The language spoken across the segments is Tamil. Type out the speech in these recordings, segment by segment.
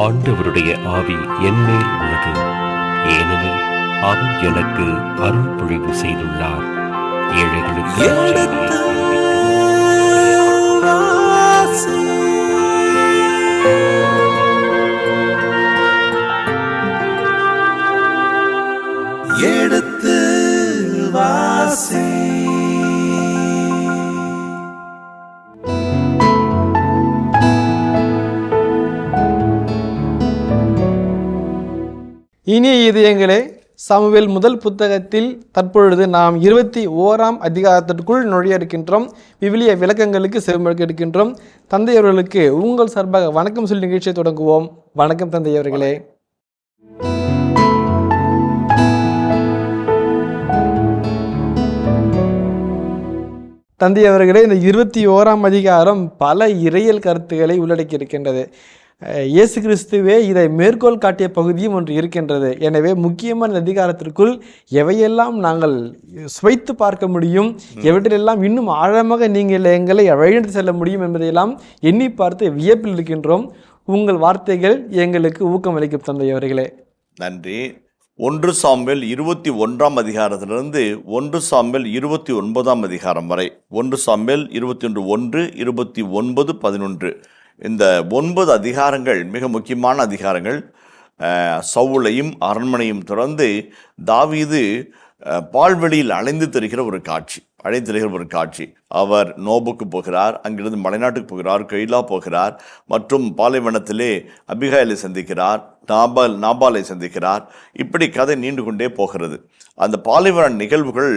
ஆண்டவருடைய ஆவி என்மேல் உள்ளது, ஏனெனில் அவர் எனக்கு அருள் பொழிவு செய்துள்ளார். ஏழைகளுக்கு எடுத்து வாசி. இனிய இதயங்களே, சாமுவேல் முதல் புத்தகத்தில் தற்பொழுது நாம் 21ஆம் அதிகாரத்திற்குள் நுழைய இருக்கின்றோம். விவிலிய விளக்கங்களுக்கு செவிமடுக்க இருக்கின்றோம். தந்தையவர்களுக்கு உங்கள் சார்பாக வணக்கம் சொல்லி நிகழ்ச்சியை தொடங்குவோம். வணக்கம் தந்தையவர்களே. தந்தையவர்களே, இந்த 21ஆம் அதிகாரம் பல இறையியல் கருத்துக்களை உள்ளடக்கி இருக்கின்றது. இயேசு கிறிஸ்துவே இதை மேற்கோள் காட்டிய பகுதியும் ஒன்று இருக்கின்றது. எனவே முக்கியமான அதிகாரத்திற்குள் எவையெல்லாம் நாங்கள் சுவைத்து பார்க்க முடியும், எவற்றிலெல்லாம் இன்னும் ஆழமாக நீங்கள் எங்களை வழிநடத்தி செல்ல முடியும் என்பதையெல்லாம் எண்ணி பார்த்து வியப்பில் இருக்கின்றோம். உங்கள் வார்த்தைகள் எங்களுக்கு ஊக்கமளிக்கும் தந்தையவர்களே. நன்றி. 1 சாமுவேல் 21ஆம் அதிகாரத்திலிருந்து 1 சாமுவேல் 29ஆம் அதிகாரம் வரை, 1 சாமுவேல் 21, 29, 11 இந்த 9 அதிகாரங்கள் மிக முக்கியமான அதிகாரங்கள். சவுலையும் அரண்மனையும் தொடர்ந்து தாவீது பால்வெளியில் அலைந்து திரிகிற ஒரு காட்சி. அவர் நோபுக்கு போகிறார், அங்கிருந்து மலைநாட்டுக்கு போகிறார், கெய்லா போகிறார், மற்றும் பாலைவனத்திலே அபிகாயிலை சந்திக்கிறார், நாபாலை சந்திக்கிறார். இப்படி கதை நீண்டு கொண்டே போகிறது. அந்த பாலைவன நிகழ்வுகள்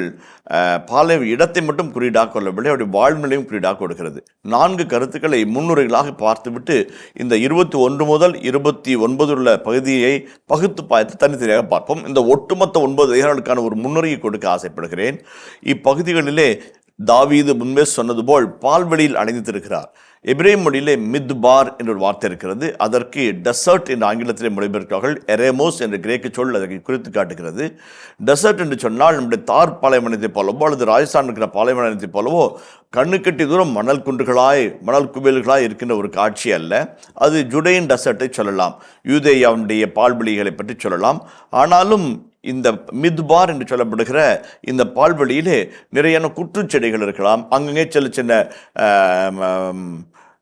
இடத்தை மட்டும் குறியீடாக கொள்ளவில்லை, அவருடைய வாழ்நிலையும் குறியீடாக கொடுக்கிறது. 4 கருத்துக்களை முன்னுரைகளாக பார்த்துவிட்டு இந்த 21 முதல் 29 உள்ள பகுதியை பகுத்து பார்த்து தனித்தனியாக பார்ப்போம். இந்த ஒட்டுமொத்த 9 அதிகாரங்களுக்கான ஒரு முன்னுரையை கொடுக்க ஆசைப்படுகிறேன். இப்பகுதிகளிலே தாவீது முன்பே சொன்னது போல் பால்வெளியில் அணைந்திருக்கிறார். எபிரேய மொழியிலே மித்பார் என்ற ஒரு வார்த்தை இருக்கிறது. அதற்கு டெசர்ட் என்று ஆங்கிலத்திலே மொழிபெயர்க்கிறார்கள். எரேமோஸ் என்ற கிரேக்க சொல் அதற்கு குறித்து காட்டுகிறது. டெசர்ட் என்று சொன்னால் நம்முடைய தார் பாலைவனத்தை போலவோ அல்லது ராஜஸ்தான் இருக்கிற பாலைவனத்தை போலவோ கண்ணுக்கட்டி தூரம் மணல் குவியல்களாய் இருக்கின்ற ஒரு காட்சி அல்ல. அது ஜுடேன் டெசர்ட்டை சொல்லலாம், யூதேயாவுடைய பால்வெளிகளை பற்றி சொல்லலாம். ஆனாலும் இந்த மித்பார் என்று சொல்லப்படுகிற இந்த பால்வெளியிலே நிறையான குற்றுச்செடிகள் இருக்கலாம். அங்கங்கே சின்ன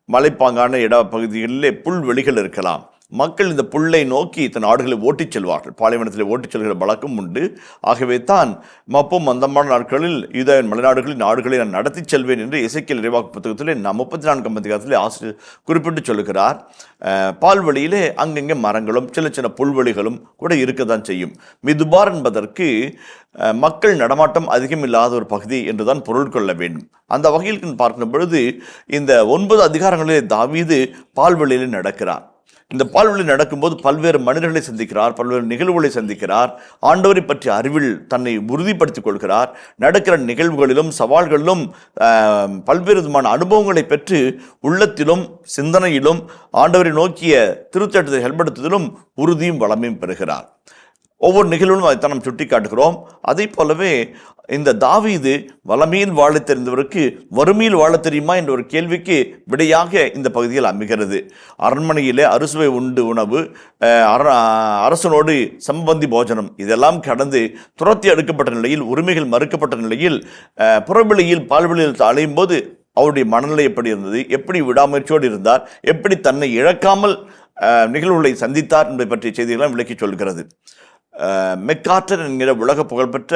மலைப்பாங்கான பகுதிகளிலே புல்வெளிகள் இருக்கலாம். மக்கள் இந்த புல்லை நோக்கி தன் ஆடுகளை ஓட்டிச் செல்வார்கள். பாலைவனத்தில் ஓட்டிச் செல்கிற வழக்கம் உண்டு. ஆகவே தான் மப்பும் மந்தமான நாட்களில் யூதாவின் மலைநாடுகளின் ஆடுகளை நான் நடத்தி செல்வேன் என்று எசேக்கியேல் இறைவாக்கு புத்தகத்திலே 34ஆம் அதிகாரத்திலே ஆசிரியர் குறிப்பிட்டு சொல்லுகிறார். பால்வெளியிலே அங்கங்கே மரங்களும் சின்ன புல்வெளிகளும் கூட இருக்கத்தான் செய்யும். மிதுபார் என்பதற்கு மக்கள் நடமாட்டம் அதிகம் இல்லாத ஒரு பகுதி என்றுதான் பொருள் கொள்ள வேண்டும். அந்த வகையில் பார்க்கும் பொழுது இந்த 9 அதிகாரங்களிலே தாவீது பால்வெளியிலே நடக்கிறார். இந்த பால்வெளி நடக்கும்போது பல்வேறு மனிதர்களை சந்திக்கிறார், பல்வேறு நிகழ்வுகளை சந்திக்கிறார். ஆண்டவரை பற்றிய அறிவில் தன்னை உறுதிப்படுத்திக் கொள்கிறார். நடக்கிற நிகழ்வுகளிலும் சவால்களிலும் பல்வேறு விதமான அனுபவங்களை பெற்று உள்ளத்திலும் சிந்தனையிலும் ஆண்டவரை நோக்கிய திருச்சட்டத்தை செயல்படுத்துவதிலும் உறுதியும் வளமையும் பெறுகிறார். ஒவ்வொரு நிகழ்வும் அதைத்தான் நாம் சுட்டி காட்டுகிறோம். அதை போலவே இந்த தாவீது வளமையில் வாழ தெரிந்தவருக்கு வறுமையில் வாழ தெரியுமா என்ற ஒரு கேள்விக்கு விடையாக இந்த பகுதியில் அமைகிறது. அரண்மனையிலே அறுசுவை உணவு, அரசனோடு சம்பந்தி போஜனம், இதெல்லாம் கடந்து துரத்தி அடுக்கப்பட்ட நிலையில், உரிமைகள் மறுக்கப்பட்ட நிலையில், புறவெளியில் பால்வெளியில் அலையும் போது அவருடைய மனநிலை எப்படி இருந்தது, எப்படி விடாமுயற்சியோடு இருந்தார், எப்படி தன்னை இழக்காமல் நிகழ்வுகளை சந்தித்தார் என்பதை பற்றிய செய்திகளாம் விளக்கி சொல்கிறது. மெக்கார்டர் என்கிற உலக புகழ்பெற்ற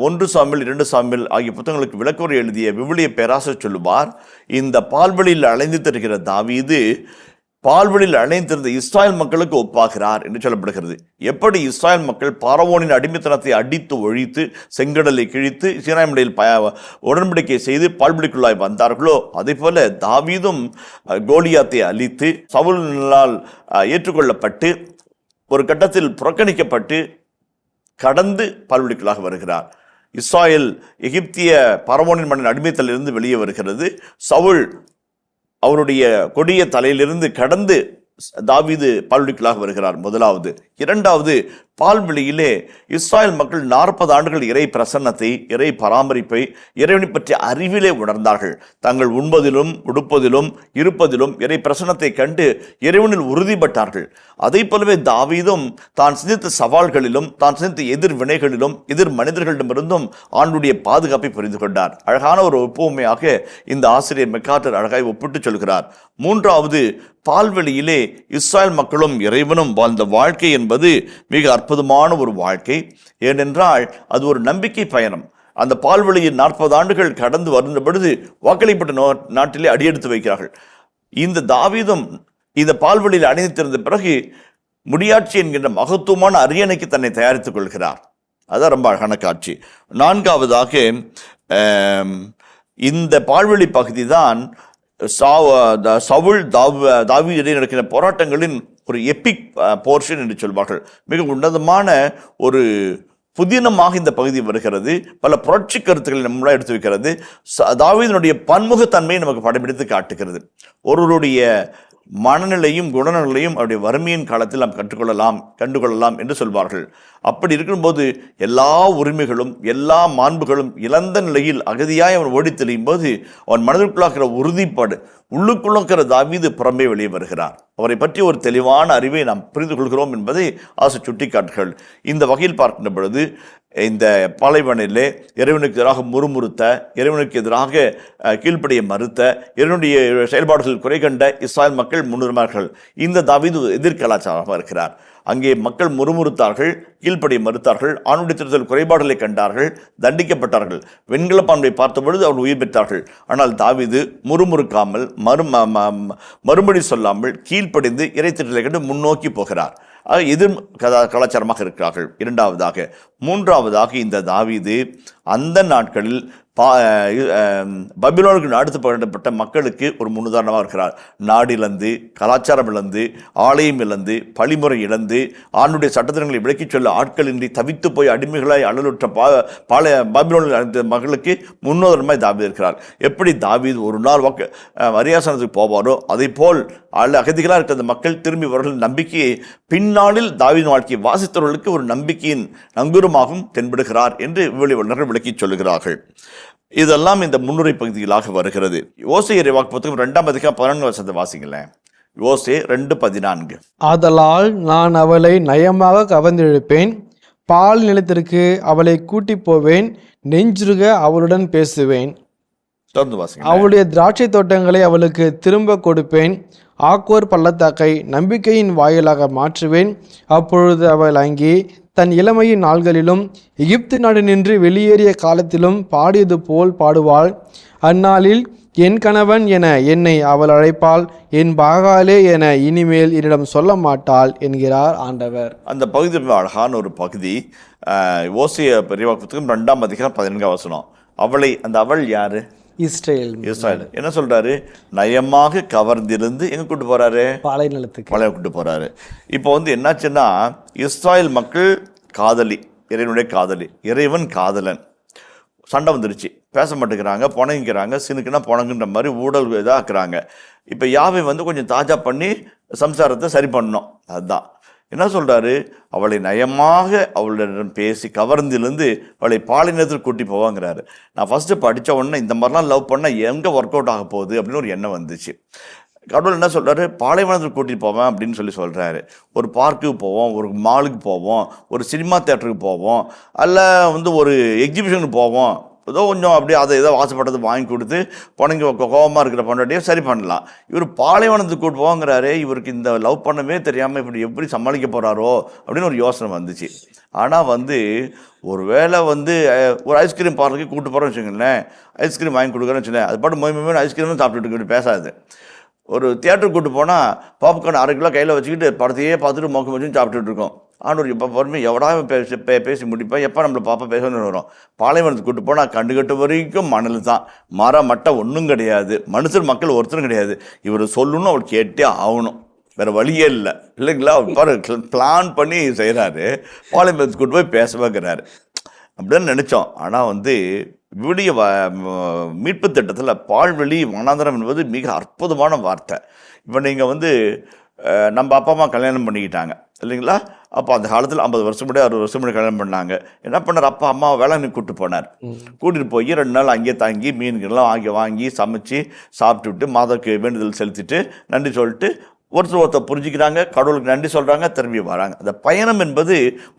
1 சாமுவேல் 2 சாமுவேல் ஆகிய புத்தகங்களுக்கு விளக்குரை எழுதிய விவிலிய பேராசிரியர் சொல்லுவார், இந்த பால்வெளியில் அலைந்து திரிகிற தாவீது பால்வெளியில் அலைந்திருந்த இஸ்ராயல் மக்களுக்கு ஒப்பாகிறார் என்று சொல்லப்படுகிறது. எப்படி இஸ்ராயல் மக்கள் பார்வோனின் அடிமைத்தனத்தை அடித்து ஒழித்து செங்கடலை கிழித்து சீனாய்மலையில் உடன்படிக்கை செய்து பால்வெளிக்குள்ளாய் வந்தார்களோ, அதே போல தாவீதும் கோலியாத்தை அழித்து சவுலால் ஏற்றுக்கொள்ளப்பட்டு ஒரு கட்டத்தில் புறக்கணிக்கப்பட்டு கடந்து பால்வெளிக்குள்ளாக வருகிறார். இஸ்ராயல் எகிப்திய பார்வோனின் மன்னன் அடிமைத்தலிலிருந்து வெளியே வருகிறது. சவுல் அவருடைய கொடிய தலையிலிருந்து கடந்து தாவீது பால்வெளிக்குள்ளாக வருகிறார். முதலாவது. இரண்டாவது, பால்வெளியிலே இஸ்ராயல் மக்கள் 40 ஆண்டுகள் இறை பிரசன்னத்தை, இறை பராமரிப்பை, இறைவனை பற்றிய அறிவிலே உணர்ந்தார்கள். தங்கள் உண்பதிலும் உடுப்பதிலும் இருப்பதிலும் இறை பிரசன்னத்தை கண்டு இறைவனில் உறுதிப்பட்டார்கள். அதை போலவே தாவீதும் தான் சிந்தித்த சவால்களிலும், தான் சிந்தித்த எதிர் வினைகளிலும், எதிர் மனிதர்களிடமிருந்தும் ஆண்டுடைய பாதுகாப்பை புரிந்து கொண்டார். அழகான ஒரு ஒப்புமையாக இந்த ஆசிரியர் மெக்கார்ட்டர் அழகாய் ஒப்பிட்டு சொல்கிறார். மூன்றாவது, பால்வெளியிலே இஸ்ராயல் மக்களும் இறைவனும் வாழ்ந்த வாழ்க்கை என்பது மிக அற்புதமான ஒரு வாழ்க்கை. ஏனென்றால் அது ஒரு நம்பிக்கை பயணம். அந்த பால்வெளியில் 40 ஆண்டுகள் கடந்து வருகின்ற பொழுது வாக்களிப்பட்ட நாட்டிலே அடியெடுத்து வைக்கிறார்கள். இந்த தாவீதும் இந்த பால்வெளியில் அணிந்திருந்த பிறகு முடியாட்சி என்கின்ற மகத்துவமான அரியணைக்கு தன்னை தயாரித்துக் கொள்கிறார். அதான் ரொம்ப அழகான காட்சி. நான்காவதாக, இந்த பால்வெளி பகுதி தான் சவுல் தாவீது இடையே நடக்கிற போராட்டங்களின் ஒரு எபிக் போர்ஷன் என்று சொல்வார்கள். மிக உன்னதமான ஒரு புதினமாக இந்த பகுதி வருகிறது. பல புரட்சி கருத்துக்களை நம்மளாக எடுத்து வைக்கிறது. தாவீதினுடைய பன்முகத்தன்மையை நமக்கு படம்பிடித்து காட்டுகிறது. ஒருவருடைய மனநிலையும் குணநிலையும் அவருடைய வறுமையின் காலத்தில் நாம் கண்டுகொள்ளலாம் என்று சொல்வார்கள். அப்படி இருக்கும்போது எல்லா உரிமைகளும் எல்லா மாண்புகளும் இழந்த நிலையில் அகதியாய் அவன் ஓடி தெரியும் போது அவன் மனதிற்குள்ளாகிற உறுதிப்பாடு, உள்ளுக்குள்ளாக்கிற தாவீது புறம்பே வெளியே வருகிறார். அவரை பற்றி ஒரு தெளிவான அறிவை நாம் புரிந்து கொள்கிறோம் என்பதை ஆசை சுட்டிக்காட்டுகள். இந்த வகையில் பார்க்கின்ற பொழுது இந்த பாலைவனிலே இறைவனுக்கு எதிராக முறுமுறுத்த, இறைவனுக்கு எதிராக கீழ்ப்படியை மறுத்த, இறைவனுடைய செயல்பாடுகள் குறை கண்ட இஸ்ராயல் மக்கள் முன்னுரிமையாளர்கள். இந்த தாவீது எதிர்கலாச்சாரமாக இருக்கிறார். அங்கே மக்கள் முறுமுறுத்தார்கள், கீழ்ப்படியை மறுத்தார்கள், ஆணுடைய திருத்தல் குறைபாடுகளை கண்டார்கள், தண்டிக்கப்பட்டார்கள். வெண்கல பாம்பை பார்த்த பொழுது அவர் உயிர் பெற்றார்கள். ஆனால் தாவீது முறுமுறுக்காமல், மறுபடி சொல்லாமல் கீழ்ப்படிந்து இறை திட்டத்தை கண்டு முன்னோக்கி போகிறார். எதிர் கலாச்சாரமாக இருக்கிறார்கள். இரண்டாவதாக. மூன்றாவதாக, இந்த தாவீது அந்த நாட்களில் பபிலோனுக்கு அடுத்து பகிரப்பட்ட மக்களுக்கு ஒரு முன்னுதாரணமாக இருக்கிறார். நாடு இழந்து, கலாச்சாரம் இழந்து, ஆலயம் இழந்து, பழிமுறை இழந்து, ஆணுடைய சட்டத்திட்டங்களை விளக்கிச் சொல்ல ஆட்களின்றி தவித்து போய் அடிமைகளாய் அழலுற்ற பபிலோனில் மக்களுக்கு முன்னுதாரணமாய் தாவீது இருக்கிறார். எப்படி தாவீது ஒரு நாள் அரியாசனத்துக்கு போவாரோ அதை போல் அகதிகளாக இருக்கிற அந்த மக்கள் திரும்பி அவர்கள் நம்பிக்கையை பின்னாளில் தாவீதின் வாழ்க்கையை வாசித்தவர்களுக்கு ஒரு நம்பிக்கையின் நங்கூரமாகவும் தென்படுகிறார் என்று விவலிவர்கள் விளக்கிச் சொல்லுகிறார்கள். இதெல்லாம் இந்த முன்னுரை பகுதிகளாக வருகிறது. ஓசை இறைவாக்கு புத்தகம் 2ஆம் அதிகாரம் 14 வசனத்தை வாசிங்களேன். ஓசை 2:14. ஆதலால் நான் அவளை நயமாக கவர்ந்தெழுப்பேன், பால் நிலத்திற்கு அவளை கூட்டி போவேன், நெஞ்சுருக அவளுடன் பேசுவேன். அவளுடைய திராட்சை தோட்டங்களை அவளுக்கு திரும்ப கொடுப்பேன், ஆக்கோர் பள்ளத்தாக்கை நம்பிக்கையின் வாயிலாக மாற்றுவேன். அப்பொழுது அவள் அங்கே தன் இளமையின் நாள்களிலும் எகிப்து நாடு நின்று வெளியேறிய காலத்திலும் பாடியது போல் பாடுவாள். அந்நாளில் என் கணவன் என என்னை அவள் அழைப்பாள், என் பாகாலே என இனிமேல் என்னிடம் சொல்ல மாட்டாள் என்கிறார் ஆண்டவர். அந்த பகுதி அழகான ஒரு பகுதி. ஓசிய பெரியவாக்கு புத்தகம் 2ஆம் அதிகாரம் 14 வசனம். அவள் யாரு? இஸ்ரேல். என்ன சொல்றாரு? நயமாக கவர்ந்திருந்து எங்க கூட்டு போறாரு? பாலை கூட்டு போறாரு. இப்போ என்னாச்சுன்னா, இஸ்ராயல் மக்கள் காதலி, இறைவனுடைய காதலி, இறைவன் காதலன். சண்டை வந்துருச்சு, பேச மாட்டேங்கிறாங்க, புணங்கிக்கிறாங்க, சினுக்குன்னா புணங்குன்ற மாதிரி ஊழல் இதாக்குறாங்க. இப்போ யாவை கொஞ்சம் தாஜா பண்ணி சம்சாரத்தை சரி பண்ணணும். அதுதான் என்ன சொல்றாரு? அவளை நயமாக அவளிடம் பேசி கவர்ந்திலிருந்து அவளை பாலினத்தில் கூட்டி போவாங்கிறாரு. நான் ஃபர்ஸ்ட் படித்த உடனே இந்த மாதிரிலாம் லவ் பண்ணால் எங்கே ஒர்க் அவுட் ஆக போகுது அப்படின்னு ஒரு எண்ணம் வந்துச்சு. கடவுள் என்ன சொல்கிறாரு? பாலைவனத்தில் கூட்டிகிட்டு போவேன் அப்படின்னு சொல்கிறாரு. ஒரு பார்க்குக்கு போவோம், ஒரு மாலுக்கு போவோம், ஒரு சினிமா தேட்டருக்கு போவோம், அல்ல ஒரு எக்ஸிபிஷனுக்கு போவோம். ஏதோ கொஞ்சம் அப்படியே அதை ஏதோ ஆசைப்பட்டது வாங்கி கொடுத்து பொணங்கி கோபமாக இருக்கிற பொண்டாட்டியை சரி பண்ணலாம். இவர் பாலைவனத்துக்கு கூட்டு போங்கிறாரு. இவருக்கு இந்த லவ் பண்ணவே தெரியாமல் இப்படி எப்படி சமாளிக்க போகிறாரோ அப்படின்னு ஒரு யோசனை வந்துச்சு. ஆனால் ஒரு வேளை ஒரு ஐஸ்கிரீம் பார்க்குக்கு கூப்பிட்டு போகிறோன்னு வச்சுக்கோங்களேன், ஐஸ்கிரீம் வாங்கி கொடுக்குறேன்னு வச்சுக்கோங்களேன், அது பாட்டு மொய் ஐஸ்கிரீமும் சாப்பிட்டுட்டு பேசாது. ஒரு தியேட்டருக்கு கூப்பிட்டு போனால் பாப்கார்ன் 1/2 கிலோ கையில் வச்சுக்கிட்டு படத்தையே பார்த்துட்டு மொக்க வச்சுன்னு சாப்பிட்டுட்டு இருக்கோம். ஆண்டவர் இப்போ பொறுமை எவ்வளோ பேசி முடிப்பேன், எப்போ நம்மளை பாப்பா பேசணும்னு வரும். பாலைவனத்துக்கு கூப்பிட்டு போனால் கண்டுகட்டு வரைக்கும் மணல் தான், மட்டை ஒன்றும் கிடையாது, மக்கள் ஒருத்தரும் கிடையாது. இவர் சொல்லணும்னு அவர் கேட்டே ஆகணும், வேறு வழியே இல்லை இல்லைங்களா? அவர் பிளான் பண்ணி செய்கிறாரு, பாலைவனத்துக்கு கூப்பிட்டு போய் பேசவேங்கிறாரு அப்படின்னு நினச்சோம். ஆனால் விடிய மீட்பு திட்டத்தில் பால்வெளி வனாந்தரம் என்பது மிக அற்புதமான வார்த்தை. இப்போ நீங்கள் நம்ம அப்பா அம்மா கல்யாணம் பண்ணிக்கிட்டாங்க இல்லைங்களா. அப்போ அந்த காலத்தில் 50 வருஷம் முன்னாடி 60 வருஷம் முன்னாடி கல்யாணம் பண்ணாங்க. என்ன பண்ணார், அப்பா அம்மாவை வேளாங்கண்ணி கூப்பிட்டு போனார். கூட்டிகிட்டு போய் 2 நாள் அங்கேயே தங்கி மீன்கள்லாம் வாங்கி சமைச்சு சாப்பிட்டுவிட்டு மாதாவுக்கு வேண்டுதல் செலுத்திட்டு நன்றி சொல்லிட்டு ஒருத்தர் புரிஞ்சுக்கிறாங்க, கடவுளுக்கு நன்றி சொல்கிறாங்க, திரும்பி வராங்க. அந்த பயணம் என்பது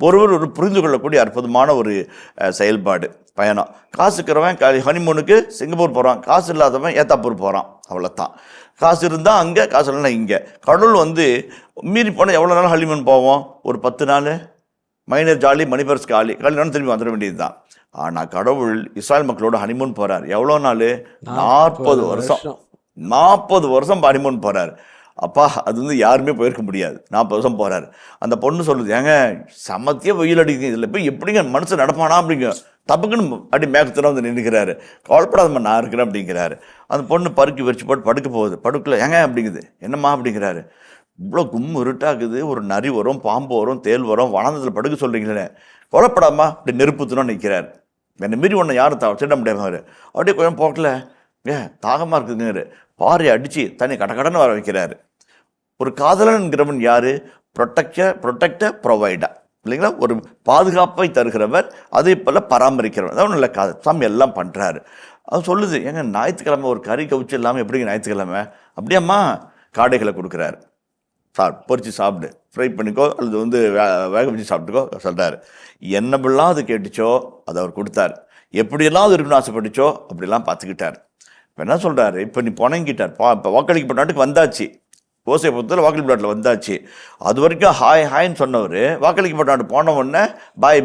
ஒரு புரிந்து கொள்ளக்கூடிய அற்புதமான ஒரு செயல்பாடு பயணம். காசு இருக்கிறவன் ஹனிமூனுக்கு சிங்கப்பூர் போகிறான், காசு இல்லாதவன் ஏத்தாப்பூர் போகிறான், அவ்வளோதான். காசு இருந்தால் அங்கே, காசு இல்லைன்னா இங்கே. கடவுள் மீறி போனால் எவ்வளோ நாள் ஹனிமூன் போவோம், ஒரு 10 நாள் மைனர் ஜாலி மணிபர்ஸ் காலி நாள் திரும்பி வந்துட வேண்டியது தான். ஆனால் கடவுள் இஸ்ராயல் மக்களோட ஹனிமூன் போகிறார். எவ்வளோ நாள், 40 வருஷம். 40 வருஷம் ஹனிமூன் போகிறார். அப்பா அது யாருமே போயிருக்க முடியாது. 40 வருஷம் போகிறாரு. அந்த பொண்ணு சொல்லுது, ஏங்க சமத்தியாக வெயில் அடிக்குது, இதில் போய் எப்படிங்க மனுஷன் நடப்பானா அப்படிங்க. தப்புக்குன்னு அப்படி மேகத்தில் நின்றுக்கிறாரு. கவலைப்படாதம்மா நான் இருக்கிறேன் அப்படிங்கிறாரு. அந்த பொண்ணு பருக்கி வச்சு போட்டு படுக்க போகுது. படுக்கல, ஏங்க அப்படிங்குது. என்னம்மா அப்படிங்கிறாரு. இவ்வளோ கும்மு இருட்டாக்குது, ஒரு நரி வரும், பாம்பு வரும், தேல் வரும், வனந்தத்தில் படுக்க சொல்கிறீங்களே, கவலைப்படாமா அப்படி நெருப்புத்துணும் நிற்கிறார். என்னை மீறி ஒன்று யாரும் திட்ட முடியாமல் அப்படியே கொஞ்சம் போக்கல, தாகமாக இருக்குதுங்கிறாரு. பாறை அடித்து தண்ணி கடன்னு வர வைக்கிறாரு. ஒரு காதலன்கிறவன் யார், ப்ரொடெக்டர் ப்ரொவைடர் இல்லைங்களா. ஒரு பாதுகாப்பை தருகிறவர், அதே போல் பராமரிக்கிறவர். அதான் நல்ல காதல். சாமி எல்லாம் பண்ணுறாரு. அது சொல்லுது, ஏங்க ஞாயிற்றுக்கிழமை ஒரு கறி கவிச்சு இல்லாமல் எப்படிங்க ஞாயிற்றுக்கிழமை, அப்படியம்மா காடைகளை கொடுக்குறாரு. பொரிச்சு சாப்பிடு, ஃப்ரை பண்ணிக்கோ, அல்லது வேக வச்சு சாப்பிட்டுக்கோ சொல்கிறாரு. என்னப்பெல்லாம் அது கேட்டுச்சோ அதை அவர் கொடுத்தார். எப்படியெல்லாம் அது இருக்குன்னு ஆசைப்பட்டுச்சோ அப்படிலாம் பார்த்துக்கிட்டார். இப்போ என்ன சொல்கிறாரு, இப்போ நீ புணங்கிட்டார். இப்போ வாக்களிக்கப்பட்ட நாட்டுக்கு வந்தாச்சு, ஓசை பொறுத்தவரை வாக்களிப்பு நாட்டில் வந்தாச்சு. அது வரைக்கும் ஹாய்ன்னு சொன்னவர் வாக்களிக்கப்பட்ட நாட்டு போன உடனே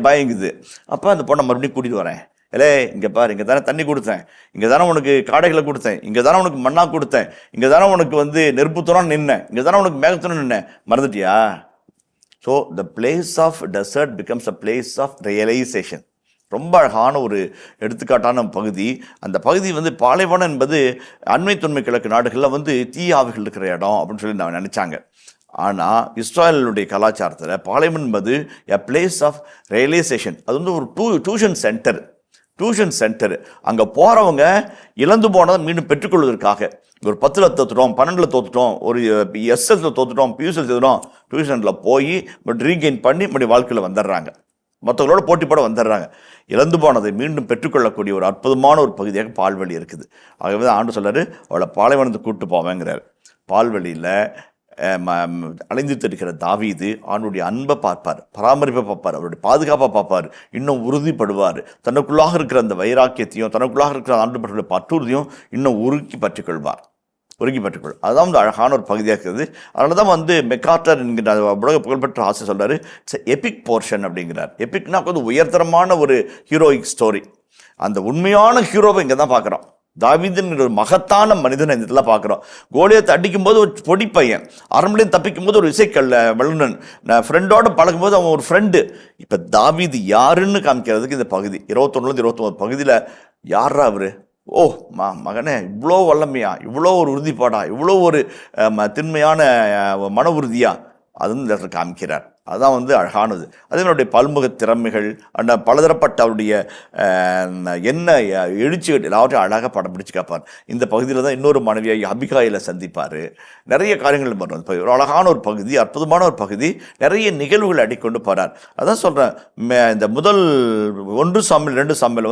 பாய்ங்குது. அப்போ அந்த பொண்ணை மறுபடியும் கூட்டிகிட்டு வரேன். இல்லை இங்கே பாரு, இங்கே தானே தண்ணி கொடுத்தேன், இங்கே தானே உனக்கு காடைகளை கொடுத்தேன், இங்கே தானே உனக்கு மண்ணா கொடுத்தேன், இங்கே தானே உனக்கு நெருப்புத்துறான் நின்னேன், இங்கே தானே உனக்கு மேகத்துடன் நின்னேன், மறந்துட்டியா? So the place of desert becomes a place of realisation. ரொம்ப அழகான ஒரு எடுத்துக்காட்டான பகுதி. அந்த பகுதி பாலைவனம் என்பது அண்மை தொன்மை கிழக்கு நாடுகளில் தீய ஆவிகள் இருக்கிற இடம் அப்படின்னு சொல்லி நான் நினச்சாங்க. ஆனால் இஸ்ராயலுடைய கலாச்சாரத்தில் பாலைவனம் என்பது எ பிளேஸ் ஆஃப் ரியலைசேஷன். அது ஒரு டியூஷன் சென்டர். அங்கே போகிறவங்க இழந்து போனதை மீண்டும் பெற்றுக்கொள்வதற்காக, ஒரு 10ல் தோத்துட்டோம், 12ல் தோத்துட்டோம், ஒரு எஸ்எல்ஸில் தோத்துட்டோம், பியூசில் தோத்துட்டோம், டியூஷனில் போய் ரீகெயின் பண்ணி மறுபடியும் வாழ்க்கையில் வந்துடுறாங்க, மற்றவங்களோட போட்டி போட வந்துடுறாங்க. இழந்து போனதை மீண்டும் பெற்றுக்கொள்ளக்கூடிய ஒரு அற்புதமான ஒரு பகுதியாக பால்வெளி இருக்குது. ஆகவே தான் ஆண்டு சொல்கிறாரு, அவளை பாலைவனத்தை கூப்பிட்டு போவேங்கிறார். பால்வெளியில் அலைந்து தெரிக்கிற தாவீது ஆண்டுடைய அன்பை பார்ப்பார், பராமரிப்பை பார்ப்பார், அவருடைய பாதுகாப்பை பார்ப்பார், இன்னும் உறுதிப்படுவார். தனக்குள்ளாக இருக்கிற அந்த வைராக்கியத்தையும் தனக்குள்ளாக இருக்கிற ஆண்டு பற்றிய பற்றுறுதியும் இன்னும் உருக்கி பற்றிக்கொள்வார். அதுதான் அழகான ஒரு பகுதியாக இருக்குது. அதனால தான் மெக்கார்ட்டர் என்கிற உலக புகழ்பெற்ற ஆசை சொல்கிறாரு, இட்ஸ் எபிக் போர்ஷன் அப்படிங்கிறார். எபிக்னா உயர்தரமான ஒரு ஹீரோயிக் ஸ்டோரி. அந்த உண்மையான ஹீரோவை இங்கே தான் பார்க்குறோம். தாவீதுங்கிற ஒரு மகத்தான மனிதனை இந்த இடத்துல பார்க்குறோம். கோலியத்தை அடிக்கும்போது ஒரு பொடி பையன், அரண்மனையும் தப்பிக்கும் போது ஒரு இசைக்கல்ல வல்லுநன், ஃப்ரெண்டோட பழகும்போது அவன் ஒரு ஃப்ரெண்டு. இப்போ தாவீது யாருன்னு காமிக்கிறதுக்கு இந்த பகுதி 21 29 பகுதியில் யாரா அவரு, ஓ மகனே இவ்வளோ வல்லமையா, இவ்வளோ ஒரு உறுதிப்பாடா, இவ்வளோ ஒரு திண்மையான மன உறுதியா, அது இந்த இடத்துல காமிக்கிறார். அதுதான் அழகானது. அதே அவருடைய பல்முக திறமைகள், அந்த பலதரப்பட்ட அவருடைய என்ன எழுச்சிகள் எல்லாவற்றையும் அழகாக படம் பிடிச்சு காப்பார். இந்த பகுதியில் தான் இன்னொரு மனைவியாகி அபிகாயில சந்திப்பார். நிறைய காரியங்கள் வரும். ஒரு அழகான ஒரு பகுதி, அற்புதமான ஒரு பகுதி, நிறைய நிகழ்வுகளை அடிக்கொண்டு போகிறார். அதான் சொல்கிறேன், இந்த முதல் 1 சாமுவேல் 2 சாமுவேல்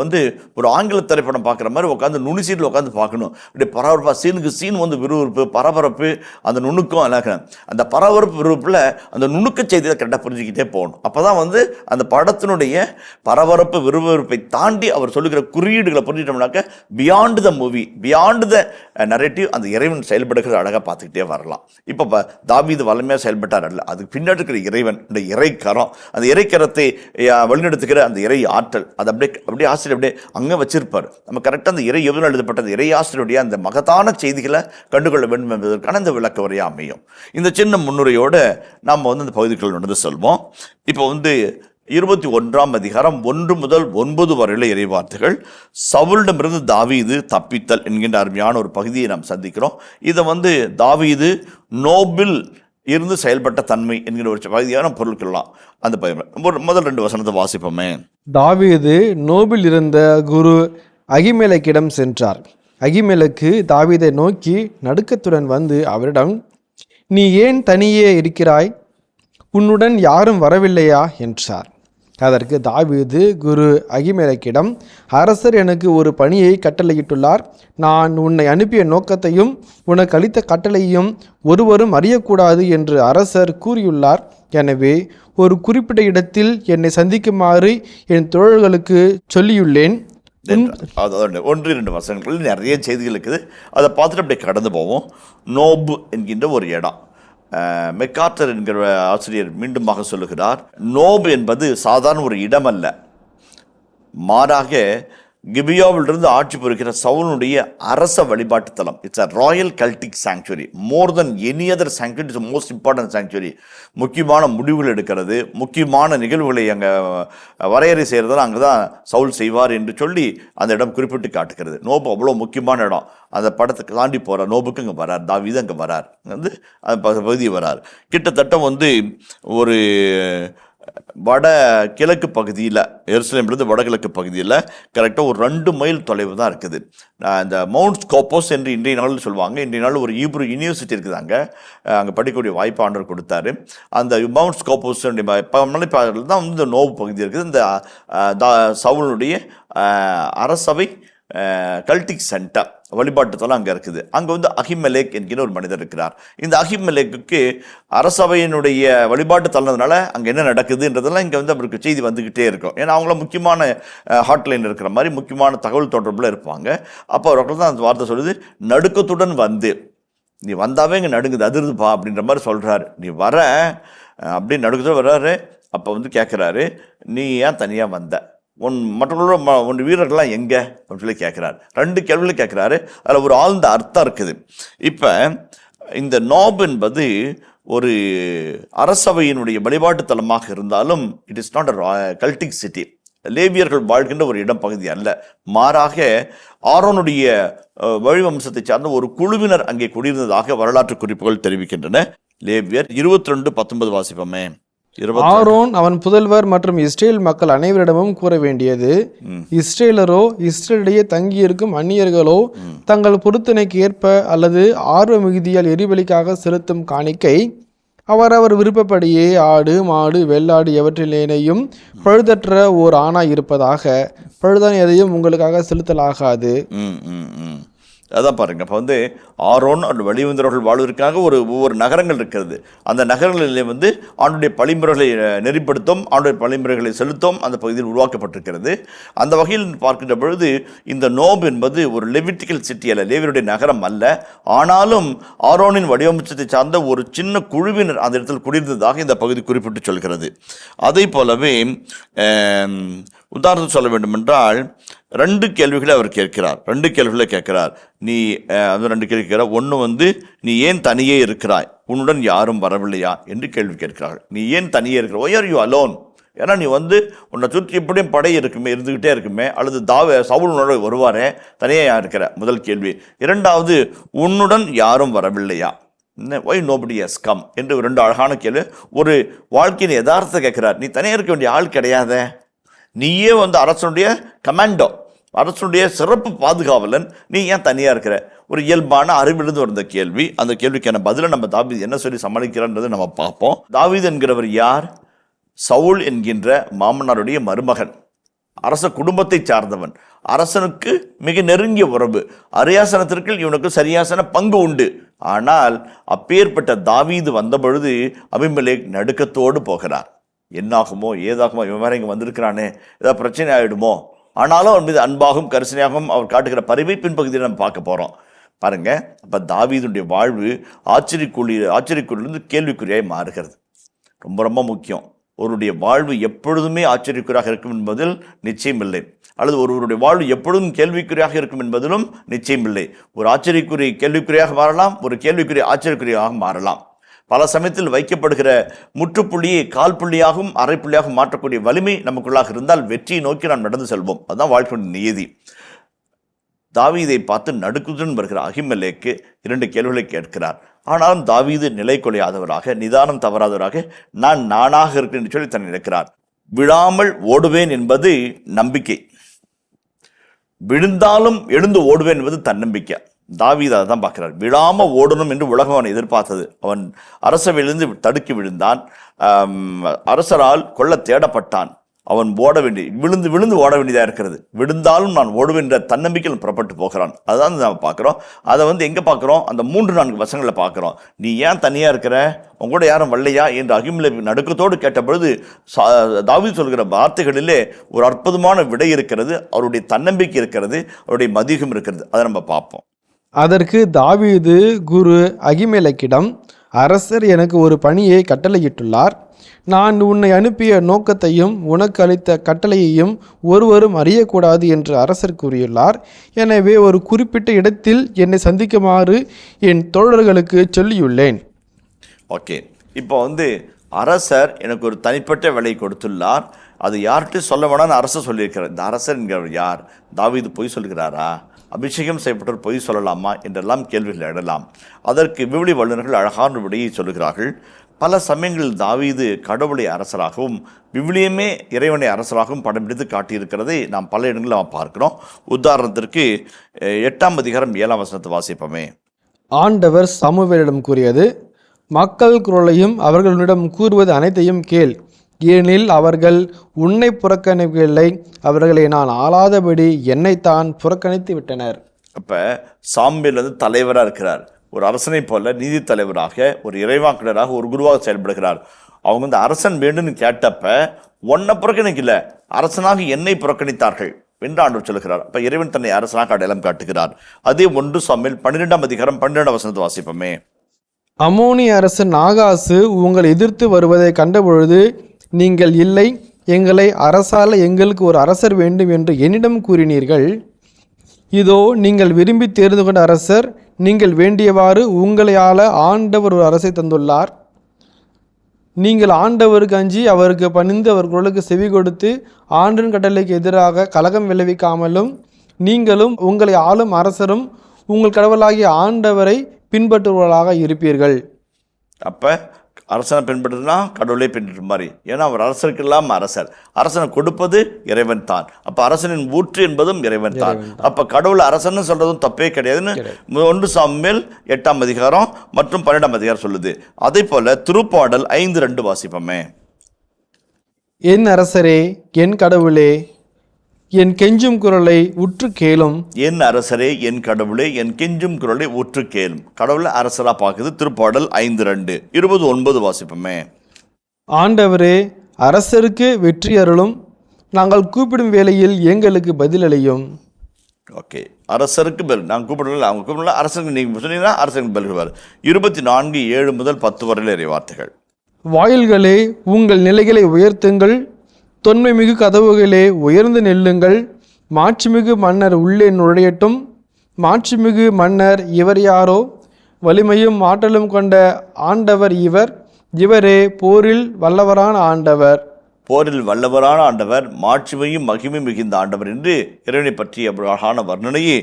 ஒரு ஆங்கில திரைப்படம் பார்க்குற மாதிரி உட்காந்து நுனிசீட்டில் உட்காந்து பார்க்கணும். அப்படியே பரபரப்பாக சீனுக்கு சீன் விறுவிறுப்பு, பரபரப்பு, அந்த நுணுக்கம் அழகாக. அந்த பரபரப்பு விறுவிறுப்பில் அந்த நுணுக்க செய்தியை கரெக்டாக புரிஞ்சுக்கிட்டே போகணும். அப்போ தான் அந்த படத்தினுடைய பரபரப்பு விறுவிறுப்பை தாண்டி அவர் சொல்லுகிற குறியீடுகளை புரிஞ்சிட்டோம்னாக்க beyond the movie, beyond the narrative, அந்த இறைவன் செயல்படுகிற அழகாக பார்த்துக்கிட்டே வரலாம். இப்போ தாவீது வல்லமையாக செயல்பட்டார் அல்ல, அதுக்கு பின்னாடி இருக்கிற இறைவன், இந்த இறைக்கரம், அந்த இறைக்கரத்தை வழிநடத்துகிற அந்த இறை ஆற்றல், அது அப்படியே ஆசிரியர் அப்படியே அங்கே வச்சிருப்பார். நம்ம கரெக்டாக அந்த இறை எவ்வளோ எழுதப்பட்டது இறை ஆசிரியருடைய அந்த மகத்தான செய்திகளை கண்டுகொள்ள வேண்டும் என்பதற்கான இந்த விளக்க வரையாக அமையும். இந்த சின்ன முன்னுரையோடு நாம் அந்த பகுதிக்குள் நடந்து சொல்வோம். இப்போ 21ஆம் அதிகாரம் 1 முதல் 9 வரையில இறைவார்த்தைகள். சவுலிடமிருந்து தாவீது தப்பித்தல் என்கின்ற அருமையான ஒரு பகுதியை நாம் சந்திக்கிறோம். இதை தாவீது நோபில் இருந்து செயல்பட்ட தன்மை என்கிற ஒரு பகுதியான பொருள் கொள்ளலாம். அந்த முதல் 2 வசனத்தை வாசிப்போமே. தாவீது நோபில் இருந்த குரு அகிமெலக்கிடம் சென்றார். அகிமெலக்கு தாவீதை நோக்கி நடுக்கத்துடன் அவரிடம், நீ ஏன் தனியே இருக்கிறாய்? உன்னுடன் யாரும் வரவில்லையா என்றார். அதற்கு தாவீது குரு அகிமெலேக்கிடம், அரசர் எனக்கு ஒரு பணியை கட்டளையிட்டுள்ளார். நான் உன்னை அனுப்பிய நோக்கத்தையும் உனக்கு அளித்த கட்டளையும் ஒருவரும் அறியக்கூடாது என்று அரசர் கூறியுள்ளார். எனவே ஒரு குறிப்பிட்ட இடத்தில் என்னை சந்திக்குமாறு என் தோழர்களுக்கு சொல்லியுள்ளேன். 1-2 வசனங்கள் நிறைய செய்திகள் இருக்குது. அதை பார்த்துட்டு அப்படியே கடந்து போவோம். நோபு என்கின்ற ஒரு இடம். மெக்கார்டர் என்கிற ஆசிரியர் மீண்டுமாக சொல்லுகிறார், நோபு என்பது சாதாரண ஒரு இடம் அல்ல, மாறாக கிபியாவிலிருந்து ஆட்சி புரிகிற சவுலுடைய அரச வழிபாட்டு தலம். It's a royal cultic sanctuary. More than any other sanctuary, it's most important sanctuary. முக்கியமான முடிவுகள் எடுக்கிறது, முக்கியமான நிகழ்வுகளை அங்கே வரையறை செய்கிறதால அங்கே தான் சவுல் செய்வார் என்று சொல்லி அந்த இடம் குறிப்பிட்டு காட்டுகிறது. நோபு அவ்வளோ முக்கியமான இடம். அந்த படத்தை தாண்டி போகிறார், நோபுக்கு அங்கே வரார், தாவீது அங்கே வரார், அந்த பகுதி வரார். கிட்டத்தட்ட ஒரு வட கிழக்கு பகுதியில், எருசலேமிலிருந்து வடகிழக்கு பகுதியில் கரெக்டாக ஒரு 2 மைல் தொலைவு தான் இருக்குது. இந்த மவுண்ட் ஸ்கோப்போஸ் என்று இன்றைய நாளில் சொல்லுவாங்க. இன்றைய நாள் ஒரு ஹீப்ரு யூனிவர்சிட்டி இருக்குது, அங்கே படிக்கக்கூடிய வாய்ப்பு ஆண்டவர் கொடுத்தாரு. அந்த மவுண்ட் ஸ்கோப்போஸ் மலைப்பாதையில் தான் இந்த நோபு பகுதி இருக்குது. இந்த சவுலுடைய அரசவை கல்டிக் சென்டர் வழிபாட்டுத்தலம் அங்கே இருக்குது. அங்கே அகிமெலேக் என்கிற ஒரு மனிதர் இருக்கிறார். இந்த அகிமெலேக்கு அரசவையினுடைய வழிபாட்டு தலனதுனால அங்கே என்ன நடக்குதுன்றதெல்லாம் இங்கே அவருக்கு செய்தி வந்துக்கிட்டே இருக்கும். ஏன்னா அவங்கள முக்கியமான ஹாட்லைன் இருக்கிற மாதிரி முக்கியமான தகவல் தொடர்பில் இருப்பாங்க. அப்போ அவர்கள் தான் அந்த வார்த்தை சொல்லுது, நடுக்கத்துடன் வந்து, நீ வந்தாவே இங்கே நடுங்குது, அதிருதுப்பா அப்படின்ற மாதிரி சொல்கிறாரு. நீ வர அப்படின்னு நடுக்கத்துடன் வர்றாரு. அப்போ கேட்குறாரு, நீ ஏன் தனியாக வந்த, மற்றவர்களோட வீரர்கள்லாம் எங்கே அப்படின்னு சொல்லி கேட்குறாரு. 2 கேள்வியில் கேட்குறாரு. அதில் ஒரு ஆழ்ந்த அர்த்தம் இருக்குது. இப்போ இந்த நோப் என்பது ஒரு அரசவையினுடைய வழிபாட்டு தலமாக இருந்தாலும் it is not a cultic city. லேவியர்கள் வாழ்கின்ற ஒரு இடம் பகுதி அல்ல, மாறாக ஆரோனுடைய வழிவம்சத்தை சார்ந்த ஒரு குழுவினர் அங்கே குடியிருந்ததாக வரலாற்று குறிப்புகள் தெரிவிக்கின்றன. லேவியர் 22:19 வாசிப்போமே. ஆரோன் அவன் புதல்வர் மற்றும் இஸ்ரேல் மக்கள் அனைவரிடமும் கூற வேண்டியது, இஸ்ரேலரோ இஸ்ரேலிடையே தங்கியிருக்கும் அந்நியர்களோ தங்கள் பொருத்தனைக்கு ஏற்ப அல்லது ஆர்வ மிகுதியால் எரிபலிக்காக செலுத்தும் காணிக்கை அவரவர் விருப்பப்படியே ஆடு மாடு வெள்ளாடு எவற்றிலேனையும் பழுதற்ற ஓர் ஆணாய் இருப்பதாக, பழுதான எதையும் உங்களுக்காக செலுத்தலாகாது. அதான் பாருங்க. இப்போ ஆரோன் அந்த வெளிவந்தவர்கள் வாழ்வதற்காக ஒவ்வொரு நகரங்கள் இருக்கிறது. அந்த நகரங்களிலே ஆண்டுடைய பழிமுறைகளை நெறிப்படுத்தும், ஆண்டுடைய பழிமுறைகளை செலுத்தும் அந்த பகுதியில் உருவாக்கப்பட்டிருக்கிறது. அந்த வகையில் பார்க்கின்ற பொழுது இந்த நோப் என்பது ஒரு லெவிட்டிக்கல் சிட்டி அல்ல, லேவியருடைய நகரம் அல்ல. ஆனாலும் ஆரோனின் வடிவமைச்சத்தை சார்ந்த ஒரு சின்ன குழுவினர் அந்த இடத்தில் குடியிருந்ததாக இந்த பகுதி குறிப்பிட்டு சொல்கிறது. அதே போலவே உதாரணம் சொல்ல வேண்டும் என்றால் 2 கேள்விகளை அவர் கேட்கிறார். 2 கேள்விகளை கேட்கிறார். நீ 2 கேள்வி கேட்கிறார். ஒன்று நீ ஏன் தனியே இருக்கிறாய், உன்னுடன் யாரும் வரவில்லையா என்று கேள்வி கேட்கிறார்கள். நீ ஏன் தனியே இருக்கிற, ஒய் ஆர் யூ அலோன்? ஏன்னா நீ உன்னை சுற்றி எப்படியும் படை இருந்துக்கிட்டே இருக்குமே, அல்லது சவுல் உன்னோட வருவாரே, தனியாக இருக்கிற. முதல் கேள்வி. 2வது, உன்னுடன் யாரும் வரவில்லையா, ஒய் நோபடி ஹஸ் கம் என்று 2 அழகான கேள்வி. ஒரு வாழ்க்கையின் யதார்த்தத்தை கேட்கிறார். நீ தனியாக இருக்க வேண்டிய ஆள் கிடையாத, நீயே அரசனுடைய கமாண்டோ, அரசனுடைய சிறப்பு பாதுகாவலன், நீ ஏன் தனியாக இருக்கிற? ஒரு இயல்பான அறிவிலிருந்து வந்த கேள்வி. அந்த கேள்விக்கான பதிலை நம்ம தாவீது என்ன சொல்லி சமாளிக்கிறான்றதை நம்ம பார்ப்போம். தாவீது என்கிறவர் யார்? சவுல் என்கின்ற மாமனாருடைய மருமகன், அரச குடும்பத்தை சார்ந்தவன், அரசனுக்கு மிக நெருங்கிய உறவு. அரியாசனத்திற்கு இவனுக்கு சரியாசன பங்கு உண்டு. ஆனால் அப்பேற்பட்ட தாவீது வந்த பொழுது அபிமெலேக் நடுக்கத்தோடு போகிறார். என்னாகுமோ ஏதாகுமோ, இவன் வேற இங்கே வந்திருக்கிறானே, ஏதாவது பிரச்சனை ஆகிடுமோ. ஆனாலும் அவன் மீது அன்பாகவும் கரிசனையாகவும் அவர் காட்டுகிற பரிவை பின்பகுதியில் நம்ம பார்க்க போகிறோம். பாருங்க, அப்போ தாவீதுடைய வாழ்வு ஆச்சரியக்குறியிலிருந்து கேள்விக்குறியாய் மாறுகிறது. ரொம்ப ரொம்ப முக்கியம். ஒருவருடைய வாழ்வு எப்பொழுதுமே ஆச்சரியக்குறியாக இருக்கும் என்பதில் நிச்சயம் இல்லை, அல்லது ஒருவருடைய வாழ்வு எப்பொழுதும் கேள்விக்குறியாக இருக்கும் என்பதிலும் நிச்சயம் இல்லை. ஒரு ஆச்சரியக்குறி கேள்விக்குறியாக மாறலாம், ஒரு கேள்விக்குறி ஆச்சரியக்குறியாக மாறலாம். பல சமயத்தில் வைக்கப்படுகிற முற்றுப்புள்ளியை கால் புள்ளியாகவும் அரை புள்ளியாகவும் மாற்றக்கூடிய வலிமை நமக்குள்ளாக இருந்தால் வெற்றியை நோக்கி நாம் நடந்து செல்வோம். அதுதான் வாழ்க்கையின் நியதி. தாவீதை பார்த்து நடுக்குடன் வருகிற அகிமெலேக்கு 2 கேள்விகளை கேட்கிறார். ஆனாலும் தாவீது நிலை கொள்ளாதவராக, நிதானம் தவறாதவராக, நானாக இருக்கிறேன் என்று சொல்லி தன்னை நினைக்கிறார். விழாமல் ஓடுவேன் என்பது நம்பிக்கை, விழுந்தாலும் எழுந்து ஓடுவேன் என்பது தன்னம்பிக்கை. தாவீது அதை தான் பார்க்கிறார். விழாம ஓடணும் என்று உலகம் அவனை எதிர்பார்த்தது. அவன் அரசவையிலிருந்து தடுக்கி விழுந்தான். அரசரால் கொல்ல தேடப்பட்டான். அவன் விழுந்து ஓட வேண்டியதாக இருக்கிறது. விழுந்தாலும் நான் ஓடுவேன் என்ற தன்னம்பிக்கையில் புறப்பட்டு போகிறான். அதுதான் நம்ம பார்க்குறோம். அதை எங்கே பார்க்குறோம்? அந்த 3-4 வசனங்களில் பார்க்குறோம். நீ ஏன் தனியாக இருக்கிற, உங்களோட யாரும் வரலையா என்று அகிமெலேக் நடுக்கத்தோடு கேட்ட பொழுது தாவீது சொல்கிற வார்த்தைகளிலே ஒரு அற்புதமான விடை இருக்கிறது. அவருடைய தன்னம்பிக்கை இருக்கிறது, அவருடைய மதியம் இருக்கிறது. அதை நம்ம பார்ப்போம். அதற்கு தாவீது குரு அகிமெலேக்கிடம், அரசர் எனக்கு ஒரு பணியை கட்டளையிட்டுள்ளார். நான் உன்னை அனுப்பிய நோக்கத்தையும் உனக்கு அளித்த கட்டளையையும் ஒருவரும் அறியக்கூடாது என்று அரசர் கூறியுள்ளார். எனவே ஒரு குறிப்பிட்ட இடத்தில் என்னை சந்திக்குமாறு என் தோழர்களுக்கு சொல்லியுள்ளேன். ஓகே, இப்போ அரசர் எனக்கு ஒரு தனிப்பட்ட வேலை கொடுத்துள்ளார். அது யார்கிட்ட சொல்ல வேணான்னு அரசர் சொல்லியிருக்கிறார். இந்த அரசர் என்கிறவர் யார்? தாவீது பொய் சொல்கிறாரா? அபிஷேகம் செய்யப்பட்டவர் பொய் சொல்லலாமா என்றெல்லாம் கேள்விகள் எழலாம். அதற்கு விவிலிய வல்லுநர்கள் அழகான விடையை சொல்லுகிறார்கள். பல சமயங்களில் தாவீது கடவுளை அரசராகவும் விவிலியமே இறைவனை அரசராகவும் படம் பிடித்து காட்டியிருக்கிறதை நாம் பல இடங்களில் நாம் பார்க்கிறோம். உதாரணத்திற்கு 8ஆம் அதிகாரம் 7ஆம் வசனத்தை வாசிப்போமே. ஆண்டவர் சாமுவேலிடம் கூறியது, மக்கள் குரலையும் அவர்களிடம் கூறுவது அனைத்தையும் கேள், ஏனெனில் அவர்கள் உன்னை புறக்கணிக்கவில்லை, அவர்களை நான் ஆளாதபடி என்னைத்தான் புறக்கணித்து விட்டனர். அப்போ சாமுவேல் தலைவராக இருக்கிறார். ஒரு அரசனை போல நீதி தலைவராக, ஒரு இறைவாக்கினராக, ஒரு குருவாக செயல்படுகிறார். அவங்க அரசன் வேண்டும்னு கேட்டப்ப ஒன்னை புறக்கணிக்கல, அரசனாக என்னை புறக்கணித்தார்கள் என்று ஆண்டவர் சொல்லுகிறார். அப்ப இறைவன் தன்னை அரசனாக அடையாளம் காட்டுகிறார். அதே 1 சாமுவேல் 12ஆம் அதிகாரம் 12ஆம் வசனத்தை வாசிப்போமே. அம்மோனிய அரசன் நாகாசு உங்களை எதிர்த்து வருவதை கண்டபொழுது நீங்கள் இல்லை, எங்களை அரசால எங்களுக்கு ஒரு அரசர் வேண்டும் என்று என்னிடம் கூறினீர்கள். இதோ நீங்கள் விரும்பி தேர்ந்து கொண்ட அரசர், நீங்கள் வேண்டியவாறு உங்களையால ஆண்டவர் ஒரு அரசை தந்துள்ளார். நீங்கள் ஆண்டவருக்கு அஞ்சி அவருக்கு பணிந்து அவர் குரலுக்கு செவி கொடுத்து ஆண்டின் கட்டளைக்கு எதிராக கலகம் விளைவிக்காமலும் நீங்களும் உங்களை ஆளும் அரசரும் உங்கள் கடவுளாகிய ஆண்டவரை பின்பற்றுவர்களாக இருப்பீர்கள். அப்போ அரசனை பின்பற்றுனா கடவுளை பின்பற்ற மாதிரி. ஏன்னா அவர் அரசருக்கு இல்லாமல் அரசனை கொடுப்பது இறைவன் தான். அப்போ அரசனின் ஊற்று என்பதும் இறைவன் தான். அப்போ கடவுளை அரசன்னு சொல்றதும் தப்பே கிடையாதுன்னு 1 சாமுவேல் 8ஆம் அதிகாரம் மற்றும் 12ஆம் அதிகாரம் சொல்லுது. அதே போல திருப்பாடல் 5:2 வாசிப்போமே. என் அரசரே, என் கடவுளே, என் கெஞ்சும் குரலை உற்று கேளும். என் அரசரே, என் கடவுளே, என் கெஞ்சும் குரலை உற்று கேளும். கடவுளை அரசரா பார்க்குது. திருப்பாடல் 5:2 29 வாசிப்போமே. ஆண்டவரே, அரசருக்கு வெற்றி அருளும், நாங்கள் கூப்பிடும் வேளையில் எங்களுக்கு பதிலளியும். ஓகே, அரசருக்கு பதில் நாங்கள் கூப்பிடல, அவங்க கூப்பிடல, அரசருக்கு நீங்கள் சொன்னீங்கன்னா அரசருக்கு பதில். 24:7 முதல் 10 வரையில் இறை வார்த்தைகள். வாயில்களே, உங்கள் நிலைகளை உயர்த்துங்கள், தொன்மைமிகு கதவுகளே உயர்ந்து நில்லுங்கள், மாட்சிமிகு மன்னர் உள்ளே நுழையட்டும். மாட்சிமிகு மன்னர் இவர் யாரோ? வலிமையும் ஆற்றலும் கொண்ட ஆண்டவர் இவர், இவரே போரில் வல்லவரான ஆண்டவர். போரில் வல்லவரான ஆண்டவர், மாட்சிமையும் மகிமை மிகுந்த ஆண்டவர் என்று இறைவனை பற்றிய அழகான வர்ணனையை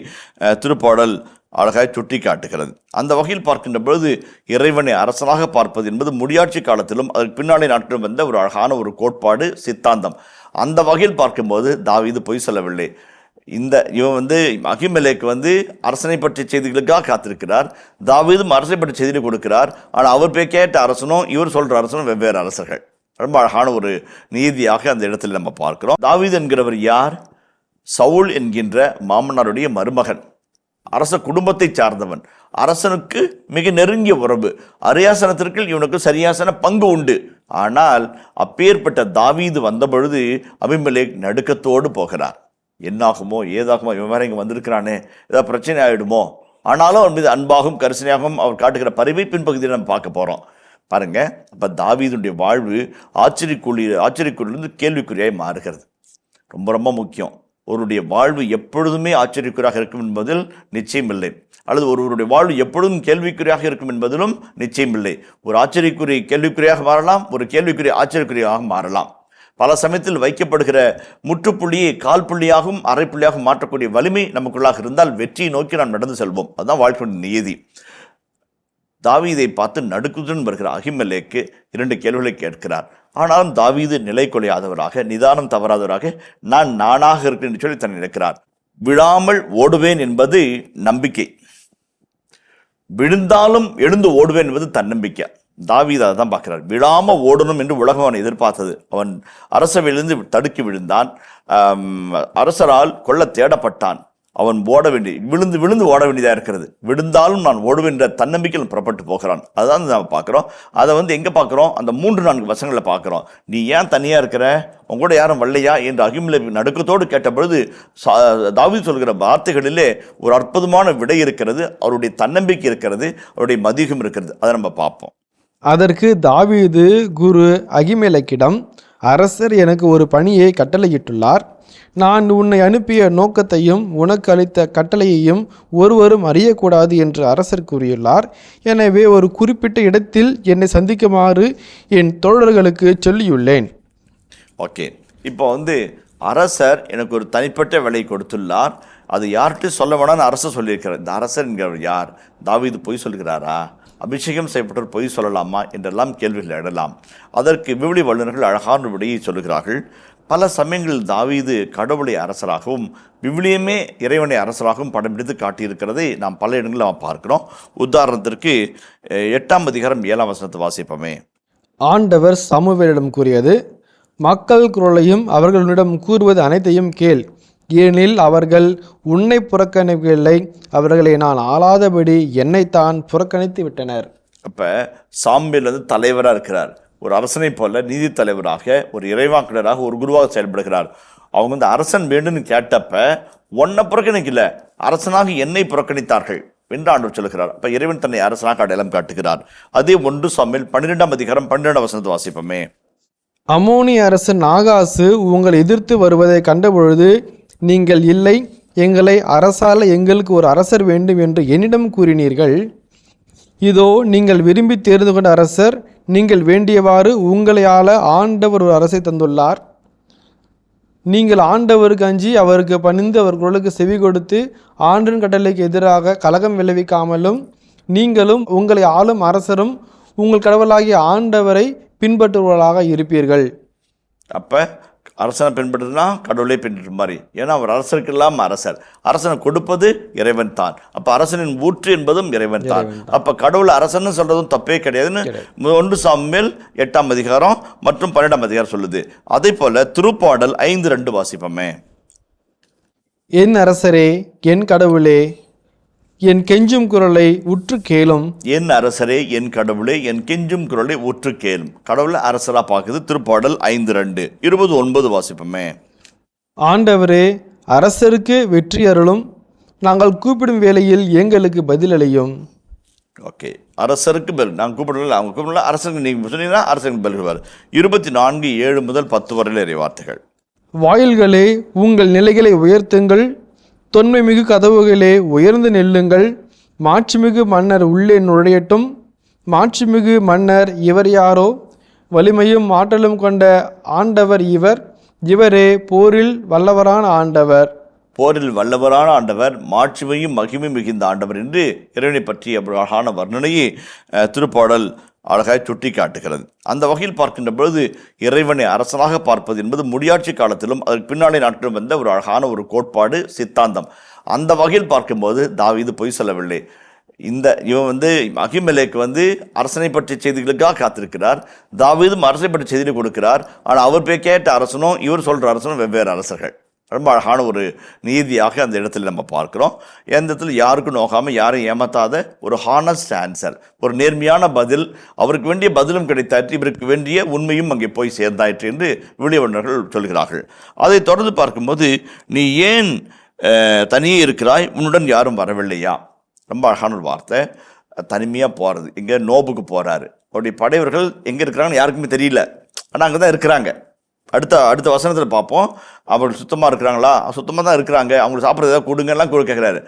திருப்பாடல் அழகாய் சுட்டி காட்டுகிறது. அந்த வகையில் பார்க்கின்ற பொழுது இறைவனை அரசனாக பார்ப்பது என்பது முடியாட்சி காலத்திலும் அதற்கு பின்னாடி நாட்டிலும் வந்த ஒரு அழகான ஒரு கோட்பாடு, சித்தாந்தம். அந்த வகையில் பார்க்கும்போது தாவீது பொய் சொல்லவில்லை. இவன் அகிமெலேக் அரசனை பற்றிய செய்திகளுக்காக காத்திருக்கிறார். தாவீதும் அரசனை பற்றிய செய்தியை கொடுக்கிறார். ஆனால் அவர் போய் கேட்ட அரசனும் இவர் சொல்ற அரசனும் வெவ்வேறு அரசர்கள். ரொம்ப அழகான ஒரு நீதியாக அந்த இடத்துல நம்ம பார்க்கிறோம். தாவீது என்கிறவர் யார்? சவுல் என்கின்ற மாமன்னாருடைய மருமகன், அரச குடும்பத்தை சார்ந்தவன், அரசனுக்கு மிக நெருங்கிய உறவு. அரியாசனத்திற்கு இவனுக்கு சரியாசன பங்கு உண்டு. ஆனால் அப்பேற்பட்ட தாவீது வந்த பொழுது அபிமெலேக் நடுக்கத்தோடு போகிறார். என்னாகுமோ ஏதாகுமோ, இவன் வேற இங்கே வந்திருக்கிறானே, ஏதாவது பிரச்சனை ஆகிடுமோ. ஆனாலும் அவன் மீது அன்பாகவும் கரிசனையாகவும் அவர் காட்டுகிற பரிவை பின்பகுதியில் நம்ம பார்க்க போகிறோம். பாருங்க, அப்போ தாவீதுடைய வாழ்வு ஆச்சரியக்குள்ளிருந்து கேள்விக்குறியாய் மாறுகிறது. ரொம்ப ரொம்ப முக்கியம். ஒருவருடைய வாழ்வு எப்பொழுதுமே ஆச்சரியக்குறியாக இருக்கும் என்பதில் நிச்சயமில்லை, அல்லது ஒருவருடைய வாழ்வு எப்பொழுதும் கேள்விக்குறியாக இருக்கும் என்பதிலும் நிச்சயமில்லை. ஒரு ஆச்சரியக்குறி கேள்விக்குறியாக மாறலாம், ஒரு கேள்விக்குறி ஆச்சரியக்குறியாக மாறலாம். பல சமயத்தில் வைக்கப்படுகிற முற்றுப்புள்ளியை கால் புள்ளியாகவும் அரை புள்ளியாகவும் மாற்றக்கூடிய வலிமை நமக்குள்ளாக இருந்தால் வெற்றியை நோக்கி நாம் நடந்து செல்வோம். அதுதான் வாழ்க்கையின் நியதி. தாவீதை பார்த்து நடுக்குடன் வருகிற அகிமெலேக்கு 2 கேள்விகளை கேட்கிறார். ஆனாலும் தாவீது நிலை கொலையாதவராக, நிதானம் தவறாதவராக, நானாக இருக்கிறேன் என்று சொல்லி தன்னை நினைக்கிறார். விழாமல் ஓடுவேன் என்பது நம்பிக்கை. விழுந்தாலும் எழுந்து ஓடுவேன் என்பது தன்னம்பிக்கை. தாவீது அதை தான் பார்க்கிறார். விழாம ஓடணும் என்று உலகம் அவனை எதிர்பார்த்தது. அவன் அரசவையிலிருந்து தடுக்கி விழுந்தான். அரசரால் கொல்ல தேடப்பட்டான். அவன் விழுந்து விழுந்து ஓட வேண்டியதாக இருக்கிறது. விழுந்தாலும் நான் ஓடுவேன் என்ற தன்னம்பிக்கையில் புறப்பட்டு போகிறான். அதுதான் நம்ம பார்க்குறோம். அதை எங்கே பார்க்குறோம்? அந்த 3-4 வசனங்களில் பார்க்குறோம். நீ ஏன் தனியாக இருக்கிற, உங்களோட யாரும் வரலையா என்று அகிமெலேக் நடுக்கத்தோடு கேட்டபொழுது தாவீது சொல்கிற வார்த்தைகளிலே ஒரு அற்புதமான விடை இருக்கிறது. அவருடைய தன்னம்பிக்கை இருக்கிறது, அவருடைய மதியம் இருக்கிறது. அதை நம்ம பார்ப்போம். அதற்கு தாவீது குரு அகிமெலேக்கிடம், அரசர் எனக்கு ஒரு பணியை கட்டளையிட்டுள்ளார். நான் உன்னை அனுப்பிய நோக்கத்தையும் உனக்கு அளித்த கட்டளையையும் ஒருவரும் அறியக்கூடாது என்று அரசர் கூறியுள்ளார். எனவே ஒரு குறிப்பிட்ட இடத்தில் என்னை சந்திக்குமாறு என் தோழர்களுக்கு சொல்லியுள்ளேன். ஓகே, இப்போ அரசர் எனக்கு ஒரு தனிப்பட்ட வேலை கொடுத்துள்ளார். அது யார்கிட்ட சொல்ல வேணாம்னு அரசர் சொல்லியிருக்கிறார். இந்த அரசர் என்கிறவர் யார்? தாவீது பொய் சொல்கிறாரா? அபிஷேகம் செய்யப்பட்டவர் பொய் சொல்லலாமா என்றெல்லாம் கேள்விகள் எழலாம். அதற்கு விவிலி வல்லுநர்கள் அழகான விடையை சொல்லுகிறார்கள். பல சமயங்களில் தாவீது கடவுளை அரசராகவும் விவிலியமே இறைவனை அரசராகவும் படம் பிடித்து காட்டியிருக்கிறதை நாம் பல இடங்களில் நாம் பார்க்கிறோம். உதாரணத்திற்கு 8ஆம் அதிகாரம் 7ஆம் வசனத்தை வாசிப்போமே. ஆண்டவர் சாமுவேலிடம் கூறியது, மக்கள் குரலையும் அவர்களிடம் கூறுவது அனைத்தையும் கேள், ஏனெனில் அவர்கள் உன்னை புறக்கணிக்கவில்லை, அவர்களை நான் ஆளாதபடி என்னைத்தான் புறக்கணித்து விட்டனர். அப்போ சாமுவேல் தலைவராக இருக்கிறார். ஒரு அரசனை போல நீதி தலைவராக, ஒரு இறைவாக்கினராக, ஒரு குருவாக செயல்படுகிறார். அவங்க அரசன் வேண்டும்னு கேட்டப்ப ஒன்னை புறக்கணிக்கல, அரசனாக என்னை புறக்கணித்தார்கள் என்று ஆண்டவர் சொல்லுகிறார். அப்ப இறைவன் தன்னை அரசனாக அடையாளம் காட்டுகிறார். அதே 1 சாமுவேல் 12ஆம் அதிகாரம் 12ஆம் வசனத்தை வாசிப்போமே. அம்மோனி அரசன் நாகாசு உங்களை எதிர்த்து வருவதை கண்டபொழுது நீங்கள் இல்லை, எங்களை அரசால எங்களுக்கு ஒரு அரசர் வேண்டும் என்று என்னிடம் கூறினீர்கள். இதோ நீங்கள் விரும்பி தேர்ந்து கொண்ட அரசர், நீங்கள் வேண்டியவாறு உங்களையால ஆண்டவர் ஒரு அரசை தந்துள்ளார். நீங்கள் ஆண்டவருக்கு அஞ்சி அவருக்கு பணிந்து அவர் குரலுக்கு செவி கொடுத்து ஆண்டின் கட்டளைக்கு எதிராக கலகம் விளைவிக்காமலும் நீங்களும் உங்களை ஆளும் அரசரும் உங்கள் கடவுளாகிய ஆண்டவரை பின்பற்றுவர்களாக இருப்பீர்கள். அப்போ அரசனை பின்பற்றுனா கடவுளை பின்பற்ற மாதிரி. ஏன்னா அவர் அரசருக்கு இல்லாமல் அரசர், அரசனை கொடுப்பது இறைவன் தான். அப்போ அரசனின் ஊற்று என்பதும் இறைவன் தான். அப்போ கடவுள் அரசன்னு சொல்றதும் தப்பே கிடையாதுன்னு 1 சாமுவேல் 8ஆம் அதிகாரம் மற்றும் 12ஆம் அதிகாரம் சொல்லுது. அதே போல திருப்பாடல் 5:2 வாசிப்போமே. என் அரசரே, என் கடவுளே, என் கெஞ்சும் குரலை உற்று கேளும். என் அரசரே, என் கடவுளே, என் கெஞ்சும் குரலை உற்று கேளும். கடவுளை அரசரா பார்க்குது. திருப்பாடல் 5:2. 29 வாசிப்போமே. ஆண்டவரே, அரசருக்கு வெற்றி அருளும், நாங்கள் கூப்பிடும் வேளையில் எங்களுக்கு பதிலளியும். ஓகே, அரசருக்கு பதில் நாங்கள் கூப்பிடல, அவங்க கூப்பிடல, அரசருக்கு நீங்கள் சொன்னீங்கன்னா அரசருக்கு பதில். 24:7 முதல் 10 வரையில் இறை வார்த்தைகள். வாயில்களே, உங்கள் நிலைகளை உயர்த்துங்கள், தொன்மைமிகு கதவுகளே உயர்ந்து நில்லுங்கள், மாட்சிமிகு மன்னர் உள்ளே நுழையட்டும். மாட்சிமிகு மன்னர் இவர் யாரோ? வலிமையும் ஆற்றலும் கொண்ட ஆண்டவர் இவர், இவரே போரில் வல்லவரான ஆண்டவர். போரில் வல்லவரான ஆண்டவர், மாட்சிமையும் மகிமை மிகுந்த ஆண்டவர் என்று இறைவனை பற்றி அழகான வர்ணனையை திருப்பாடல் அழகாய் சுட்டி காட்டுகிறது. அந்த வகையில் பார்க்கின்ற பொழுது இறைவனை அரசனாக பார்ப்பது என்பது முடியாட்சி காலத்திலும் அதற்கு பின்னாலே நாட்களும் வந்த ஒரு அழகான ஒரு கோட்பாடு, சித்தாந்தம். அந்த வகையில் பார்க்கும்போது தாவீது பொய் சொல்லவில்லை. இவன் அகிமெலேக் அரசனை பற்றிய செய்திகளுக்காக காத்திருக்கிறார். தாவீதும் அரசனை பற்றிய செய்தியை கொடுக்கிறார். ஆனால் அவர் போய் கேட்ட அரசனும் இவர் சொல்கிற அரசனும் வெவ்வேறு அரசர்கள். ரொம்ப அழகான ஒரு நீதியாக அந்த இடத்துல நம்ம பார்க்குறோம். எந்த இடத்துல யாருக்கும் நோகாமல் யாரையும் ஏமாத்தாத ஒரு ஹானஸ்ட் ஆன்சர், ஒரு நேர்மையான பதில். அவருக்கு வேண்டிய பதிலும் கிடைத்தாயிற்று, இவருக்கு வேண்டிய உண்மையும் அங்கே போய் சேர்ந்தாயிற்று என்று விழிவண்ணர்கள் சொல்கிறார்கள். அதை தொடர்ந்து பார்க்கும்போது, நீ ஏன் தனியே இருக்கிறாய், உன்னுடன் யாரும் வரவில்லையா? ரொம்ப அழகான ஒரு வார்த்தை. தனிமையாக போகிறது. இங்கே நோபுக்கு போகிறாரு. அவருடைய படைவர்கள் எங்கே இருக்கிறாங்கன்னு யாருக்குமே தெரியல, ஆனால் அங்கே தான் இருக்கிறாங்க. அடுத்த வசனத்தில் பார்ப்போம். அவர்கள் சுத்தமாக இருக்கிறாங்களா? சுத்தமாக தான் இருக்கிறாங்க. அவங்களுக்கு சாப்பிட்றது ஏதாவது கொடுங்கலாம் கேட்குறாரு.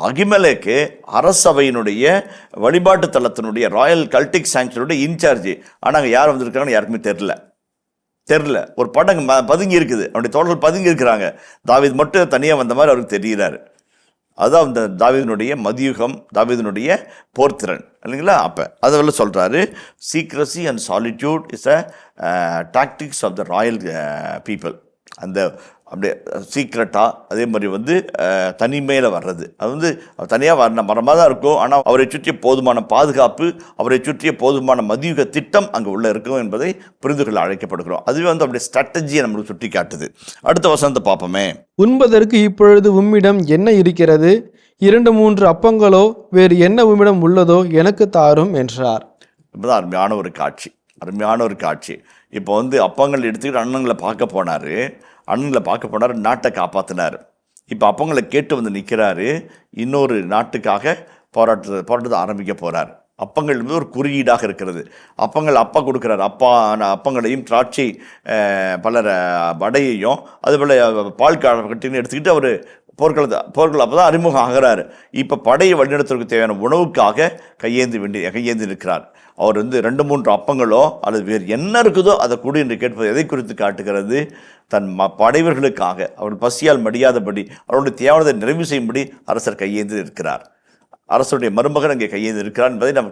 அகிமெலேக்கு அரசவையினுடைய வழிபாட்டு தளத்தினுடைய ராயல் கல்டிக் சாங்சுரியுடைய இன்சார்ஜ். ஆனால் அங்கே யார் வந்திருக்காங்கன்னு யாருக்குமே தெரில. ஒரு படம் பதுங்கி இருக்குது, அவனுடைய தோழர்கள் பதுங்கி இருக்கிறாங்க. தாவீது மட்டும் தனியாக வந்த மாதிரி அவருக்கு தெரிகிறாரு. அதுதான் அந்த தாவீதினுடைய மதியுகம், தாவீதினுடைய போர்த்திறன் இல்லைங்களா? அப்போ அதெல்லாம் சொல்கிறாரு, secrecy and solitude is a tactics of the royal people. அந்த அப்படியே சீக்ரெட்டாக, அதே மாதிரி வந்து தனிமையில் வர்றது. அது வந்து தனியாக மரமாக தான் இருக்கும், ஆனால் அவரை சுற்றிய போதுமான பாதுகாப்பு, அவரை சுற்றிய போதுமான மதியுக திட்டம் அங்கே உள்ள இருக்கும் என்பதை புரிந்து கொள்ள அழைக்கப்படுகிறோம். அதுவே வந்து அப்படியே ஸ்ட்ராட்டஜியை நம்மளுக்கு சுட்டி காட்டுது. அடுத்த வசனத்தை பார்ப்போமே. உண்பதற்கு இப்பொழுது உம்மிடம் என்ன இருக்கிறது? 2-3 அப்பங்களோ வேறு என்ன உம்மிடம் உள்ளதோ எனக்கு தாரும் என்றார். இப்போதான் அருமையான ஒரு காட்சி. இப்போ வந்து அப்பங்கள் எடுத்துக்கிட்டு அண்ணங்களை பார்க்க போனார், நாட்டை காப்பாற்றினார். இப்போ அப்பங்களை கேட்டு வந்து நிற்கிறாரு, இன்னொரு நாட்டுக்காக போராட்டத்தை ஆரம்பிக்க போகிறார். அப்பங்கள் வந்து ஒரு குறியீடாக இருக்கிறது. அப்பா கொடுக்குறாரு, அப்பங்களையும் திராட்சை பலர் வடையையும் அதுபோல் பால் கட்டின்னு எடுத்துக்கிட்டு அவர் போர்கள் அப்போ தான் அறிமுகம் ஆகிறாரு. இப்போ படையை வழிநடத்துவதற்கு தேவையான உணவுக்காக கையேந்தி நிற்கிறார். அவர் வந்து 2-3 அப்பங்களோ அல்லது வேறு என்ன இருக்குதோ அதை கொடு என்று கேட்பது எதை குறித்து காட்டுகிறது? தன் படைவர்களுக்காக அவர்கள் பசியால் மடியாதபடி அவருடைய தேவையை நிறைவு செய்யும்படி அரசர் கையேந்தி இருக்கிறார். அரசுடைய மருமகன் அங்கே கையேந்தி இருக்கிறார் என்பதை நம்ம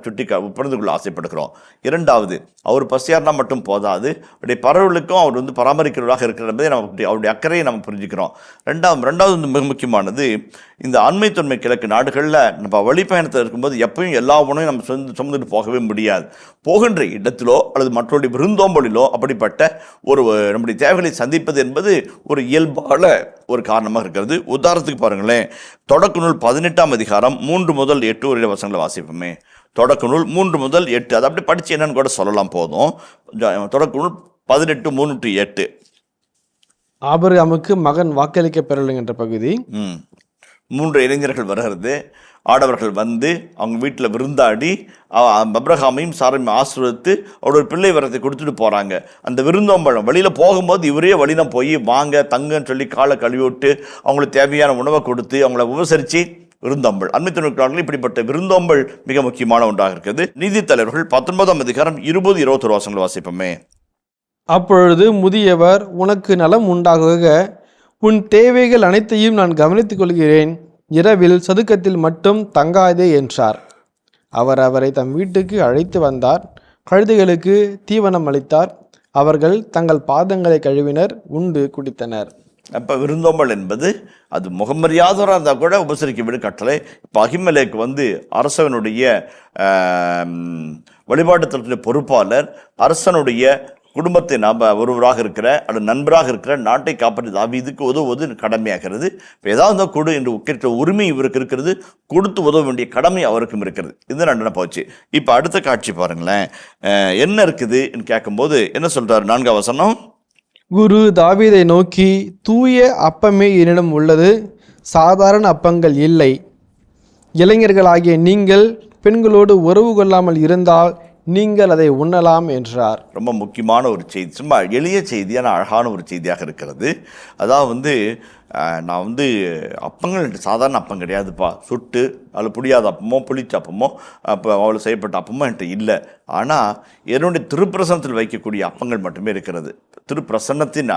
புரிந்து கொள்ள ஆசைப்படுகிறோம். இரண்டாவது, அவர் பசியார்னா மட்டும் போதாது, அவருடைய பறவைகளுக்கும் அவர் வந்து பராமரிக்கிறவராக இருக்கிறார் என்பதை அவருடைய அக்கறையை நம்ம புரிஞ்சுக்கிறோம். ரெண்டாவது வந்து மிக முக்கியமானது, இந்த அண்மை தொன்மை கிழக்கு நாடுகளில் நம்ம வழிப்பயணத்தில் இருக்கும்போது எப்பயும் எல்லா உணவையும் நம்ம சுமந்துட்டு போகவே முடியாது. போகின்ற இடத்திலோ அல்லது மற்றவருடைய விருந்தோம்பலிலோ அப்படிப்பட்ட நம்முடைய தேவைகளை சந்திப்பது என்பது ஒரு இயல்பான ஒரு காரணமாக இருக்கிறது. உதாரணத்துக்கு பாருங்களேன், தொடக்க நூல் 18ஆம் அதிகாரம் 3 முதல் 8 வரை வசனங்களை வாசிப்போமே. தொடக்க நூல் 3 முதல் 8, அதை அப்படி படித்து என்னன்னு கூட சொல்லலாம், போதும். தொடக்க நூல் 18:3-8. ஆபிரகாமுக்கு மகன் வாக்களிக்க பெறலும் என்ற பகுதி. 3 இளைஞர்கள் வருகிறது. ஆடவர்கள் வந்து அவங்க வீட்டில் விருந்தாடி அப்ரஹாமையும் சாரையும் ஆசீர்வதித்து அவரோட பிள்ளை வரத்தை கொடுத்துட்டு போகிறாங்க. அந்த விருந்தோம்பலம் வழியில் போகும்போது இவரே வழியில் போய் வாங்க தங்கன்னு சொல்லி காலை கழுவி விட்டு அவங்களுக்கு தேவையான உணவை கொடுத்து அவங்கள உபசரித்து விருந்தோம்பல். அண்மை தொழிற்காரர்கள் இப்படிப்பட்ட விருந்தோம்பல் மிக முக்கியமான ஒன்றாக இருக்கிறது. நீதித்தலைவர்கள் 19ஆம் அதிகாரம் 20-21 வசனங்களை வாசிப்போமே. அப்பொழுது முதியவர், உனக்கு நலம் உண்டாகுக, உன் தேவைகள் அனைத்தையும் நான் கவனித்துக் கொள்கிறேன், இரவில் சதுக்கத்தில் மட்டும் தங்காதே என்றார். அவர் அவரை தம் வீட்டுக்கு அழைத்து வந்தார், கழுதைகளுக்கு தீவனம் அளித்தார், அவர்கள் தங்கள் பாதங்களை கழுவினர், உண்டு குடித்தனர். அப்போ விருந்தோம்பல் என்பது அது முகமரியாதவராக இருந்தால் கூட உபசரிக்க விடு கட்டளை. இப்போ அகிமெலேக்கு வந்து அரசனுடைய வழிபாட்டு தளத்தினுடைய பொறுப்பாளர், அரசனுடைய குடும்பத்தை ஒருவராக இருக்கிற அல்லது நண்பராக இருக்கிற நாட்டை காப்பாற்றி தாவீதுக்கு உதவுவது கடமையாகிறது. இப்போ ஏதாவது கொடு என்று கேட்ட உரிமை இவருக்கு இருக்கிறது, கொடுத்து உதவ வேண்டிய கடமை அவருக்கும் இருக்கிறது. இது நண்டன போச்சு. இப்போ அடுத்த காட்சி பாருங்களேன், என்ன இருக்குது கேட்கும்போது என்ன சொல்றாரு? 4ஆம் வசனம். குரு தாவீதை நோக்கி, தூய அப்பமே என்னிடம் உள்ளது, சாதாரண அப்பங்கள் இல்லை. இளைஞர்களாகிய நீங்கள் பெண்களோடு உறவு கொள்ளாமல் இருந்தால் நீங்கள் அதை உண்ணலாம் என்றார். ரொம்ப முக்கியமான ஒரு செய்தி, சும்மா எளிய செய்தியான அழகான ஒரு செய்தியாக இருக்கிறது. அதாவது வந்து நான் வந்து அப்பங்கள் சாதாரண அப்பம் கிடையாதுப்பா, சுட்டு அதில் புளியாத அப்பமோ புளிச்ச அப்பமோ அப்போ அவ்வளோ செய்யப்பட்ட அப்பமோ என்கிட்ட இல்லை. ஆனால் என்னுடைய திருப்பிரசனத்தில் வைக்கக்கூடிய அப்பங்கள் மட்டுமே இருக்கிறது. திருப்பிரசன்னத்தின்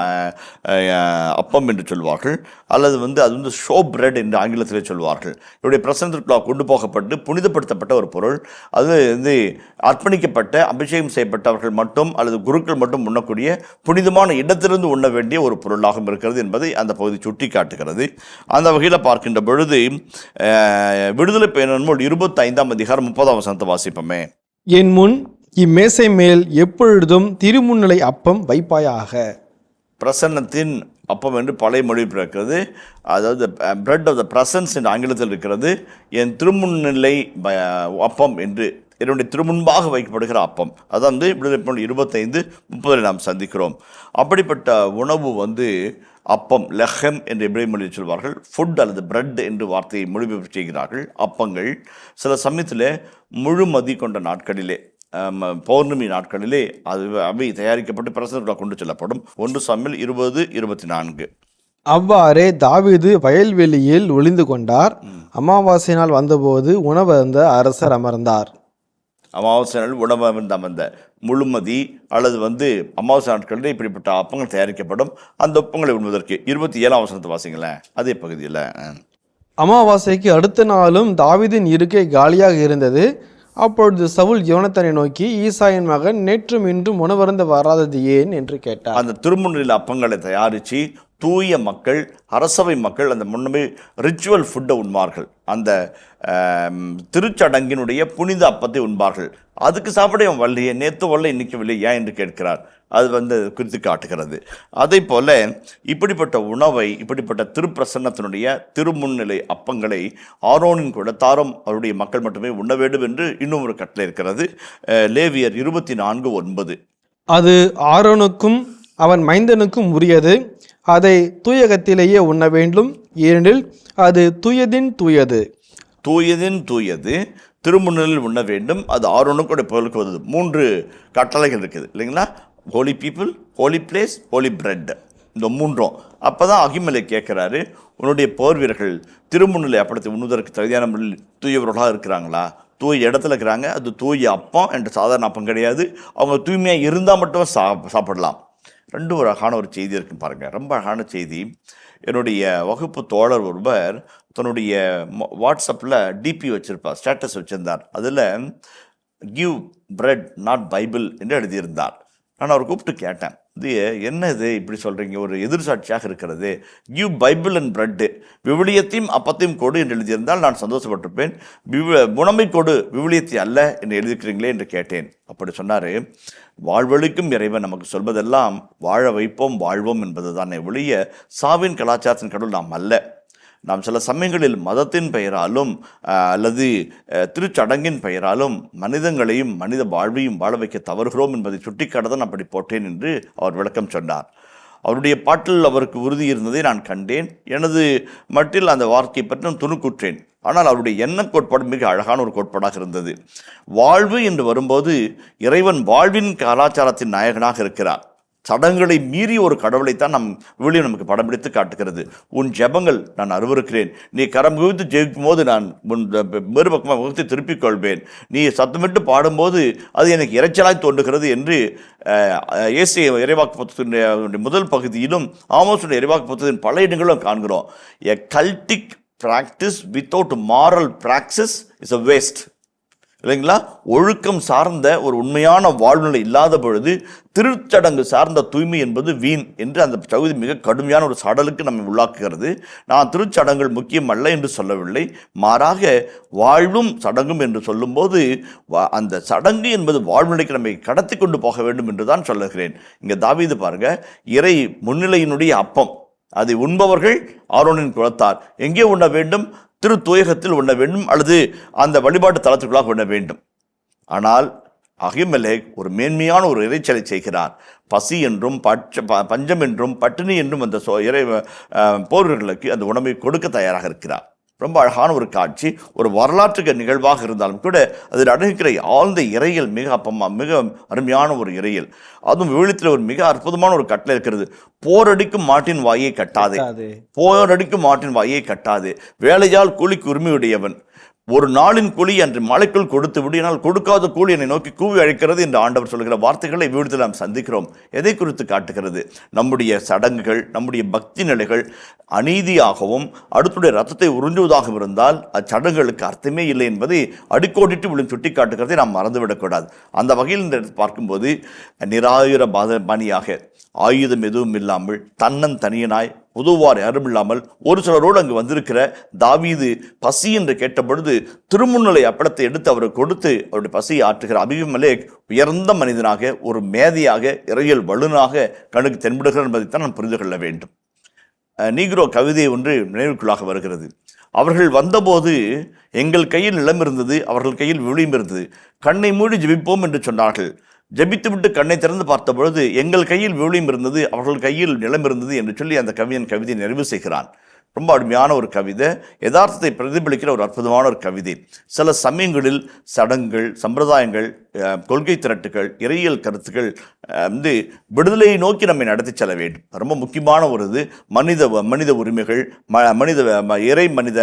அப்பம் என்று சொல்வார்கள், அல்லது வந்து அது வந்து ஷோ பிரெட் என்று ஆங்கிலத்திலே சொல்வார்கள். என்னுடைய பிரசனத்திற்குள்ளாக கொண்டு போகப்பட்டு புனிதப்படுத்தப்பட்ட ஒரு பொருள். அது வந்து அர்ப்பணிக்கப்பட்ட அபிஷேகம் செய்யப்பட்டவர்கள் மட்டும் அல்லது குருக்கள் மட்டும் உண்ணக்கூடிய புனிதமான இடத்திலிருந்து உண்ண வேண்டிய ஒரு பொருளாகவும் இருக்கிறது என்பதை அந்த பகுதி சுட்டி காட்டுகிறது. அந்த வகையில் பார்க்கின்ற பொழுது விடுதலை பயணம் 25ஆம் அதிகாரம் 30ஆம் வசனத்தை வாசிப்போமே. என் முன் இம்மேசை மேல் எப்பொழுதும் திருமுன்னிலை அப்பம் வைப்பாயாக. பிரசன்னத்தின் அப்பம் என்று பழைய மொழி பிறக்கிறது. அதாவது பிரெட் ஆஃப் த பிரசன்ஸ் என்று ஆங்கிலத்தில் இருக்கிறது. என் திருமுன்னிலை அப்பம் என்று என்னுடைய திருமுன்பாக வைக்கப்படுகிற அப்பம். அதான் வந்து விடுதலை 25-30 நாம் சந்திக்கிறோம். அப்படிப்பட்ட உணவு வந்து அப்பம், லெஹம் என்று எபிரேய மொழியில் சொல்வார்கள். ஃபுட் அல்லது பிரெட் என்று வார்த்தையை மொழிபெயர்ப்பு செய்கிறார்கள். அப்பங்கள் சில சமயத்தில் முழுமதி கொண்ட நாட்களிலே, பௌர்ணமி நாட்களிலே அவை தயாரிக்கப்பட்டு பிரசனத்துக்குள்ள கொண்டு செல்லப்படும். 1 சாமுவேல் 20-24. அவ்வாறே தாவீது வயல்வெளியில் ஒளிந்து கொண்டார். அமாவாசை நாள் வந்தபோது உணவருந்த அரசர் அமர்ந்தார். அமாவாசை நாள் உணவு அமர்ந்த முழுமதி அல்லது வந்து அமாவாசை நாட்களில் இப்படிப்பட்ட அப்பங்கள் தயாரிக்கப்படும். அந்த அப்பங்களை உண்பதற்கு 27ஆம் வசனத்தை வாசிங்களேன். அதே பகுதியில் அமாவாசைக்கு அடுத்த நாளும் தாவீதின் இருக்கை காலியாக இருந்தது. அப்பொழுது சவுல் யோனத்தானை நோக்கி, ஈசாயின் மகன் நேற்றும் இன்றும் உணவருந்த வராதது ஏன் என்று கேட்டார். அந்த திருமுன்னில் அப்பங்களை தயாரித்து தூய மக்கள், அரசவை மக்கள் அந்த முன்னமே ரிச்சுவல் ஃபுட்டை உண்பார்கள். அந்த திருச்சடங்கினுடைய புனித அப்பத்தை உண்பார்கள். அதுக்கு சாப்பிட அவன் வரலையே, நேற்று வரல இன்னைக்கு வரல ஏன் என்று கேட்கிறார். அது குறித்து காட்டுகிறது. அதே போல இப்படிப்பட்ட உணவை, இப்படிப்பட்ட திருப்பிரசன்னத்தினுடைய திருமுன்னிலை அப்பங்களை ஆரோனின் குலத்தாரும் அவருடைய மக்கள் மட்டுமே உண்ண வேண்டும் என்று இன்னும் ஒரு கட்டளை இருக்கிறது. லேவியர் 24:9. அது ஆரோனுக்கும் அவன் மைந்தனுக்கும் உரியது. அதை தூயகத்திலேயே உண்ண வேண்டும், ஏனெனில் அது தூயதின் தூயது. தூயதின் தூயது, திருமுன்னிலில் உண்ண வேண்டும், அது ஆரோனுக்கு பொருளுக்கு வருது. 3 கட்டளைகள் இருக்குது இல்லைங்களா? Holy people, holy place, holy bread. இந்த 3ம். அப்போ தான் அகிமலை கேட்குறாரு, உன்னுடைய போர் வீரர்கள் திருமுன்னிலை அப்படத்தை உண்ணுவதற்கு தகுதியான முறையில் தூயவர்களாக இருக்கிறாங்களா? தூய இடத்துல இருக்கிறாங்க. அது தூய அப்பம் என்று சாதாரண அப்பம் கிடையாது. அவங்க தூய்மையாக இருந்தால் மட்டும் சாப்பிடலாம். 2 ஒரு அழகான ஒரு செய்தி இருக்குன்னு பாருங்கள். ரொம்ப அழகான செய்தி. என்னுடைய வகுப்பு தோழர் ஒருவர் தன்னுடைய வாட்ஸ்அப்பில் டிபி வச்சுருப்பார், ஸ்டேட்டஸ் வச்சுருந்தார். அதில் கிவ் பிரெட் நாட் பைபிள் என்று எழுதியிருந்தார். நான் அவர் கூப்பிட்டு கேட்டேன், இது என்ன இது இப்படி சொல்கிறீங்க, ஒரு எதிர்சாட்சியாக இருக்கிறது. கிவ் பைபிள் அண்ட் பிரெட்டு, விவிலியத்தையும் அப்பத்தையும் கொடு என்று எழுதியிருந்தால் நான் சந்தோஷப்பட்டிருப்பேன். உணவை கொடு, விவிலியத்தை அல்ல என்று எழுதிக்கிறீங்களே என்று கேட்டேன். அப்படி சொன்னார், வாழ்வழிக்கும் இறைவன் நமக்கு சொல்வதெல்லாம் வாழ வைப்போம் வாழ்வோம் என்பது தானே ஒழிய சாவின் கலாச்சாரத்தின் கடவுள் நாம் அல்ல. நாம் சில சமயங்களில் மதத்தின் பெயராலும் அல்லது திருச்சடங்கின் பெயராலும் மனிதங்களையும் மனித வாழ்வையும் வாழ வைக்க தவறுகிறோம் என்பதை சுட்டிக்காட்டதான் அப்படி போட்டேன் என்று அவர் விளக்கம் சொன்னார். அவருடைய பாட்டில் அவருக்கு உறுதி இருந்ததை நான் கண்டேன். எனது மட்டில் அந்த வார்த்தையை பற்றி நான் துணுக்குற்றேன். ஆனால் அவருடைய எண்ண கோட்பாடு மிக அழகான ஒரு கோட்பாடாக இருந்தது. வாழ்வு என்று வரும்போது இறைவன் வாழ்வின் கலாச்சாரத்தின் நாயகனாக இருக்கிறார். சடங்குகளை மீறி ஒரு கடவுளைத்தான் விவிலியம் நமக்கு படம் பிடித்து காட்டுகிறது. உன் ஜெபங்கள் நான் அருவருக்கிறேன், நீ கரம் குவித்து ஜெபிக்கும் போது நான் உன் மறுபக்கமாக முகத்தை திருப்பிக் கொள்வேன், நீ சத்தமிட்டு பாடும்போது அது எனக்கு இறைச்சலாய் தோன்றுகிறது என்று ஏசிய இறைவாக்கு புத்தகத்தினுடைய முதல் பகுதியிலும் ஆமோசுடைய இறைவாக்கு புத்தகத்தின் பல இடங்களும் காண்கிறோம். எ Celtic practice without moral praxis is a waste. இல்லைங்களா? ஒழுக்கம் சார்ந்த ஒரு உண்மையான வாழ்நிலை இல்லாத பொழுது திருச்சடங்கு சார்ந்த தூய்மை என்பது வீண் என்று அந்த பகுதி மிக கடுமையான ஒரு சடலுக்கு நம்மை உள்ளாக்குகிறது. நான் திருச்சடங்குகள் முக்கியம் அல்ல என்று சொல்லவில்லை, மாறாக வாழ்வும் சடங்கும் என்று சொல்லும்போது அந்த சடங்கு என்பது வாழ்நிலைக்கு நம்மை கடத்தி கொண்டு போக வேண்டும் என்று தான் சொல்லுகிறேன். இங்கே தாவீது பாருங்க, இறை முன்னிலையினுடைய அப்பம் அதை உண்பவர்கள் ஆரோனின் குலத்தார் எங்கே உண்ண வேண்டும்? திரு தூயகத்தில் உண்ண வேண்டும், அல்லது அந்த வழிபாட்டு தளத்திற்குள்ளாக உண்ண வேண்டும். ஆனால் அகிமெலேக் ஒரு மேன்மையான ஒரு இறைச்சலை செய்கிறார். பசி என்றும் பஞ்சம் என்றும் பட்டினி என்றும் அந்த போர்களுக்கு அந்த உணவை கொடுக்க தயாராக இருக்கிறார். ரொம்ப அழகான ஒரு காட்சி, ஒரு வரலாற்று நிகழ்வாக இருந்தாலும் கூட அதில் அடங்குகிற ஆழ்ந்த இறையல் மிக அருமையான ஒரு இறையல். அதுவும் விவிலியத்தில் ஒரு மிக அற்புதமான ஒரு கட்டளை இருக்கிறது. போரடிக்கும் மாட்டின் வாயை கட்டாதே, போரடிக்கும் மாட்டின் வாயை கட்டாதே, வேலையால் கூலிக்கு உரிமையுடையவன், ஒரு நாளின் கூலி அன்று மலைக்குள் கொடுத்து விடினால் கொடுக்காத கூலி என்னை நோக்கி கூவி அழைக்கிறது என்று ஆண்டவர் சொல்கிற வார்த்தைகளை விவிலியத்தில் நாம் சந்திக்கிறோம். எதை குறித்து காட்டுகிறது? நம்முடைய சடங்குகள், நம்முடைய பக்தி நிலைகள் அநீதியாகவும் அடுத்துடைய ரத்தத்தை உறிஞ்சுவதாக இருந்தால் அச்சடங்குகளுக்கு அர்த்தமே இல்லை என்பதை அடிக்கோடிட்டு விழுந்து சுட்டி காட்டுகிறதை நாம் மறந்துவிடக்கூடாது. அந்த வகையில் இந்த பார்க்கும்போது நிராயுர பாணியாக ஆயுதம் எதுவும் இல்லாமல் தன்னந்தனியனாய் உதவுவார் யாரும் இல்லாமல் ஒரு சிலரோடு அங்கு வந்திருக்கிற தாவீது பசி என்று கேட்டபொழுது திருமுன்னிலை அப்படத்தை எடுத்து அவருக்கு கொடுத்து அவருடைய பசியை ஆற்றுகிற அபிமெலேக் உயர்ந்த மனிதனாக, ஒரு மேதையாக, இறையல் வல்லுநராக கண்ணுக்கு தென்படுகிறார் என்பதைத்தான் நாம் புரிந்து கொள்ள வேண்டும். நீக்ரோ கவிதை ஒன்று நினைவுக்குள்ளாக வருகிறது. அவர்கள் வந்தபோது எங்கள் கையில் நிலம் இருந்தது, அவர்கள் கையில் விவிலியம் இருந்தது, கண்ணை மூடி ஜெபிப்போம் என்று சொன்னார்கள். ஜெபித்துவிட்டு கண்ணை திறந்து பார்த்த பொழுது எங்கள் கையில் விவிலியம் இருந்தது, அவர்கள் கையில் நிலம் இருந்தது என்று சொல்லி அந்த கவிஞன் கவிதையை நிறைவு செய்கிறான். ரொம்ப அருமையான ஒரு கவிதை, யதார்த்தத்தை பிரதிபலிக்கிற ஒரு அற்புதமான ஒரு கவிதை. சில சமயங்களில் சடங்குகள், சம்பிரதாயங்கள் கொள்கை திரட்டுகள், இறையியல் கருத்துக்கள் வந்து விடுதலையை நோக்கி நம்மை நடத்தி செல்ல வேண்டும். ரொம்ப முக்கியமான ஒரு இது மனித உரிமைகள், இறை மனித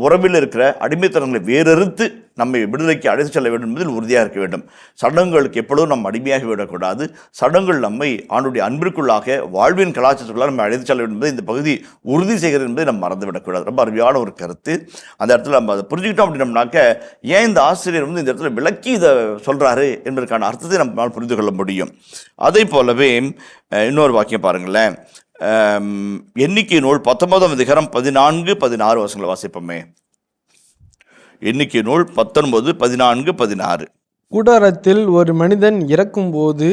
உறவில் இருக்கிற அடிமைத்தனங்களை வேறறுத்து நம்மை விடுதலைக்கு அழைத்து செல்ல வேண்டும் என்பதில் உறுதியாக இருக்க வேண்டும். சடங்குகளுக்கு எப்பொழுதும் நம்ம அடிமையாகி விடக்கூடாது. சடங்குகள் நம்மை ஆண்டுடைய அன்பிற்குள்ளாக வாழ்வின் கலாச்சாரத்துக்குள்ளாக நம்ம அழைத்து செல்ல வேண்டும் என்பதை இந்த பகுதி உறுதி செய்கிறது என்பதை நம்ம மறந்துவிடக்கூடாது. ரொம்ப அருமையான ஒரு கருத்து. அந்த இடத்துல நம்ம அதை புரிஞ்சுக்கிட்டோம் அப்படின்னம்னாக்க ஏன் இந்த ஆசிரியர் வந்து இந்த இடத்துல விளக்கி இதை சொல்கிறாரு என்பதற்கான அர்த்தத்தை நம்மளால் புரிந்து கொள்ள முடியும். அதே போலவே இன்னொரு வாக்கியம் பாருங்களேன். எண்ணிக்கை நூல் 19ஆம் அதிகாரம் 14-16 வசனங்களை வாசிப்போமே. எண்ணிக்கை நூல் 19, 14, 16. கூடாரத்தில் ஒரு மனிதன் இறக்கும்போது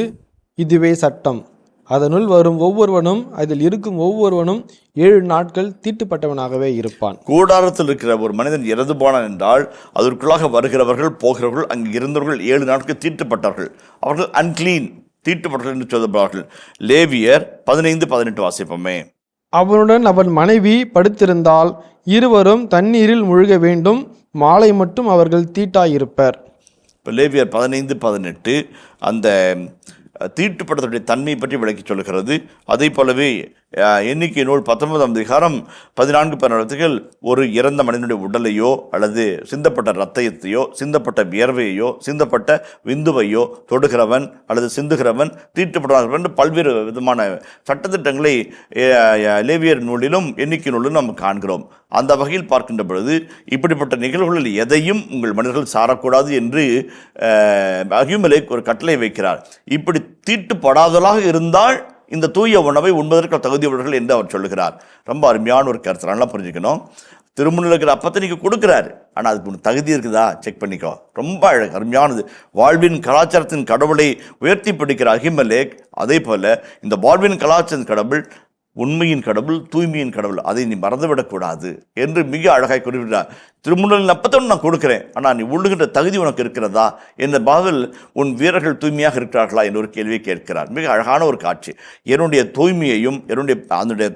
இதுவே சட்டம். அதனுள் வரும் ஒவ்வொருவனும் அதில் இருக்கும் ஒவ்வொருவனும் 7 நாட்கள் தீட்டுப்பட்டவனாகவே இருப்பான். கூடாரத்தில் இருக்கிற ஒரு மனிதன் இறந்து போனான் என்றால் அதற்குள்ளாக வருகிறவர்கள் போகிறவர்கள் அங்கு இருந்தவர்கள் 7 நாட்கள் தீட்டுப்பட்டார்கள். அவர்கள் அன்கிளீன், தீட்டுப்பட்டார்கள் என்று சொல்லப்படுவார்கள். லேவியர் 15, 18 வாசிப்போமே. அவனுடன் அவன் மனைவி படுத்திருந்தால் இருவரும் தண்ணீரில் முழுக வேண்டும். மாலை மட்டும் அவர்கள் தீட்டாயிருப்பர். இப்போ லேவியர் 15, 18 அந்த தீட்டுப்படத்துடைய தன்மையை பற்றி விளக்கி சொல்கிறது. அதே போலவே எண்ணிக்கை நூல் 19ஆம் அதிகாரம் 14, 16 ஒரு இறந்த மனிதனுடைய உடலையோ அல்லது சிந்தப்பட்ட இரத்தத்தையோ சிந்தப்பட்ட வியர்வையோ சிந்தப்பட்ட விந்துவையோ தொடுகிறவன் அல்லது சிந்துகிறவன் தீட்டுப்பட்டவன் என்று பல்வேறு விதமான சட்டத்திட்டங்களை லேவியர் நூலிலும் எண்ணிக்கை நூலிலும் நாம் காண்கிறோம். அந்த வகையில் பார்க்கின்ற பொழுது இப்படிப்பட்ட நிகழ்வுகளில் எதையும் உங்கள் மனிதர்கள் சாரக்கூடாது என்று அகிமலேக் ஒரு கட்டளை வைக்கிறார். இப்படி தீட்டுப்படாதலாக இருந்தால் இந்த தூய உணவை உண்பதற்கு தகுதியுள்ளவர்கள் என்று அவர் சொல்லுகிறார். ரொம்ப அருமையான ஒரு கருத்து, நல்லா புரிஞ்சுக்கணும். திருமணில் இருக்கிற அப்பத்தை நீங்கள் கொடுக்குறாரு, ஆனால் அதுக்கு ஒன்று தகுதி இருக்குதா செக் பண்ணிக்கோ. ரொம்ப அழகு, அருமையானது. வாழ்வின் கலாச்சாரத்தின் கடவுளை உயர்த்தி பிடிக்கிற அகிமலேக் அதே போல் இந்த வாழ்வின் கலாச்சாரத்தின் கடவுள் உண்மையின் கடவுள், தூய்மையின் கடவுள், அதை நீ மறந்துவிடக்கூடாது என்று மிக அழகாய் குறிப்பிட்டார். திருமுன்னலின் அப்பத்தை நான் கொடுக்குறேன், ஆனால் நீ உள்ளுகின்ற தகுதி உனக்கு இருக்கிறதா என்ற பாவில் உன் வீரர்கள் தூய்மையாக இருக்கிறார்களா என்ற ஒரு கேள்வியை கேட்கிறார். மிக அழகான ஒரு காட்சி. என்னுடைய தூய்மையையும் என்னுடைய அதனுடைய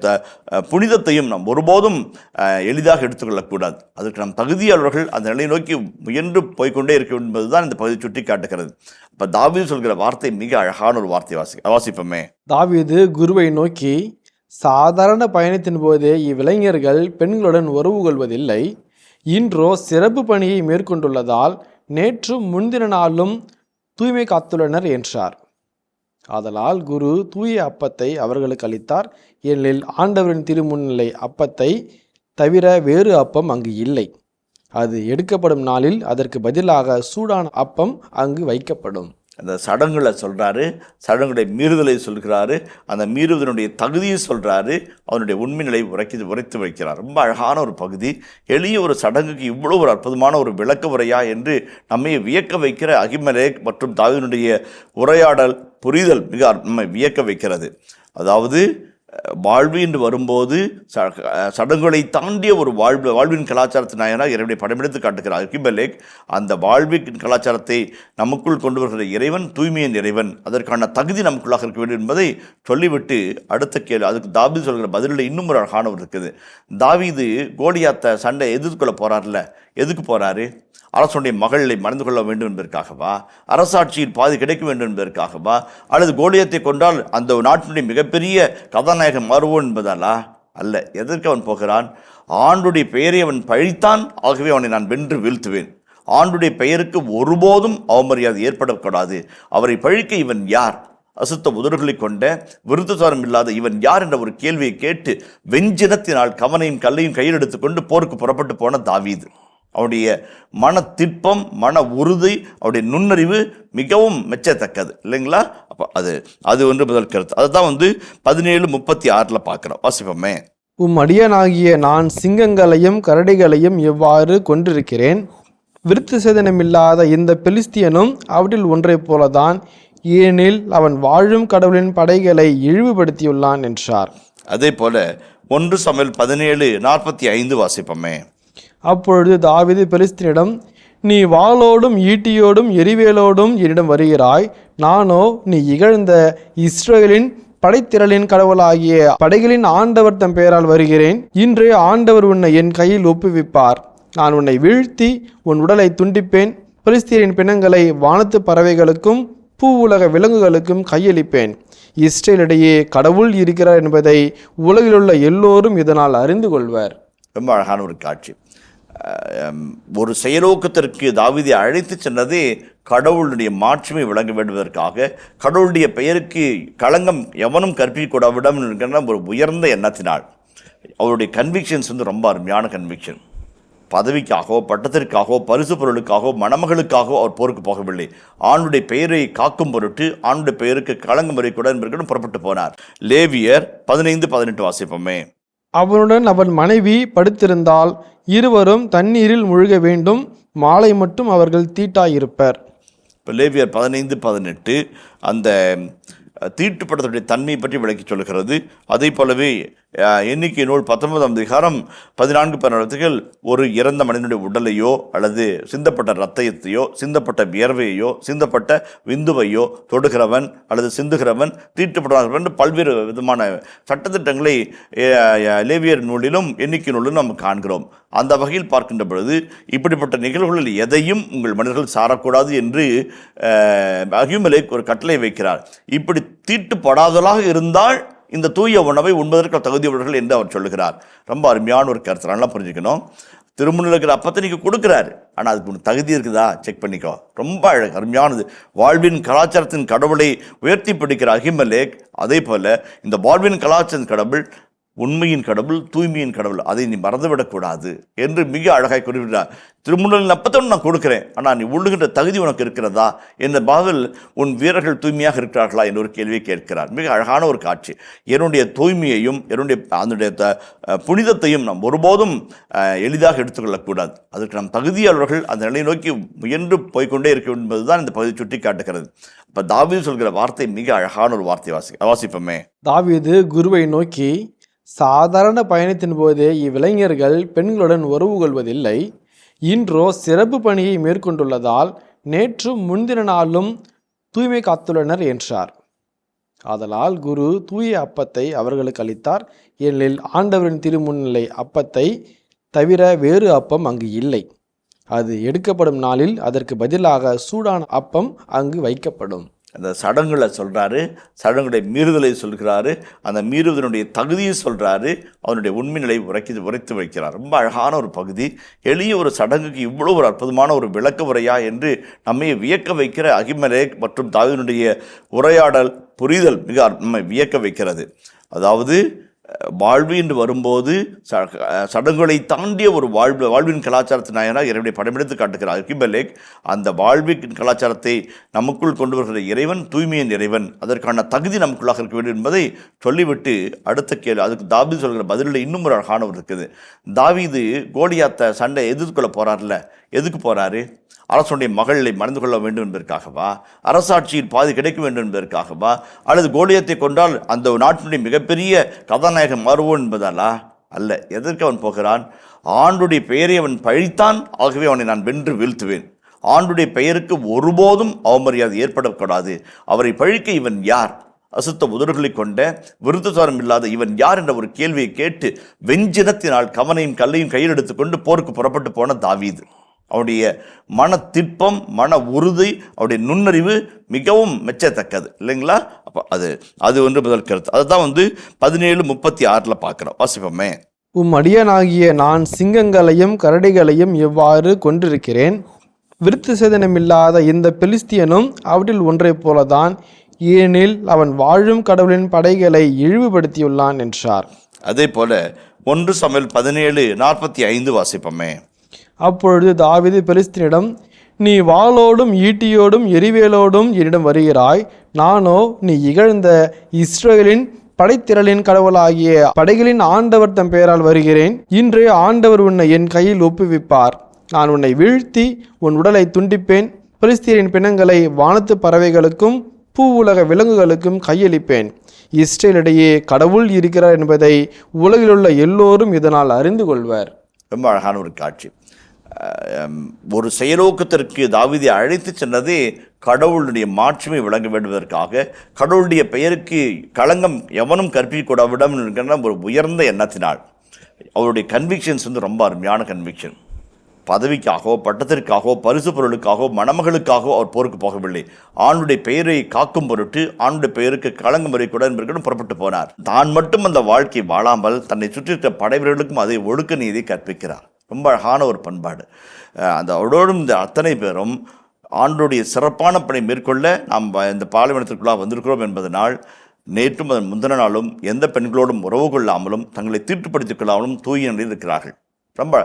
புனிதத்தையும் நாம் ஒருபோதும் எளிதாக எடுத்துக்கொள்ளக்கூடாது. அதற்கு நாம் தகுதியாளர்கள் அந்த நிலையை நோக்கி முயன்று போய்கொண்டே இருக்க வேண்டும் என்பதுதான் இந்த பகுதி சுட்டி காட்டுகிறது. இப்போ தாவீது சொல்கிற வார்த்தை மிக அழகான ஒரு வார்த்தை. வாசிப்போமே. தாவீது குருவை நோக்கி, சாதாரண பயணத்தின் போதே இவ்விளைஞர்கள் பெண்களுடன் உறவு கொள்வதில்லை. இன்றோ சிறப்பு பணியை மேற்கொண்டுள்ளதால் நேற்றும் முன்தின நாளும் தூய்மை காத்துள்ளனர் என்றார். ஆதலால் குரு தூய அப்பத்தை அவர்களுக்கு அளித்தார். ஏனெனில் ஆண்டவரின் திருமுன்னிலை அப்பத்தை தவிர வேறு அப்பம் அங்கு இல்லை. அது எடுக்கப்படும் நாளில் அதற்கு பதிலாக சூடான அப்பம் அங்கு வைக்கப்படும். அந்த சடங்குகளை சொல்கிறாரு, சடங்குடைய மீறுதலை சொல்கிறாரு, அந்த மீறுதலுடைய தகுதியை சொல்கிறாரு, அவனுடைய உண்மை நிலை உரைத்து வைக்கிறார். ரொம்ப அழகான ஒரு பகுதி. எளிய ஒரு சடங்குக்கு இவ்வளோ ஒரு அற்புதமான ஒரு விளக்க உரையா என்று நம்மை வியக்க வைக்கிற அகிமலேக் மற்றும் தாவீதுடைய உரையாடல் புரிதல் மிக நம்மை வியக்க வைக்கிறது. அதாவது வாழ்வு என்று வரும்போது சடங்குகளை தாண்டிய ஒரு வாழ்வின் கலாச்சாரத்தின் நாயனாக இறைவனை படமெடுத்து காட்டுகிறார் அகிமலேக். அந்த வாழ்வின் கலாச்சாரத்தை நமக்குள் கொண்டு வருகிற இறைவன் தூய்மையின் இறைவன், அதற்கான தகுதி நமக்குள்ளாக இருக்க வேண்டும் என்பதை சொல்லிவிட்டு அடுத்த கேள்வி, அதுக்கு தாவீது சொல்கிற பதிலில் இன்னும் ஒரு அழகான ஒரு இருக்குது. தாவீது கோலியாத்தை சண்டை எதிர்கொள்ள போகிறார்ல, எதுக்கு போகிறாரு? அரசனுடைய மகளை மறந்து கொள்ள வேண்டும் என்பதற்காகவா? அரசாட்சியில் பாதி கிடைக்க வேண்டும் என்பதற்காகவா? அல்லது கோலியத்தை கொண்டால் அந்த நாட்டினுடைய மிகப்பெரிய கதாநாயகன் மாறுவோம் என்பதாலா? அல்ல. எதற்கு அவன் போகிறான்? ஆண்டுடைய பெயரை அவன் பழித்தான், ஆகவே அவனை நான் வென்று வீழ்த்துவேன். ஆண்டுடைய பெயருக்கு ஒருபோதும் அவமரியாதை ஏற்படக்கூடாது. அவரை பழிக்க இவன் யார்? அசுத்த உதடுகளை கொண்ட விருத்தசாரம் இல்லாத இவன் யார் என்ற ஒரு கேள்வியை கேட்டு வெஞ்சினத்தினால் கவனையும் கல்லையும் கையில் எடுத்துக்கொண்டு போருக்கு புறப்பட்டு போன தாவீது. அவருடைய மன திட்பம், மன உறுதி, அவருடைய நுண்ணறிவு மிகவும் மெச்சத்தக்கது இல்லைங்களா? அப்போ அது ஒன்று முதல் கருத்து. அதுதான் 17:36 பார்க்குறோம். வாசிப்போமே. அடியானாகிய நான் சிங்கங்களையும் கரடிகளையும் எவ்வாறு கொண்டிருக்கிறேன், விருத்த சேதனமில்லாத இந்த பெலிஸ்தியனும் அவற்றில் ஒன்றை போலதான், ஏனெனில் அவன் வாழும் கடவுளின் படைகளை இழிவுபடுத்தியுள்ளான் என்றார். அதே போல 1 சாமுவேல் 17:45 வாசிப்போமே. அப்பொழுது தாவீது பெலிஸ்தியனிடம், நீ வாளோடும் ஈட்டியோடும் எரிவேலோடும் என்னிடம் வருகிறாய், நானோ நீ இகழ்ந்த இஸ்ரவேலின் படைத்திரளின் கடவுளாகிய படைகளின் ஆண்டவர் தம் பெயரால் வருகிறேன். இன்று ஆண்டவர் உன்னை என் கையில் ஒப்புவிப்பார். நான் உன்னை வீழ்த்தி உன் உடலை துண்டிப்பேன். பெலிஸ்தியரின் பிணங்களை வானத்து பறவைகளுக்கும் பூ உலக விலங்குகளுக்கும் கையளிப்பேன். இஸ்ரேலிடையே கடவுள் இருக்கிறார் என்பதை உலகிலுள்ள எல்லோரும் இதனால் அறிந்து கொள்வர். ரொம்ப அழகான ஒரு காட்சி. ஒரு செயலோக்கத்திற்கு தாவீதை அழைத்து சென்றதே கடவுளுடைய மாட்சிமை விளங்க வேண்டுவதற்காக, கடவுளுடைய பெயருக்கு களங்கம் எவனும் கற்பிக்கூடாவிடம் என்கிற ஒரு உயர்ந்த எண்ணத்தினால். அவருடைய கன்விக்ஷன்ஸ் ரொம்ப அருமையான கன்விக்ஷன். பதவிக்காகவோ பட்டத்திற்காகவோ பரிசு பொருளுக்காகவோ மணமகளுக்காகவோ அவர் போருக்கு போகவில்லை. ஆணுடைய பெயரை காக்கும் பொருட்டு ஆணுடைய பெயருக்கு களங்கம் வரக்கூடாது என்பதற்கு புறப்பட்டு போனார். லேவியர் 15-18 வாசிப்போமே. அவனுடன் அவன் மனைவி படுத்திருந்தால் இருவரும் தண்ணீரில் முழுக வேண்டும், மாலை மட்டும் அவர்கள் தீட்டாயிருப்பர். இப்போ லேவியர் 15-18 அந்த தீட்டுப்படத்துடைய தன்மையை பற்றி விளக்கி சொல்கிறது. அதே போலவே எண்ணிக்கை நூல் 19ஆம் அதிகாரம் 14-17 ஒரு இறந்த மனிதனுடைய உடலையோ அல்லது சிந்தப்பட்ட இரத்தத்தையோ சிந்தப்பட்ட வியர்வையோ சிந்தப்பட்ட விந்துவையோ தொடுகிறவன் அல்லது சிந்துகிறவன் தீட்டுப்படாதவன் பல்வேறு விதமான சட்டத்திட்டங்களை லேவியர் நூலிலும் எண்ணிக்கை நூலிலும் நாம் காண்கிறோம். அந்த வகையில் பார்க்கின்ற பொழுது இப்படிப்பட்ட நிகழ்வுகளில் எதையும் உங்கள் மனிதர்கள் சாரக்கூடாது என்று அகிமெலேக் ஒரு கட்டளை வைக்கிறார். இப்படி தீட்டுப்படாதலாக இருந்தால் இந்த தூய உணவை உண்பதற்கு தகுதியுள்ளவர்கள் என்று அவர் சொல்லுகிறார். ரொம்ப அருமையான ஒரு கருத்து, நல்லா புரிஞ்சுக்கணும். திருமணில் இருக்கிற அப்பத்தை நீங்கள் கொடுக்குறாரு, ஆனால் அதுக்கு தகுதி இருக்குதா செக் பண்ணிக்கோ. ரொம்ப அழகு, அருமையானது. வாழ்வின் கலாச்சாரத்தின் கடவுளை உயர்த்தி பிடிக்கிற அகிமெலேக், அதே போல் இந்த வாழ்வின் கலாச்சாரத்தின் கடவுள் உண்மையின் கடவுள், தூய்மையின் கடவுள், அதை நீ மறந்துவிடக்கூடாது என்று மிக அழகாய் குறிப்பிட்டார். திருமுன்னலின் அப்பத்தை நான் கொடுக்குறேன், ஆனால் நீ உள்ளுகின்ற தகுதி உனக்கு இருக்கிறதா என்ற பாவில் உன் வீரர்கள் தூய்மையாக இருக்கிறார்களா என்ற ஒரு கேள்வியை கேட்கிறார். மிக அழகான ஒரு காட்சி. என்னுடைய தூய்மையையும் என்னுடைய அதனுடைய புனிதத்தையும் நாம் ஒருபோதும் எளிதாக எடுத்துக்கொள்ளக்கூடாது. அதற்கு நாம் தகுதியாளர்கள் அந்த நிலையை நோக்கி முயன்று போய்கொண்டே இருக்க என்பதுதான் இந்த பகுதி சுட்டி காட்டுகிறது. இப்போ தாவீது சொல்கிற வார்த்தை மிக அழகான ஒரு வார்த்தை. வாசிப்போமே. தாவீது குருவை நோக்கி, சாதாரண பயணத்தின் போதே இவ்விளைஞர்கள் பெண்களுடன் உறவு கொள்வதில்லை. இன்றோ சிறப்பு பணியை மேற்கொண்டுள்ளதால் நேற்றும் முன்தின நாளும் தூய்மை காத்துள்ளனர் என்றார். ஆதலால் குரு தூய அப்பத்தை அவர்களுக்கு அளித்தார். ஏனெனில் ஆண்டவரின் திருமுன்னிலை அப்பத்தை தவிர வேறு அப்பம் அங்கு இல்லை. அது எடுக்கப்படும் நாளில் அதற்கு பதிலாக சூடான அப்பம் அங்கு வைக்கப்படும். அந்த சடங்குகளை சொல்கிறாரு, சடங்குடைய மீறுதலை சொல்கிறாரு, அந்த மீறுதலுடைய தகுதியை சொல்கிறாரு, அவனுடைய உண்மை நிலை உரைத்து வைக்கிறார். ரொம்ப அழகான ஒரு பகுதி. எளிய ஒரு சடங்குக்கு இவ்வளோ ஒரு அற்புதமான ஒரு விளக்க உரையா என்று நம்மை வியக்க வைக்கிற அகிமெலேக் மற்றும் தாவீதுடைய உரையாடல் புரிதல் மிக நம்மை வியக்க வைக்கிறது. அதாவது வாழ்வு என்று வரும்போது சடங்குகளை தாண்டிய ஒரு வாழ்வின் கலாச்சாரத்தின் நாயனாக இறைவனை படமெடுத்து காட்டுகிறார் அகிமெலேக். அந்த வாழ்வின் கலாச்சாரத்தை நமக்குள் கொண்டு வருகிற இறைவன் தூய்மையின் இறைவன், அதற்கான தகுதி நமக்குள்ளாக இருக்க வேண்டும் என்பதை சொல்லிவிட்டு அடுத்த கேள்வி, அதுக்கு தாவீது சொல்கிற பதிலில் இன்னும் ஒரு அழகான ஒரு இருக்குது. தாவீது கோலியாத்தை சண்டை எதிர்கொள்ள போகிறார்ல, எதுக்கு போகிறாரு? அரசனுடைய மகளை மறந்து கொள்ள வேண்டும் என்பதற்காகவா? அரசாட்சியில் பாதி கிடைக்க வேண்டும் என்பதற்காகவா? அல்லது கோலியத்தை கொண்டால் அந்த நாட்டினுடைய மிகப்பெரிய கதாநாயகன் மாறுவோம் என்பதாலா? அல்ல. எதற்கு அவன் போகிறான்? ஆண்டுடைய பெயரை அவன் பழித்தான், ஆகவே அவனை நான் வென்று வீழ்த்துவேன். ஆண்டுடைய பெயருக்கு ஒருபோதும் அவமரியாதை ஏற்படக்கூடாது. அவரை பழிக்க இவன் யார்? அசுத்த உதடுகளை கொண்ட விருத்தசாரம் இல்லாத இவன் யார் என்ற ஒரு கேள்வியை கேட்டு வெஞ்சினத்தினால் கவனையும் கல்லையும் கையில் எடுத்துக்கொண்டு போருக்கு புறப்பட்டு போன தாவீது. அவருடைய மன திட்பம், மன உறுதி, அவருடைய நுண்ணறிவு மிகவும் மெச்சத்தக்கது இல்லைங்களா? அப்போ அது ஒன்று முதல் கருத்து. அதுதான் 17:36 பார்க்குறோம். வாசிப்போமே. அடியானாகிய நான் சிங்கங்களையும் கரடிகளையும் எவ்வாறு கொண்டிருக்கிறேன், விருத்த சேதனமில்லாத இந்த பெலிஸ்தியனும் அவற்றில் ஒன்றை போலதான், ஏனெனில் அவன் வாழும் கடவுளின் படைகளை இழிவுபடுத்தியுள்ளான் என்றார். அதே போல 1 சாமுவேல் 17:45 வாசிப்போமே. அப்பொழுது தாவீது பெலிஸ்தியனிடம், நீ வாளோடும் ஈட்டியோடும் எரிவேலோடும் என்னிடம் வருகிறாய், நானோ நீ இகழ்ந்த இஸ்ரவேலின் படைத்திரளின் கடவுளாகிய படைகளின் ஆண்டவர் தம் பெயரால் வருகிறேன். இன்று ஆண்டவர் உன்னை என் கையில் ஒப்புவிப்பார். நான் உன்னை வீழ்த்தி உன் உடலை துண்டிப்பேன். பெலிஸ்தியரின் பிணங்களை வானத்து பறவைகளுக்கும் பூ உலக விலங்குகளுக்கும் கையளிப்பேன். இஸ்ரேலிடையே கடவுள் இருக்கிறார் என்பதை உலகிலுள்ள எல்லோரும் இதனால் அறிந்து கொள்வர். ரொம்ப அழகான ஒரு காட்சி. ஒரு செயலோக்கத்திற்கு தாவீதை அழைத்து சென்றதே கடவுளுடைய மாட்சிமை விளங்க வேண்டுவதற்காக, கடவுளுடைய பெயருக்கு களங்கம் எவனும் கற்பிக்கூடாவிடம் என்கிற ஒரு உயர்ந்த எண்ணத்தினால். அவருடைய கன்விக்ஷன்ஸ் ரொம்ப அருமையான கன்விக்ஷன். பதவிக்காகவோ பட்டத்திற்காகவோ பரிசு பொருளுக்காகவோ மணமகளுக்காகவோ அவர் போருக்கு போகவில்லை. ஆணுடைய பெயரை காக்கும் பொருட்டு, ஆணுடைய பெயருக்கு களங்கம் வரக்கூடாது என்பதற்கும் புறப்பட்டு போனார். தான் மட்டும் அந்த வாழ்க்கை வாழாமல் தன்னை சுற்றி இருக்கிற படைவர்களுக்கும் அதை ஒழுக்க நீதி கற்பிக்கிறார். ரொம்ப அழகான ஒரு பண்பாடு. அந்த அவரோடும் இந்த அத்தனை பேரும் ஆண்டுடைய சிறப்பான பணி மேற்கொள்ள நாம் இந்த பாலைவனத்திற்குள்ளாக வந்திருக்கிறோம் என்பதனால் நேற்றும் அதன் முந்தின நாளும் எந்த பெண்களோடும் உறவு கொள்ளாமலும் தங்களை தீட்டுப்படுத்திக் கொள்ளாமலும் தூய நிலையில் இருக்கிறார்கள். ரொம்ப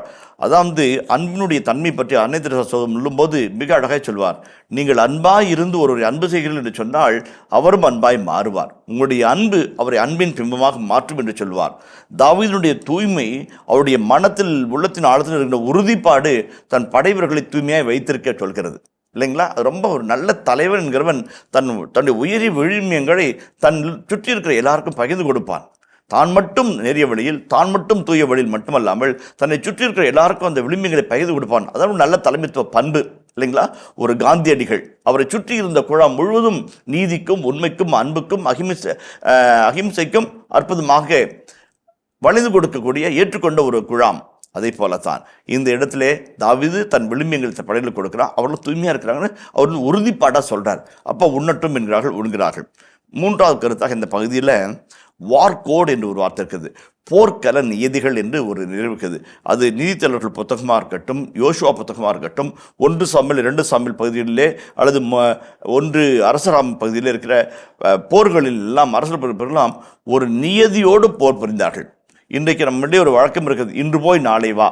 அதாவது அன்பினுடைய தன்மை பற்றி அன்னை தெரசா சொல்லும்போது மிக அழகாக சொல்வார். நீங்கள் அன்பாய் இருந்து ஒருவரை அன்பு செய்கிறீர்கள் என்று சொன்னால் அவரும் அன்பாய் மாறுவார். உங்களுடைய அன்பு அவரை அன்பின் பிம்பமாக மாற்றும் என்று சொல்வார். தாவீதுடைய தூய்மை அவருடைய மனத்தில் உள்ளத்தின் ஆழத்தில் இருக்கிற உறுதிப்பாடு தன் படைவர்களை தூய்மையாய் வைத்திருக்க சொல்கிறது இல்லைங்களா? அது ரொம்ப ஒரு நல்ல தலைவன் என்கிறவன் தன்னுடைய உயரிய விழுமியங்களை தன் சுற்றி இருக்கிற எல்லாருக்கும் பகிர்ந்து கொடுப்பான். தான் மட்டும் நேரிய வழியில், தான் மட்டும் தூய வழியில் மட்டுமல்லாமல் தன்னை சுற்றி இருக்கிற எல்லாருக்கும் அந்த விளிம்புகளை பகிர்ந்து கொடுப்பான். அதாவது நல்ல தலைமைத்துவ பண்பு இல்லைங்களா? ஒரு காந்தியடிகள் அவரை சுற்றி இருந்த குழாம் முழுவதும் நீதிக்கும் உண்மைக்கும் அன்புக்கும் அகிம்சைக்கும் அற்புதமாக வளைந்து கொடுக்கக்கூடிய ஏற்றுக்கொண்ட ஒரு குழாம். அதே போலத்தான் இந்த இடத்திலே தாவீது தன் விளிம்பியங்கள் படையில் கொடுக்கிறார். அவர்கள் தூய்மையாக இருக்கிறாங்கன்னு அவர்கள் உறுதிப்பாடாக சொல்கிறார். அப்போ உண்ணட்டும் உண்கிறார்கள். மூன்றாவது கருத்தாக இந்த பகுதியில் வார் கோட் என்று ஒரு வார்த்தை இருக்குது. போர்க்கல நியதிகள் என்று ஒரு நிறுவுக்குது. அது நீதித்தலைவர்கள் புத்தகமாக இருக்கட்டும், யோசுவா புத்தகமாக இருக்கட்டும், 1 சாமுவேல் 2 சாமுவேல் பகுதிகளிலே அல்லது 1 அரசராம் பகுதியில் இருக்கிற போர்களில் எல்லாம் அரசர்களெல்லாம் ஒரு நியதியோடு போர் புரிந்தார்கள். இன்றைக்கு நம்மளுடைய ஒரு வழக்கம் இருக்குது, இன்று போய் நாளை வா.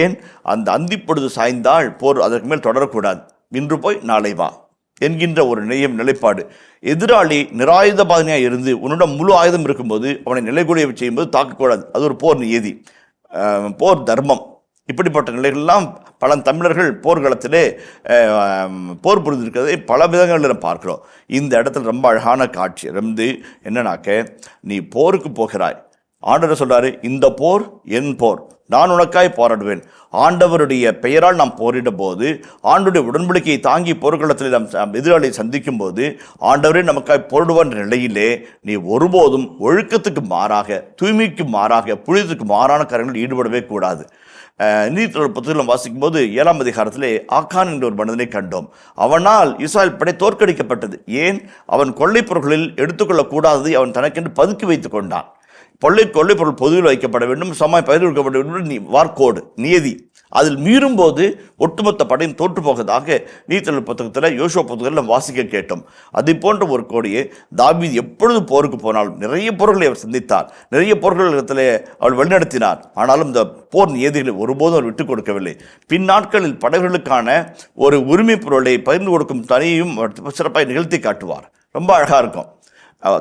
ஏன்? அந்த அந்திப்பொழுது சாய்ந்தால் போர் அதற்கு மேல் தொடரக்கூடாது. இன்று போய் நாளை வா என்கின்ற ஒரு நிலைப்பாடு. எதிராளி நிராயுதபாதனையாக இருந்து உன்னிடம் முழு ஆயுதம் இருக்கும்போது அவனை நிலைக்குலைய செய்யும்போது தாக்கக்கூடாது. அது ஒரு போர் நியதி, போர் தர்மம். இப்படிப்பட்ட நிலைகள்லாம் பல தமிழர்கள் போர்க்களத்திலே போர் புரிந்திருக்கிறதை பல விதங்களில் பார்க்கிறோம். இந்த இடத்துல ரொம்ப அழகான காட்சி வந்து என்னன்னாக்க, நீ போருக்கு போகிறாய், ஆண்டவர் சொல்றாரு, இந்த போர் என் போர், நான் உனக்காய் போராடுவேன். ஆண்டவருடைய பெயரால் நாம் போரிட போது, ஆண்டவருடைய உடன்படிக்கையை தாங்கி போர்க்களத்தில் நாம் எதிராளியை சந்திக்கும் போது ஆண்டவரே நமக்காய் போரிடுவார் என்ற நிலையிலே நீ ஒருபோதும் ஒழுக்கத்துக்கு மாறாக, தூய்மைக்கு மாறாக, புனிதத்துக்கு மாறான காரியங்களில் ஈடுபடவே கூடாது. நீதித்தலைவர் புத்தகம் வாசிக்கும் போது 7ஆம் அதிகாரத்திலே ஆக்கான் என்ற ஒரு மனிதனை கண்டோம். அவனால் இஸ்ராயல் படை தோற்கடிக்கப்பட்டது. ஏன்? அவன் கொள்ளைப் பொருள்களில் எடுத்துக்கொள்ளக்கூடாததை அவன் தனக்கென்று பதுக்கி வைத்துக் கொண்டான். கொள்ளை பொருள் பொதுவில் வைக்கப்பட வேண்டும், சமாய் பயிர் வைக்கப்பட வேண்டும், வார்கோடு நியதி. அதில் மீறும் போது ஒட்டுமொத்த படையும் தோற்று போவதாக நீதித்தலைவர் புத்தகத்தில் யோசுவா புத்தகத்தில் வாசிக்க கேட்டோம். அதை போன்ற ஒரு கோடியை தாவீது எப்பொழுது போருக்கு போனாலும் நிறைய போர்களை அவர் சந்தித்தார், நிறைய போர்களிடத்தில் அவள் வழிநடத்தினார். ஆனாலும் இந்த போர் நியதிகளை ஒருபோதும் அவர் விட்டுக் கொடுக்கவில்லை. பின்னாட்களில் படைகளுக்கான ஒரு உரிமை பொருளை பகிர்ந்து கொடுக்கும் தனியையும் சிறப்பாக நிகழ்த்தி காட்டுவார். ரொம்ப அழகாக இருக்கும்.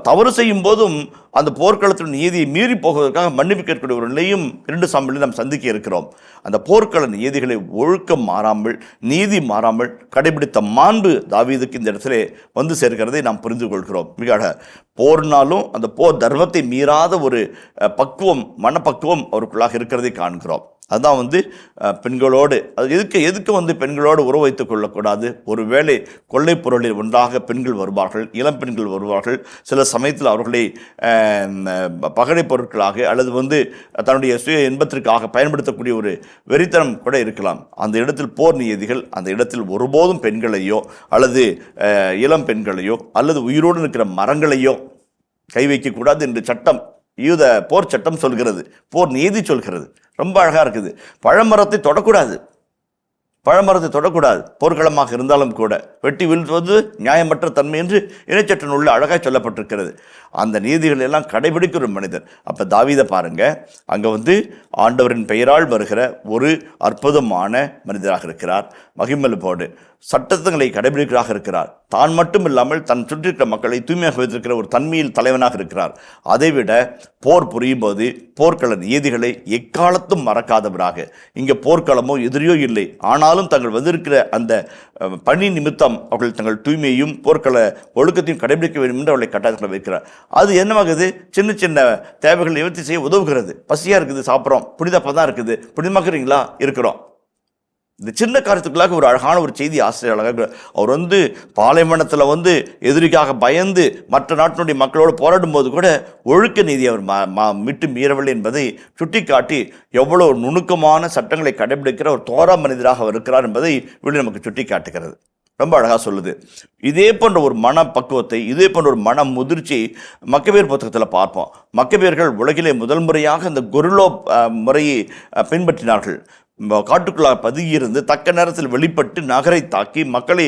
தவறு செய்யும் போதும் அந்த போர்க்களத்தின் நீதியை மீறி போவதற்காக மன்னிப்பு கேட்கக்கூடிய ஒரு நிலையும் 2 சாமுவேலில் நாம் சந்திக்க இருக்கிறோம். அந்த போர்க்கள நீதிகளை ஒழுக்கம் மாறாமல், நீதி மாறாமல் கடைபிடித்த மாண்பு தாவீதுக்கு இந்த இடத்துல வந்து சேர்க்கிறதை நாம் புரிந்து கொள்கிறோம். மிக போர்னாலும் அந்த போர் தர்மத்தை மீறாத ஒரு பக்குவம், மனப்பக்குவம் அவருக்குள்ளாக இருக்கிறதை காண்கிறோம். அதுதான் வந்து பெண்களோடு அது எதுக்கு வந்து பெண்களோடு உறவு வைத்துக் கொள்ளக்கூடாது. ஒரு வேளை கொள்ளை பொருளில் ஒன்றாக பெண்கள் வருவார்கள், இளம் பெண்கள் வருவார்கள். சில சமயத்தில் அவர்களை பகடை பொருட்களாக அல்லது வந்து தன்னுடைய சுய இன்பத்திற்காக பயன்படுத்தக்கூடிய ஒரு வெறித்தனம் கூட இருக்கலாம். அந்த இடத்தில் போர் நியதிகள் அந்த இடத்தில் ஒருபோதும் பெண்களையோ அல்லது இளம் பெண்களையோ அல்லது உயிரோடு இருக்கிற மரங்களையோ கை வைக்கக்கூடாது என்று சட்டம், யூத போர் சட்டம் சொல்கிறது, போர் நீதி சொல்கிறது. ரொம்ப அழகாக இருக்குது. பழமரத்தை தொடக்கூடாது, போர்க்களமாக இருந்தாலும் கூட வெட்டி வீழ்த்துவது நியாயமற்ற தன்மை என்று இணைச்சட்டம் உள்ள அழகாக சொல்லப்பட்டிருக்கிறது. அந்த நீதிகள் எல்லாம் கடைபிடிக்கிற ஒரு மனிதர். அப்போ தாவீதை பாருங்க, அங்கே வந்து ஆண்டவரின் பெயரால் வருகிற ஒரு அற்புதமான மனிதராக இருக்கிறார். மகிமலுபோடு சட்டங்களை கடைபிடிக்கிறதாக இருக்கிறார். தான் மட்டும் இல்லாமல் தன் சுற்றிருக்கிற மக்களை தூய்மையாக வைத்திருக்கிற ஒரு தன்மையில் தலைவனாக இருக்கிறார். அதைவிட போர் புரியும் போது போர்க்கள நீதிகளை எக்காலத்தும் மறக்காதவராக, இங்கே போர்க்களமோ எதிரியோ இல்லை, ஆனாலும் தங்கள் வந்திருக்கிற அந்த பணி நிமித்தம் அவர்கள் தங்கள் தூய்மையையும் போர்க்கள ஒழுக்கத்தையும் கடைபிடிக்க வேண்டும் என்று அவர்களை கட்டாயத்தில் வைக்கிறார். அது என்னவாகுது? சின்ன சின்ன தேவைகள் நிவர்த்தி செய்ய உதவுகிறது. பசியாக இருக்குது, சாப்பிட்றோம். புனிதப்பதான் இருக்குது, புனிதமாக்குறீங்களா? இருக்கிறோம். இந்த சின்ன காரியத்துக்குள்ளாக ஒரு அழகான ஒரு செய்தி ஆசிரியர் அழகாக அவர் பாலைவனத்தில் எதிரிக்காக பயந்து மற்ற நாட்டினுடைய மக்களோடு போராடும் போது கூட ஒழுக்க நீதி அவர் விட்டு மீறவில்லை என்பதை சுட்டிக்காட்டி எவ்வளோ நுணுக்கமான சட்டங்களை கடைபிடிக்கிற ஒரு தோரா மனிதராக அவர் இருக்கிறார் என்பதை வெளியே நமக்கு சுட்டி காட்டுகிறது. ரொம்ப அழகாக சொல்லுது. இதே போன்ற ஒரு மன பக்குவத்தை, இதே போன்ற ஒரு மன முதிர்ச்சி மக்கபேர் புத்தகத்தில் பார்ப்போம். மக்கபேர்கள் உலகிலே முதல் முறையாக இந்த கொரில்லா முறையை பின்பற்றினார்கள். காட்டுக்குள்ளாக பதுகியிருந்து தக்க நேரத்தில் வெளிப்பட்டு நகரை தாக்கி மக்களை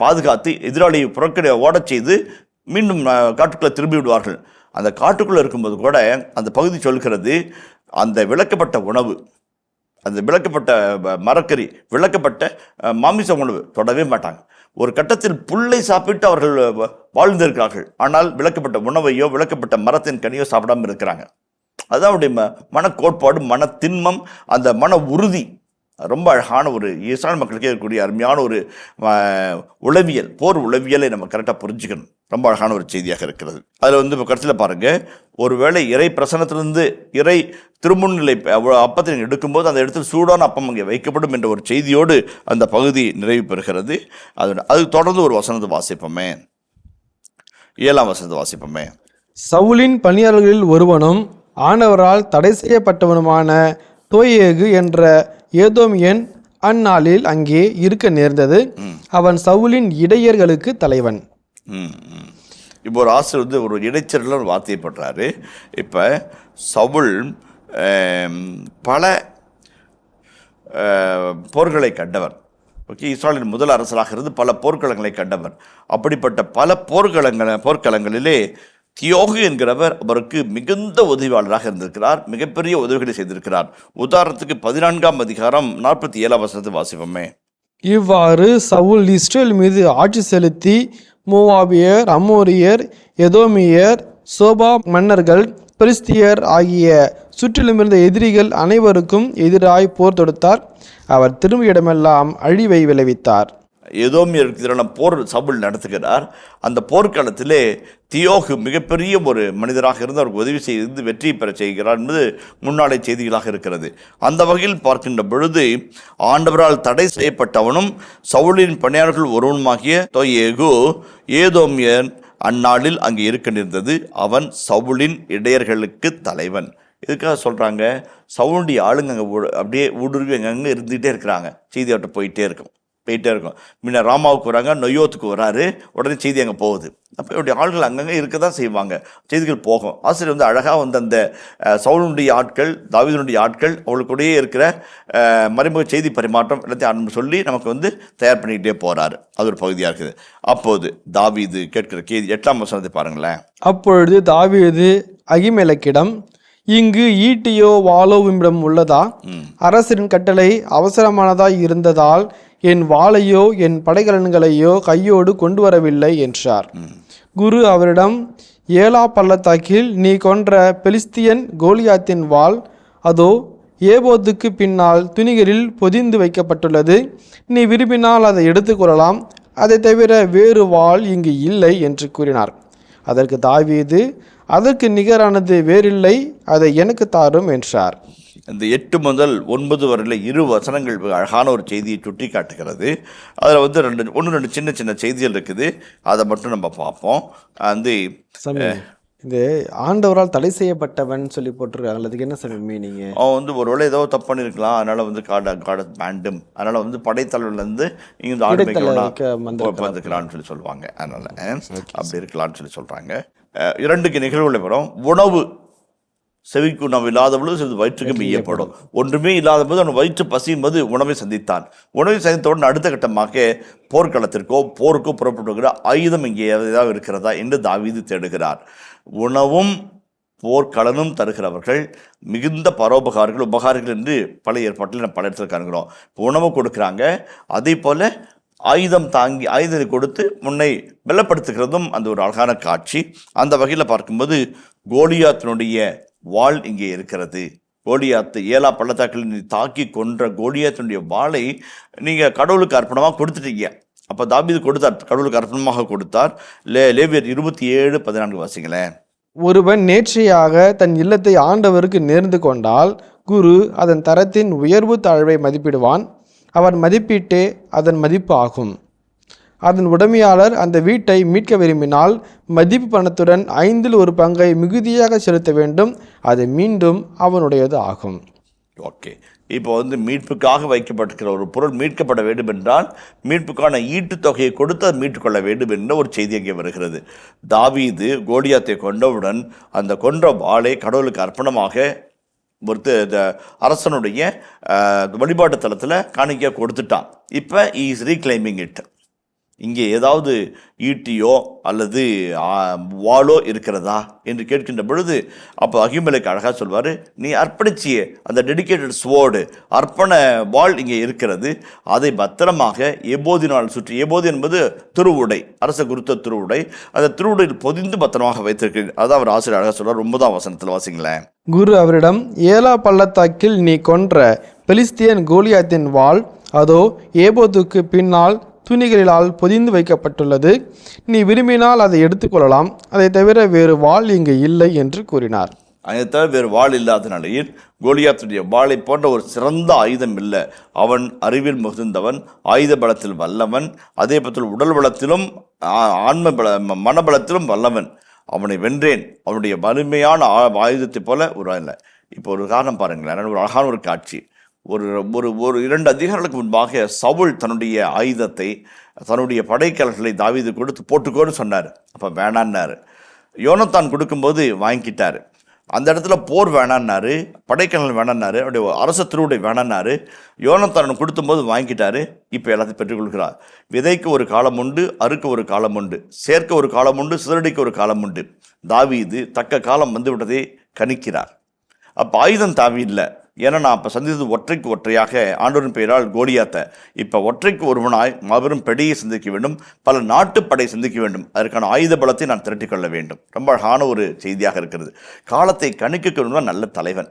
பாதுகாத்து எதிராளியை ஓடச் செய்து மீண்டும் காட்டுக்குள்ளே திரும்பி விடுவார்கள். அந்த காட்டுக்குள்ளே இருக்கும்போது கூட அந்த பகுதி சொல்கிறது, அந்த விளக்கப்பட்ட உணவு, அந்த விளக்கப்பட்ட மரக்கறி, விளக்கப்பட்ட மாமிச உணவு தொடவே மாட்டாங்க. ஒரு கட்டத்தில் புல்லை சாப்பிட்டு அவர்கள் வாழ்ந்திருக்கிறார்கள். ஆனால் விளக்கப்பட்ட உணவையோ விளக்கப்பட்ட மரத்தின் கனியோ சாப்பிடாமல் இருக்கிறாங்க. அதுதான் அவருடைய மனக்கோட்பாடு, மன திண்மம், அந்த மன உறுதி. ரொம்ப அழகான ஒரு இஸ்ராயல் மக்களுக்கே இருக்கக்கூடிய அருமையான ஒரு உளவியல், போர் உளவியலை நம்ம கரெக்டாக புரிஞ்சுக்கணும். ரொம்ப அழகான ஒரு செய்தியாக இருக்கிறது. அதில் இப்போ கடைசியில் பாருங்கள், ஒருவேளை இறை பிரசனத்திலிருந்து இறை திருமுன்னிலை அப்பத்தை நீங்கள் எடுக்கும்போது அந்த இடத்துல சூடான அப்பம் அங்கே வைக்கப்படும் என்ற ஒரு செய்தியோடு அந்த பகுதி நிறைவு பெறுகிறது. அது தொடர்ந்து ஒரு வசனத்தை வாசிப்போமே, 7ஆம் வசனத்தை வாசிப்போமே. சவுலின் பணியாளர்களில் ஒருவனும் ஆண்டவரால் தடை செய்யப்பட்டவனுமான தோயேகு என்ற ஏதோமியன் அந்நாளில் அங்கே இருக்க நேர்ந்தது. அவன் சவுலின் இடையர்களுக்கு தலைவன். இப்போ ஒரு ஆசிரியர் ஒரு இடைச்சரில் ஒரு வார்த்தையை படுறாரு. இப்போ சவுல் பல போர்களை கண்டவர். ஓகே, இஸ்ராயலின் முதல் அரசராக இருந்து பல போர்க்களங்களை கண்டவர். அப்படிப்பட்ட பல போர்க்களங்களிலே தியோகு என்கிறவர் அவருக்கு மிகுந்த உதவியாளராக இருந்திருக்கிறார். மிகப்பெரிய உதவிகளை செய்திருக்கிறார். உதாரணத்துக்கு 14ஆம் அதிகாரம் 47ஆம் வசனத்தை வாசிப்போமே. இவ்வாறு சவுல் இஸ்ரேல் மீது ஆட்சி செலுத்தி மோவாபியர், அம்மோரியர், எதோமியர், சோபா மன்னர்கள், பெலிஸ்தியர் ஆகிய சுற்றிலுமிருந்த எதிரிகள் அனைவருக்கும் எதிராய் போர் தொடுத்தார். அவர் திரும்பிய இடமெல்லாம் அழிவை விளைவித்தார். எதோமியருக்கு எதிரான போர் சவுல் நடத்துகிறார். அந்த போர்க்காலத்திலே தியோகு மிகப்பெரிய ஒரு மனிதராக இருந்து அவருக்கு உதவி செய்து வெற்றி பெற செய்கிறார் என்பது முன்னாலே செய்திகளாக இருக்கிறது. அந்த வகையில் பார்க்கின்ற பொழுது ஆண்டவரால் தடை செய்யப்பட்டவனும் சவுலின் பணியாளர்கள் ஒருவனுமாகிய தோயேகு ஏதோமியன் அந்நாளில் அங்கே இருக்க நேர்ந்தது. அவன் சவுலின் இடையர்களுக்கு தலைவன். இதுக்காக சொல்கிறாங்க, சவுளுடைய ஆளுங்க அங்கே அப்படியே ஊடுருவி அங்கங்கே இருந்துகிட்டே இருக்கிறாங்க. செய்தி அவர்கிட்ட போயிட்டே இருக்கும். முன்ன ராமாவுக்கு வராங்க, நொய்யோத்துக்கு வராரு, உடனே செய்தி அங்கே போகுது. அப்போ இப்படி ஆட்கள் அங்கங்கே இருக்க தான் செய்வாங்க, செய்திகள் போகும். ஆசிரியர் அழகாக அந்த சவுலுடைய ஆட்கள், தாவீதுடைய ஆட்கள், அவங்களுக்குடையே இருக்கிற மறைமுக செய்தி பரிமாற்றம் எல்லாத்தையும் சொல்லி நமக்கு தயார் பண்ணிக்கிட்டே போகிறாரு. அது ஒரு பகுதியாக இருக்குது. அப்போது தாவீது கேட்கிற கேள்வி 8ஆம் வசனத்தை பாருங்களேன். அப்பொழுது தாவீது அகிமெலக்கிடம், இங்கு ஈட்டியோ வாளோவிடம் உள்ளதா? அரசரின் கட்டளை அவசரமானதாய் இருந்ததால் என் வாளையோ என் படைக்கலன்களையோ கையோடு கொண்டு வரவில்லை என்றார். குரு அவரிடம், ஏலா பள்ளத்தாக்கில் நீ கொன்ற பெலிஸ்தியன் கோலியாத்தின் வாள் அதோ ஏபோத்துக்கு பின்னால் துணிகளில் பொதிந்து வைக்கப்பட்டுள்ளது. நீ விரும்பினால் அதை எடுத்துக்கொள்ளலாம். அதை தவிர வேறு வாள் இங்கு இல்லை என்று கூறினார். அதற்கு தாவீது, அதற்கு நிகரானது வேறில்லை, அதை எனக்கு தாரும் என்றார். இந்த 8 முதல் 9 வரையில் 2 வசனங்கள் அழகான ஒரு செய்தியை சுட்டி காட்டுகிறது. அதில் 2 சின்ன சின்ன செய்திகள் இருக்குது. அதை மட்டும் நம்ம பார்ப்போம். இந்த ஆண்டவரால் தடை செய்யப்பட்டவன் சொல்லி போட்டிருக்காங்க, அதுக்கு என்ன சாமி மீனிங்? அவன் ஒருவேளை ஏதோ தப்பு பண்ணியிருக்கலாம், அதனால் காட் பேண்டும், அதனால் படைத்தலைவர்லேருந்து இங்கே ஆடு வந்துக்கலான்னு சொல்லி சொல்லுவாங்க. அதனால் அப்படி இருக்கலான்னு சொல்லி சொல்கிறாங்க. 2 நிகழ்வுகளை வரும். உணவு, செவிக்கு உணவு இல்லாத பொழுது வயிற்றுக்கு மெய்யப்படும். ஒன்றுமே இல்லாத போது அவன் வயிற்று பசியும் போது உணவை சந்தித்தான். உணவை சந்தித்தவுடன் அடுத்த கட்டமாக போர்க்களத்திற்கோ போருக்கோ புறப்பட்டுகிற ஆயுதம் இங்கே ஏதாவது இருக்கிறதா என்று தாவீது தேடுகிறார். உணவும் போர்க்களனும் தருகிறவர்கள் மிகுந்த பரோபகாரிகள், உபகாரிகள் என்று பல ஏற்பாட்டில் நம்ம பல இடத்துல காண்கிறோம். உணவு கொடுக்குறாங்க, அதே போல் ஆயுதம் தாங்கி ஆயுதத்தை கொடுத்து முன்னை பலப்படுத்துகிறதும் அந்த ஒரு அழகான காட்சி. அந்த வகையில் பார்க்கும்போது கோலியாத்தினுடைய வாள் இங்கே இருக்கிறது. கோலியாத்து ஏலா பள்ளத்தாக்கில் தாக்கி கொன்ற கோலியாத்தினுடைய வாளை நீங்கள் கடவுளுக்கு அர்ப்பணமாக கொடுத்துட்டீங்க. அப்போ தாவீது கொடுத்தார், கடவுளுக்கு அர்ப்பணமாக கொடுத்தார். லேவியர் 27:14 வாசிங்களேன். ஒருவன் நேர்ச்சியாக தன் இல்லத்தை ஆண்டவருக்கு நேர்ந்து கொண்டால் குரு அதன் தரத்தின் உயர்வு தாழ்வை மதிப்பிடுவான். அவன் மதிப்பீட்டே அதன் மதிப்பு ஆகும். அதன் உடைமையாளர் அந்த வீட்டை மீட்க விரும்பினால் மதிப்பு பணத்துடன் 1/5 மிகுதியாக செலுத்த வேண்டும். அது மீண்டும் அவனுடையது ஆகும். ஓகே, இப்போ மீட்புக்காக வைக்கப்பட்டிருக்கிற ஒரு பொருள் மீட்கப்பட வேண்டும் என்றால் மீட்புக்கான ஈட்டுத் தொகையை கொடுத்து அதை மீட்டுக்கொள்ள வேண்டும் என்ற ஒரு செய்தி அங்கே வருகிறது. தாவீது கோலியாத்தை கொண்டவுடன் அந்த கொன்ற வாளை கடவுளுக்கு அர்ப்பணமாக அரசனுடைய வழிபாட்டு தலத்தில் காணிக்கையாக கொடுத்துட்டான். இப்போ இஸ் ரீக்ளைமிங் இட். இங்கே ஏதாவது ஈட்டியோ அல்லது வாளோ இருக்கிறதா என்று கேட்கின்ற பொழுது அப்போ அகிமெலேக்கு அழகாக சொல்வார், நீ அர்ப்பணிச்சிய அந்த டெடிகேட்டட் ஸ்வோர்டு அர்ப்பண வாள் இங்கே இருக்கிறது, அதை பத்திரமாக ஏபோதினால் சுற்றி, ஏபோது என்பது திருவுடை, அரச குருத்த திருவுடை, அந்த திருவுடையில் பொதிந்து பத்திரமாக வைத்திருக்கிறேன். அதான் அவர் ஆசிரியர் அழகாக சொல்வார். 9ஆம் வசனத்தில் வாசிங்களேன். குரு அவரிடம், ஏலா பள்ளத்தாக்கில் நீ கொன்ற பெலிஸ்தியன் கோலியாத்தின் வாள் அதோ ஏபோதுக்கு பின்னால் துணிகளிலால் பொதிந்து வைக்கப்பட்டுள்ளது. நீ விரும்பினால் அதை எடுத்துக்கொள்ளலாம். அதை தவிர வேறு வாள் இங்கு இல்லை என்று கூறினார். அதை தவிர வேறு வாள் இல்லாத நிலையில் கோலியாத்துடைய வாளை போன்ற ஒரு சிறந்த ஆயுதம் இல்லை. அவன் அறிவில் மிகுந்தவன், ஆயுத பலத்தில் வல்லவன், அதே பத்தில் உடல் பலத்திலும் மனபலத்திலும் வல்லவன். அவனை வென்றேன். அவனுடைய வலிமையான ஆயுதத்தை போல ஒரு இல்லை. இப்போ ஒரு காரணம் பாருங்களேன், ஒரு அழகான ஒரு காட்சி. ஒரு 2 அதிகாரங்களுக்கு முன்பாக சவுல் தன்னுடைய ஆயுதத்தை, தன்னுடைய படைக்கலர்களை தாவீது கொடுத்து போட்டுக்கோன்னு சொன்னார். அப்போ வேணான்னாரு. யோனத்தான் கொடுக்கும்போது வாங்கிக்கிட்டாரு. அந்த இடத்துல போர் வேணான்னாரு, படைக்கலர்கள் வேணான்னாரு, அவருடைய அரச திருவுடை வேணான்னாரு. யோனத்தான் கொடுக்கும்போது வாங்கிக்கிட்டாரு. இப்போ எல்லாத்தையும் பெற்றுக்கொள்கிறார். விதைக்கு ஒரு காலம் உண்டு, அறுக்க ஒரு காலம் உண்டு, சேர்க்க ஒரு காலம் உண்டு, சிதறடிக்க ஒரு காலம் உண்டு. தாவீது தக்க காலம் வந்து விட்டதை கணிக்கிறார். அப்போ ஆயுதம் தாவீதில்லை. ஏன்னா நான் அப்போ சந்தித்தது ஒற்றைக்கு ஒற்றையாக ஆண்டவரின் பெயரால் கோலியாத்தை. இப்போ ஒற்றைக்கு ஒருவனாய் மாபெரும் பெடையை சிந்திக்க வேண்டும், பல நாட்டுப்படை சிந்திக்க வேண்டும். அதற்கான ஆயுத பலத்தை நான் திரட்டிக்கொள்ள வேண்டும். ரொம்ப அழகான ஒரு செய்தியாக இருக்கிறது. காலத்தை கணிக்க நல்ல தலைவன்.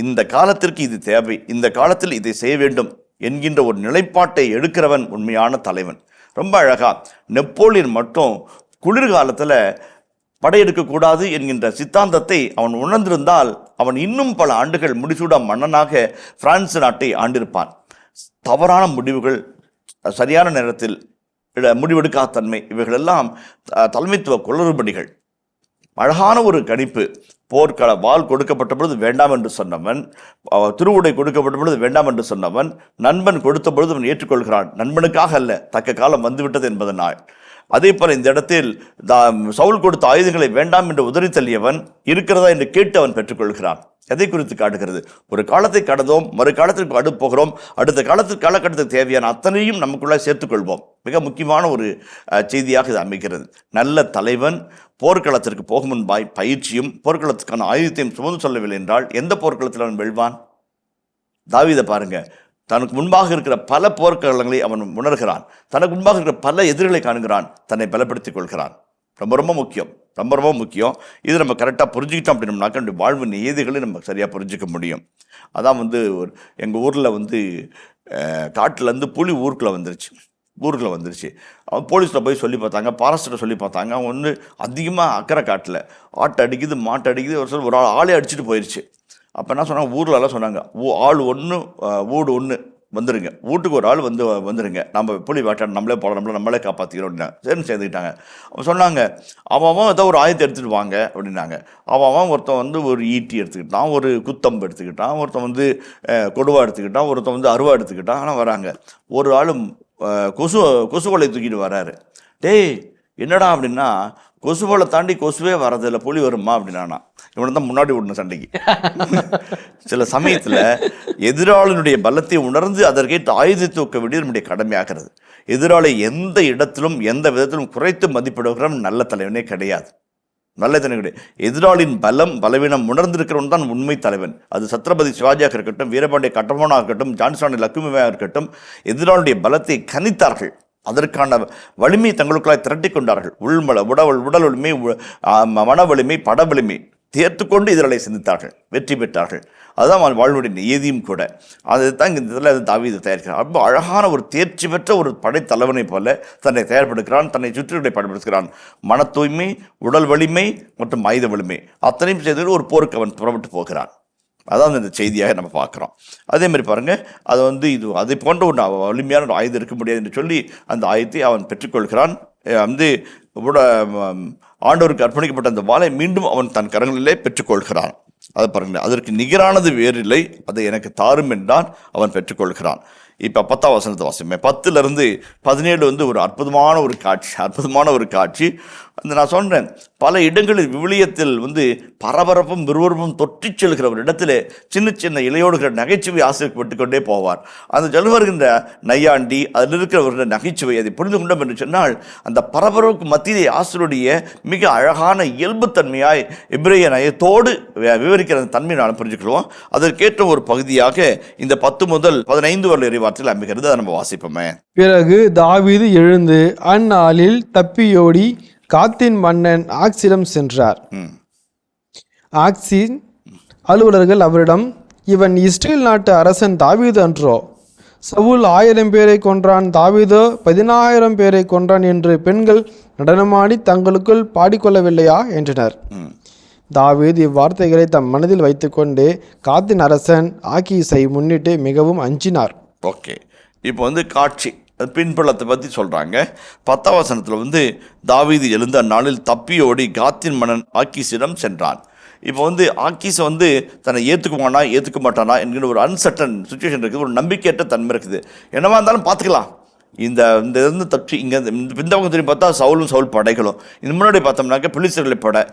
இந்த காலத்திற்கு இது தேவை, இந்த காலத்தில் இதை செய்ய வேண்டும் என்கின்ற ஒரு நிலைப்பாட்டை எடுக்கிறவன் உண்மையான தலைவன். ரொம்ப அழகா நெப்போலியன் மட்டும் குளிர்காலத்தில் படையெடுக்கக்கூடாது என்கின்ற சித்தாந்தத்தை அவன் உணர்ந்திருந்தால் அவன் இன்னும் பல ஆண்டுகள் முடிசூடா மன்னனாக பிரான்ஸ் நாட்டை ஆண்டிருப்பான். தவறான முடிவுகள், சரியான நேரத்தில் முடிவெடுக்காத தன்மை, இவைகளெல்லாம் தலைமைத்துவ குளறுபடிகள். அழகான ஒரு கணிப்பு. போர்க்கள வாள் கொடுக்கப்பட்ட பொழுது வேண்டாம் என்று சொன்னவன், திருவுடை கொடுக்கப்பட்ட பொழுது வேண்டாம் என்று சொன்னவன், நண்பன் கொடுத்த பொழுது அவன் ஏற்றுக்கொள்கிறான். நண்பனுக்காக அல்ல, தக்க காலம் வந்துவிட்டது என்பதனால். அதே போல இந்த இடத்தில் சவுல் கொடுத்த ஆயுதங்களை வேண்டாம் என்று உதறி தள்ளியவன் இருக்கிறதா என்று கேட்டு அவன் பெற்றுக்கொள்கிறான். எதை குறித்து காட்டுகிறது? ஒரு காலத்தை கடந்தோம், மறு காலத்திற்கு அடுத்து போகிறோம், அடுத்த காலகட்டத்துக்கு தேவையான அத்தனையும் நமக்குள்ளே சேர்த்துக்கொள்வோம். மிக முக்கியமான ஒரு செய்தியாக இது அமைக்கிறது. நல்ல தலைவன் போர்க்களத்திற்கு போகும் முன்பாய் பயிற்சியும் போர்க்களத்துக்கான ஆயுதத்தையும் சுமந்து சொல்லவில்லை என்றால் எந்த போர்க்களத்தில் அவன் வெல்வான்? தாவீதை பாருங்க, தனக்கு முன்பாக இருக்கிற பல போர்க்களங்களை அவன் உணர்கிறான், தனக்கு முன்பாக இருக்கிற பல எதிரிகளை காணுகிறான், தன்னை பலப்படுத்திக் கொள்கிறான். ரொம்ப முக்கியம், ரொம்ப முக்கியம். இது நம்ம கரெக்டாக புரிஞ்சுக்கிட்டோம் அப்படின்னம்னாக்க நம்முடைய வாழ்வு நியதிகளை நம்ம சரியாக புரிஞ்சிக்க முடியும். அதான் எங்கள் ஊரில் காட்டிலேருந்து புலி ஊருக்குள்ளே வந்துருச்சு. அவன் போலீஸில் போய் சொல்லி பார்த்தாங்க, ஃபாரஸ்ட்டில் சொல்லி பார்த்தாங்க. அவன் அதிகமாக அக்கறை காட்டில் ஆட்டை அடிக்குது, மாட்டை அடிக்குது, ஒரு ஆளே அடிச்சுட்டு போயிடுச்சு. அப்போ என்ன சொன்னாங்க, ஊரில் சொன்னாங்க, ஆள் 1 ஊடு 1 வந்துருங்க, வீட்டுக்கு ஒரு ஆள் வந்துருங்க, நம்ம புலி வேட்டாட நம்மளே போட நம்மளே காப்பாற்றிக்கிறோம் அப்படின்னாங்க. சரின்னு சேர்ந்துக்கிட்டாங்க. அவன் சொன்னாங்க, அவன் ஏதோ ஒரு ஆயுதத்தை எடுத்துகிட்டு வாங்க அப்படின்னாங்க. அவன் ஒருத்தன் ஒரு ஈட்டி எடுத்துக்கிட்டான், ஒரு குத்தம்பு எடுத்துக்கிட்டான், ஒருத்தன் கொடுவா எடுத்துக்கிட்டான், ஒருத்தன் அருவா எடுத்துக்கிட்டான். ஆனால் வராங்க, ஒரு ஆளும் கொசுவலை தூக்கிட்டு வராரு. டேய் என்னடா அப்படின்னா, கொசுவலை தாண்டி கொசுவே வரதில்லை, புலி வருமா அப்படின்னா இவனை தான் முன்னாடி விடணும் சண்டைக்கு. சில சமயத்தில் எதிராளினுடைய பலத்தை உணர்ந்து அதற்கேற்ற ஆயுதத்தை தூக்க வேண்டியது நம்முடைய கடமையாகிறது. எதிராளி எந்த இடத்திலும் எந்த விதத்திலும் குறைத்து மதிப்பிடுகிற நல்ல தலைவனே கிடையாது. நல்ல தலைவன் கிடையாது. எதிராளியின் பலவீனம் உணர்ந்திருக்கிறவன் தான் உண்மை தலைவன். அது சத்ரபதி சிவாஜியாக இருக்கட்டும், வீரபாண்டிய கட்டபொம்மனாக இருக்கட்டும், ஜான்ஸ்ராணி லக்ஷ்மிபாயாக இருக்கட்டும், எதிராளுடைய பலத்தை கணித்தார்கள். அதற்கான வலிமை தங்களுக்குள்ளாய் திரட்டி கொண்டார்கள். உடல் வலிமை, மன வலிமை, பட வலிமை தேர்த்துக்கொண்டு எதிராளை சிந்தித்தார்கள், வெற்றி பெற்றார்கள். அதுதான் வாழ்வுடைய நியதியும் கூட. அதுதான் இந்த இதில் தாவீது தயாரிக்கிறார். ரொம்ப அழகான ஒரு தேர்ச்சி பெற்ற ஒரு படைத்தலைவனை போல தன்னை தயார்படுத்துகிறான், தன்னை சுற்றியுடைய பயன்படுத்துகிறான். மன தூய்மை, உடல் வலிமை மற்றும் ஆயுத வலிமை அத்தனையும் செய்து ஒரு போருக்கு அவன் புறப்பட்டு போகிறான். அதான் இந்த செய்தியாக நம்ம பார்க்குறோம். அதே மாதிரி பாருங்கள், அது வந்து இது அதை போன்ற ஒரு வலிமையான ஒரு ஆயுதம் இருக்க முடியாது என்று சொல்லி அந்த ஆயுதத்தை அவன் பெற்றுக்கொள்கிறான். வந்து ஆண்டவருக்கு அர்ப்பணிக்கப்பட்ட அந்த வாளை மீண்டும் அவன் தன் கரங்களிலே பெற்றுக்கொள்கிறான். அதை பாருங்கள், அதற்கு நிகரானது வேறில்லை, அதை எனக்கு தாரும் என்றான் அவன் பெற்றுக்கொள்கிறான். இப்போ 10ஆம் வசனத்தை வாசிப்பேன். 10-17 வந்து ஒரு அற்புதமான ஒரு காட்சி. அந்த நான் சொல்கிறேன், பல இடங்களில் விவிலியத்தில் வந்து பரபரப்பும் விறுவிறுப்பும் தொற்றி செல்கிற ஒரு இடத்துல சின்ன சின்ன இலையோடுகிற நகைச்சுவை ஆசிரியப்பட்டு கொண்டே போவார். அந்த சொல்லுகின்ற நையாண்டி, அதில் இருக்கிறவர்கள் நகைச்சுவை, அதை புரிந்து கொண்டோம் என்று சொன்னால் அந்த பரபரப்புக்கு மத்தியிலே ஆசிரியருடைய மிக அழகான இயல்புத்தன்மையாய் எபிரேய நயத்தோடு விவரிக்கிற அந்த தன்மையை நான் புரிஞ்சுக்கொள்வோம். அதற்கேற்ற ஒரு பகுதியாக இந்த 10 முதல் 15 வரல இறைவார்த்தையில் அமைகிறது. அதை நம்ம வாசிப்போமே. பிறகு தாவீது எழுந்து அந்நாளில் தப்பியோடி காத்தின் மன்னன் ஆக்சிடம் சென்றார். ஆக்சின் அலுவலர்கள் அவரிடம், இவன் இஸ்ரேல் நாட்டு அரசன் தாவீது அன்றோ? சவுல் 1000 பேரை கொன்றான், தாவீதோ 10000 பேரை கொன்றான் என்று பெண்கள் நடனமாடி தங்களுக்குள் பாடிக்கொள்ளவில்லையா என்றனர். தாவீது இவ்வார்த்தைகளை தம் மனதில் வைத்துக்கொண்டு காத்தின் அரசன் ஆக்கீஸை முன்னிட்டு மிகவும் அஞ்சினார். ஓகே, இப்போ வந்து காட்சி பின்புலத்தை பற்றி சொல்கிறாங்க. 10ஆம் வசனத்தில் வந்து தாவீது எழுந்த அந்நாளில் தப்பியோடி காத்தின் மன்னன் ஆக்கீஸிடம் சென்றான். இப்போ வந்து ஆக்கீஸை வந்து தன்னை ஏற்றுக்குவானா ஏற்றுக்க மாட்டானா என்கிற ஒரு அன்சர்டன் சுச்சுவேஷன் இருக்குது, ஒரு நம்பிக்கையற்ற தன்மை இருக்குது. என்னவா இருந்தாலும் பார்த்துக்கலாம், இந்த இருந்து தப்பி இங்கே இந்த பக்கம் திரும்பி பார்த்தா சவுல் படைகளும், இந்த முன்னாடி பார்த்தோம்னாக்க பிலிஸ்தர்களை படை,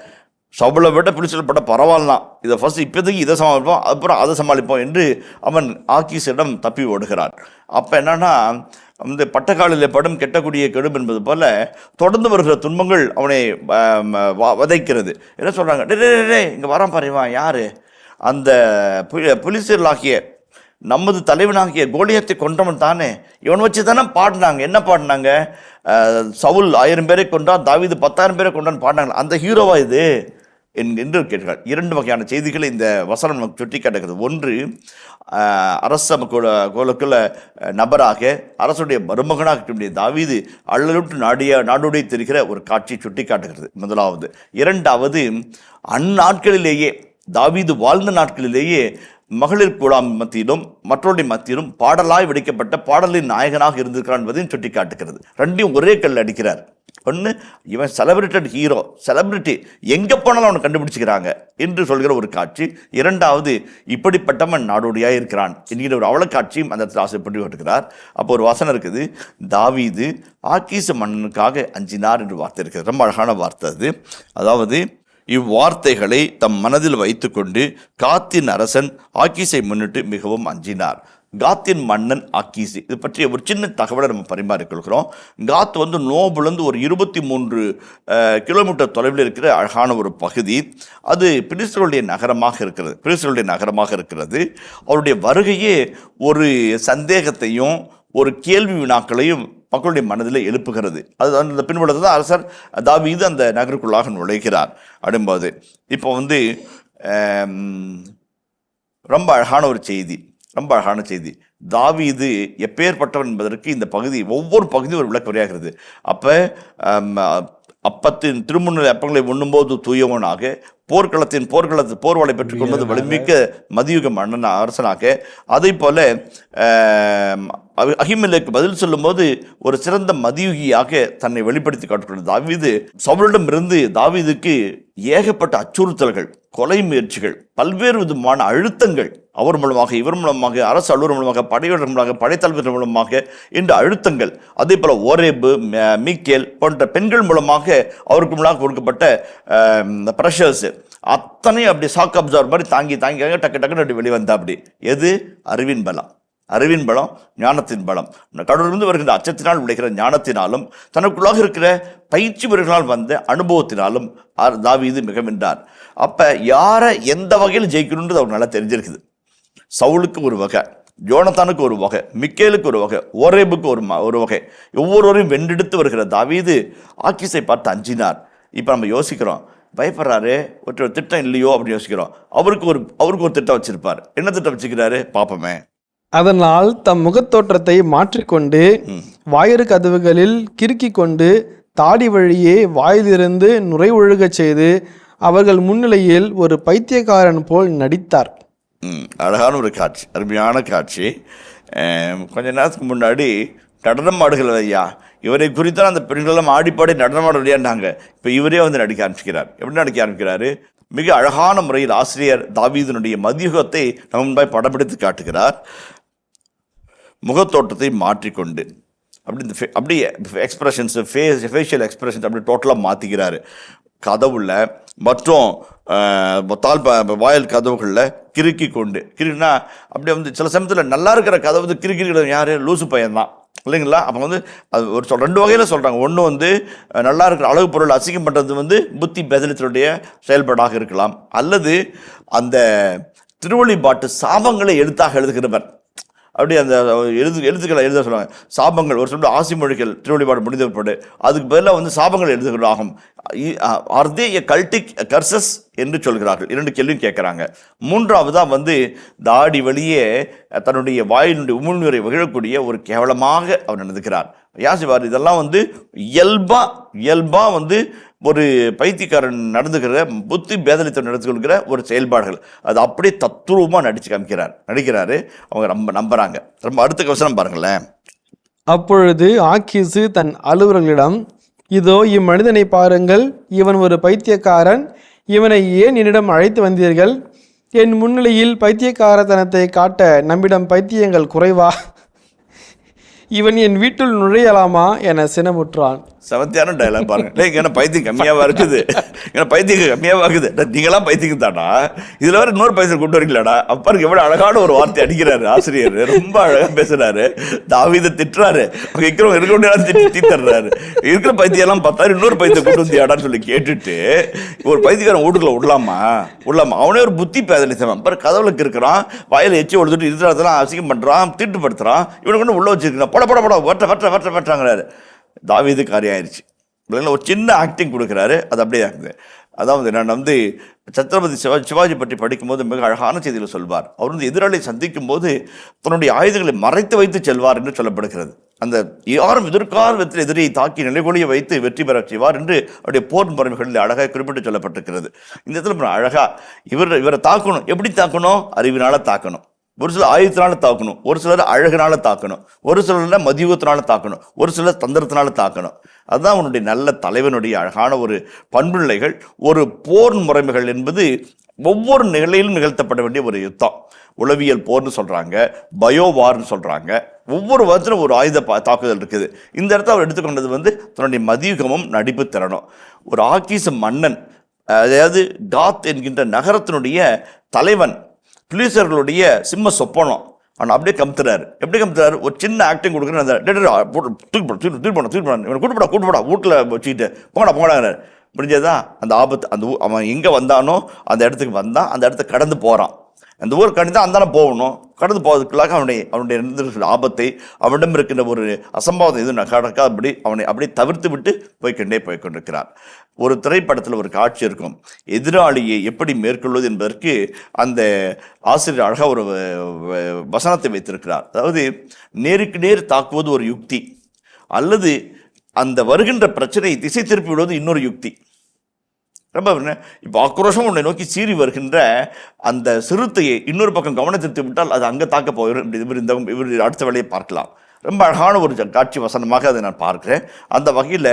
சவுலை விட பிலிஸ்தர்கள் படை பரவாயில்லாம், இதை ஃபர்ஸ்ட் இப்போதைக்கு இதை சமாளிப்போம், அப்புறம் அதை சமாளிப்போம் என்று அவன் ஆக்கீஸிடம் தப்பி ஓடுகிறான். அப்போ என்னன்னா, இந்த பட்டக்காலில் படும் கெட்டக்கூடிய கெடும் என்பது போல தொடர்ந்து வருகிற துன்பங்கள் அவனை வதைக்கிறது. என்ன சொல்கிறாங்க, டே இங்கே வரான் பாருவா, யார்? அந்த புலிசர்களாகிய நமது தலைவனாகிய கோலியத்தை கொன்றவன் தானே, இவன் வச்சு தானே பாடினாங்க. என்ன பாடினாங்க? சவுல் 1000 பேரை கொண்டான், தாவீது 10,000 பேரை கொண்டான்னு பாடினாங்க. அந்த ஹீரோவா இது என்று கேட்கிறார். 2 வகையான செய்திகளை இந்த வசனம் நமக்கு சுட்டி காட்டுகிறது. ஒன்று, அரச கோலக்குள்ள நபராக அரசுடைய மருமகனாக தாவீது அள்ளலுட்டு நாடோடி தெரிகிற ஒரு காட்சியை சுட்டி காட்டுகிறது முதலாவது. 2வது, அந்நாட்களிலேயே தாவீது வாழ்ந்த நாட்களிலேயே மகளிர் குழாம் மத்தியிலும் மற்றவருடைய மத்தியிலும் பாடலாய் வெடிக்கப்பட்ட பாடலின் நாயகனாக இருந்திருக்கிறான் என்பதையும் சுட்டி காட்டுகிறது. ரெண்டையும் ஒரே கல் அடிக்கிறார். ஒன்று, இவன் செலிபிரேட்டட் ஹீரோ, செலிபிரிட்டி, எங்கே போனாலும் அவனை கண்டுபிடிச்சிக்கிறாங்க என்று சொல்கிற ஒரு காட்சி. 2வது, இப்படிப்பட்டவன் நாடோடியாக இருக்கிறான் என்கிற ஒரு அவல காட்சியும் அந்த இடத்துல ஆசைப்பட்டு வருகிறார். அப்போ ஒரு வசனம் இருக்குது, தாவீது ஆக்கீஸ் மன்னனுக்காக அஞ்சினார் என்று வார்த்தை இருக்குது. ரொம்ப அழகான வார்த்தை அது. அதாவது இவ்வார்த்தைகளை தம் மனதில் வைத்துக்கொண்டு காத்தின் அரசன் ஆக்கீஸை முன்னிட்டு மிகவும் அஞ்சினார். காத்தின் மன்னன் ஆக்கீஸ், இது பற்றிய ஒரு சின்ன தகவலை நம்ம பரிமாறிக்கொள்கிறோம். காத் வந்து நோபுலேருந்து ஒரு 23 கிலோமீட்டர் தொலைவில் இருக்கிற அழகான ஒரு பகுதி. அது பிலிஸ்தர்களுடைய நகரமாக இருக்கிறது. அவருடைய வருகையே ஒரு சந்தேகத்தையும் ஒரு கேள்வி வினாக்களையும் மக்களுடைய மனதில் எழுப்புகிறது. அது அந்த பின்புலத்தை தான் அரசர் தாவீது அந்த நகருக்குள்ளாக நுழைகிறார் அப்படின்போது. இப்போ வந்து ரொம்ப அழகான செய்தி. தாவீது எப்பேற்பட்டவன் என்பதற்கு இந்த பகுதி, ஒவ்வொரு பகுதியும் ஒரு விளக்குறையாகிறது. அப்போ அப்பத்தின் திருமுன்னிலை அப்பங்களை உண்ணும்போது தூயவனாக, போர்வலை பெற்றுக் கொள்வது வலிமிக்க மதியுக மன்னன் அரசனாக, அதே போல அகிமெலேக்கு பதில் சொல்லும்போது ஒரு சிறந்த மதியுகியாக தன்னை வெளிப்படுத்தி காட்டுகிறது. தாவீது சவுலிடம் இருந்து தாவீதுக்கு ஏகப்பட்ட அச்சுறுத்தல்கள், கொலை முயற்சிகள், பல்வேறு விதமான அழுத்தங்கள், அவர் மூலமாக, இவர் மூலமாக, அரசு அலுவலர் மூலமாக, படைவீரர் மூலமாக, படைத்தலைவர்கள் மூலமாக என்ற அழுத்தங்கள், அதே போல ஓரேபு, மீக்கேல் போன்ற பெண்கள் மூலமாக அவருக்கு முன்னாக கொடுக்கப்பட்ட ப்ரெஷர்ஸ் அத்தனை அப்படி ஷாக் அப்சர்வர் மாதிரி தாங்கி டக்கு அப்படி வெளிவந்தா. அப்படி எது? அறிவின் பலம், ஞானத்தின் பலம், கடவுளிலிருந்து வருகின்ற அச்சத்தினால் விளைகிற ஞானத்தினாலும் தனக்குள்ளாக இருக்கிற பயிற்சி வீரர்களால் வந்த அனுபவத்தினாலும் தாவீது மிக வென்றார். அப்போ யாரை எந்த வகையில் ஜெயிக்கணுன்றது அவர் நல்லா தெரிஞ்சிருக்குது. சவுலுக்கு ஒரு வகை, யோனத்தானுக்கு ஒரு வகை, மிக்கேலுக்கு ஒரு வகை, ஓரேபுக்கு ஒரு வகை, ஒவ்வொருவரையும் வென்றெடுத்து வருகிற தாவீது ஆக்கீஸை பார்த்து அஞ்சினார். இப்போ நம்ம யோசிக்கிறோம், பயப்படுறாரு, ஒரு திட்டம் இல்லையோ அப்படின்னு யோசிக்கிறோம். அவருக்கு ஒரு திட்டம் வச்சிருப்பார். என்ன திட்டம் வச்சுக்கிறாரு பார்ப்போமே. அதனால் தம் முகத்தோற்றத்தை மாற்றிக்கொண்டு வாயிறு கதவுகளில் கிறுக்கி கொண்டு தாடி வழியே வாயிலிருந்து நுரை ஒழுகச் செய்து அவர்கள் முன்னிலையில் ஒரு பைத்தியக்காரன் போல் நடித்தார். அழகான ஒரு காட்சி, அருமையான காட்சி. கொஞ்ச நேரத்துக்கு முன்னாடி நடனம் ஆடுகள் ஐயா, இவரை குறித்தான் அந்த பெண்களெல்லாம் ஆடிப்பாடி நடனமாட விளையாண்டாங்க. இப்போ இவரே வந்து நடிக்க ஆரம்பிக்கிறார். எப்படி நடிக்க ஆரம்பிக்கிறாரு? மிக அழகான முறையில் ஆசிரியர் தாவீதினுடைய மதியுகத்தை நம்ம முன்பாய் படம்பிடித்து காட்டுகிறார். முகத்தோட்டத்தை மாற்றிக்கொண்டு அப்படியே எக்ஸ்பிரஷன்ஸ், ஃபேஷியல் எக்ஸ்பிரஷன்ஸ் அப்படி டோட்டலாக மாற்றிக்கிறாரு. கதவுல மற்றும் வாயில் கதவுகளில் கிறுக்கி கொண்டு, கிறுக்கினா அப்படியே வந்து சில சமயத்தில் நல்லா இருக்கிற கதவு வந்து கிறுக்கிற யார்? லூசு பையன்தான் இல்லைங்களா? அப்போ வந்து அது ஒரு ரெண்டு வகையில் சொல்கிறாங்க. ஒன்று வந்து நல்லா இருக்கிற அழகு பொருள் அசிங்கம் பண்ணுறது வந்து புத்தி பேதலித்தனுடைய செயல்பாடாக இருக்கலாம், அல்லது அந்த திருவழிபாட்டு சாபங்களை எழுதுகிறவர் அப்படி அந்த எழுத்துக்களை எழுத சொல்லுவாங்க. சாபங்கள் ஒரு சொல்ல ஆசி மொழிகள் திருவழிபாடு முடிந்தப்படு அதுக்கு பதிலாக வந்து சாபங்கள் எழுதுகிறாகும். ஆர் தே எ கல்டிக் கர்சஸ் என்று சொல்கிறார்கள். 2 கேள்வியும் கேட்குறாங்க. மூன்றாவதாக வந்து தாடி வழியே தன்னுடைய வாயினுடைய உமிழ்நீரை விழக்கூடிய ஒரு கேவலமாக அவர் நடந்துக்கிறார். யாசிவார் இதெல்லாம் வந்து இயல்பா வந்து ஒரு பைத்தியக்காரன் நடந்துக்கிற புத்தி பேதலித்த நடத்துக்கிற ஒரு செயல்பாடுகள். அது அப்படியே தத்துரூபமாக நடிக்கிறாரு. அவங்க ரொம்ப நம்புறாங்க. ரொம்ப அடுத்த வசனம் பாருங்களேன். அப்பொழுது ஆக்கீசு தன் அலுவலர்களிடம், இதோ இம்மனிதனை பாருங்கள், இவன் ஒரு பைத்தியக்காரன். இவனை ஏன் என்னிடம் அழைத்து வந்தீர்கள்? என் முன்னிலையில் பைத்தியக்காரத்தனத்தை காட்ட நம்மிடம் பைத்தியங்கள் குறைவா? இவன் என் வீட்டில் நுழையலாமா என சினமுற்றான். செவத்தியான டைலாக் பாருங்க. ஏன்னா பைத்தியம் கம்மியாவா இருக்குது, ஏன்னா பைத்தியம் கம்மியாவா இருக்குது. நீங்களாம் பைத்தியம் தானா, இதுல வேற இன்னொரு பைத்தியம் கொண்டு வரீங்களாடா? அப்பாருக்கு எவ்வளவு அழகான ஒரு வார்த்தை அடிக்கிறாரு ஆசிரியர். ரொம்ப அழகா பேசுறாரு. தாவீதை திட்டுறாரு. தீர்றாரு. இருக்கிற பைத்தியம் எல்லாம் பார்த்தாரு, இன்னொரு பைத்தியம் கொண்டு வந்தியாடான்னு சொல்லி கேட்டுட்டு ஒரு பைத்தியக்காரன் வீட்டுக்குள்ள விடலாமா? அவனே ஒரு புத்தி பேதலித்தவன். பாரு, கதவுளுக்கு இருக்கிறான், வாயில எச்சி ஒழுதுட்டு இருக்கிறதெல்லாம் அசிங்கம் பண்றான், தீட்டுப்படுத்துறான். இவனை கொண்டு உள்ள வச்சிருக்கான். பட வட்டாங்கிறாரு. தாவீது காரியம் ஆயிடுச்சு. ஒரு சின்ன ஆக்டிங் கொடுக்குறாரு. அது அப்படியே ஆகுது. அதாவது நான் வந்து சத்ரபதி சிவாஜி பற்றி படிக்கும்போது மிக அழகான செய்தியில் சொல்வார். அவர் வந்து எதிராளியை சந்திக்கும் போது தன்னுடைய ஆயுதங்களை மறைத்து வைத்து செல்வார் என்று சொல்லப்படுகிறது. அந்த யாரும் எதிர்கால விதத்தில் எதிரியை தாக்கி நிலைகொழிய வைத்து வெற்றி பெற செய்வார் என்று அவருடைய போர் முறைகளில் அழகாக குறிப்பிட்டு சொல்லப்பட்டிருக்கிறது. இந்த இடத்துல அழகா இவரை தாக்கணும். எப்படி தாக்கணும்? அறிவினால தாக்கணும். ஒரு சிலர் ஆயுதத்தினால தாக்கணும், ஒரு சிலர் அழகினால தாக்கணும், ஒரு சிலர் மதியுகத்தினால தாக்கணும், ஒரு சிலர் தந்திரத்தினால தாக்கணும். அதுதான் அவனுடைய நல்ல தலைவனுடைய அழகான ஒரு பண்புநிலைகள். ஒரு போர் முறைமைகள் என்பது ஒவ்வொரு நிலையிலும் நிகழ்த்தப்பட வேண்டிய ஒரு யுத்தம். உளவியல் போர்னு சொல்றாங்க, பயோவார்னு சொல்றாங்க. ஒவ்வொரு வருஷம் ஒரு ஆயுத தாக்குதல் இருக்குது. இந்த இடத்த அவர் எடுத்துக்கொண்டது வந்து தன்னுடைய மதியுகமும் நடிப்பு திறனும். ஒரு ஆக்கீச மன்னன், அதாவது காத் என்கின்ற நகரத்தினுடைய தலைவன், பிலிஸ்தர்களுடைய சிம்ம சொப்பனம். ஆனால் அப்படியே கமுத்துறாரு. எப்படி கமுத்துறாரு? ஒரு சின்ன ஆக்டிங் கொடுக்குறேன். கூட்டுப்படா வீட்டில் வச்சுக்கிட்டு போங்கடாங்கிறார். முடிஞ்சதான் அந்த ஆபத்து. அந்த அவன் எங்கே வந்தானோ அந்த இடத்துக்கு வந்தான், அந்த இடத்த கடந்து போகிறான். அந்த ஊர் கடந்து தான் அந்தான போகணும். கடந்து போவதற்குள்ளாக அவனுடைய ஆபத்தை, அவனிடம் இருக்கின்ற ஒரு அசம்பாவம் எதுவும் நடக்காதபடி அவனை அப்படியே தவிர்த்து விட்டு போய்கொண்டிருக்கிறார். ஒரு திரைப்படத்தில் ஒரு காட்சி இருக்கும். எதிராளியை எப்படி மேற்கொள்வது என்பதற்கு அந்த ஆசிரியர் அழகாக ஒரு வசனத்தை வைத்திருக்கிறார். அதாவது நேருக்கு நேர் தாக்குவது ஒரு யுக்தி, அல்லது அந்த வருகின்ற பிரச்சனையை திசை திருப்பி விடுவது இன்னொரு யுக்தி. ரொம்ப இப்போ ஆக்ரோஷம் உன்னை நோக்கி சீறி வருகின்ற அந்த சிறுத்தையை இன்னொரு பக்கம் கவனத்திற்கு விட்டால் அது அங்கே தாக்க போயிடும். இவர் அடுத்த வேலையை பார்க்கலாம். ரொம்ப அழகான ஒரு காட்சி வசனமாக அதை நான் பார்க்கிறேன். அந்த வகையில்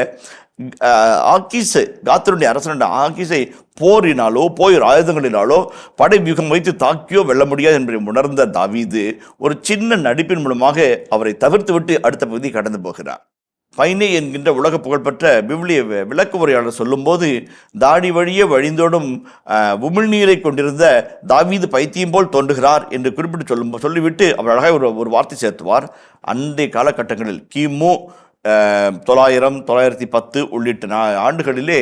காத்தருடைய அரசனுடைய ஆக்கீஸை போரினாலோ போர் ஆயுதங்களினாலோ படை வியூகம் வைத்து தாக்கியோ வெல்ல முடியாது என்பதை உணர்ந்த தாவீது ஒரு சின்ன நடிப்பின் மூலமாக அவரை தவிர்த்து விட்டு அடுத்த பகுதி கடந்து போகிறார். பைனே என்கின்ற உலக புகழ்பெற்ற விவிலிய விளக்கு உரையாளர் சொல்லும்போது, தாடி வழியே வழிந்தோடும் உமிழ்நீரை கொண்டிருந்த தாவீது பைத்தியம் போல் தோன்றுகிறார் என்று குறிப்பிட்டு சொல்லிவிட்டு அவர் அழகாக ஒரு வார்த்தை சேர்த்துவார். அன்றைய காலகட்டங்களில் கிமு 900, 910 உள்ளிட்ட ஆண்டுகளிலே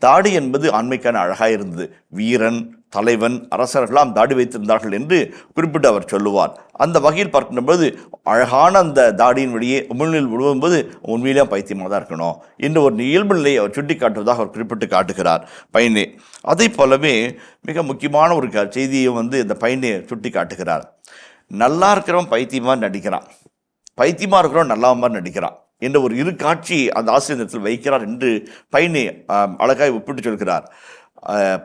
தாடி என்பது ஆண்மைக்கான அழகாக இருந்தது. வீரன், தலைவன், அரசர்களாம் தாடி வைத்திருந்தார்கள் என்று குறிப்பிட்டு அவர் சொல்லுவார். அந்த வகையில் பார்க்கும்போது அழகான அந்த தாடியின் வழியே உமிழ்நீர் விடும்போது உண்மையிலேயே பைத்தியமாக தான் இருக்கணும் என்ற ஒரு இயல்பு நிலையை அவர் சுட்டி காட்டுவதாக அவர் குறிப்பிட்டு காட்டுகிறார் பைனே. அதை போலவே மிக முக்கியமான ஒரு செய்தியை வந்து இந்த பைனே சுட்டி காட்டுகிறார். நல்லா இருக்கிறவன் பைத்தியமாக நடிக்கிறான், பைத்தியமாக இருக்கிறவன் நல்லா மாதிரி நடிக்கிறான் என்ற ஒரு இரு காட்சி அந்த ஆசிரியத்தில் வைக்கிறார் என்று பைனே அழகாய் ஒப்பிட்டு சொல்கிறார்.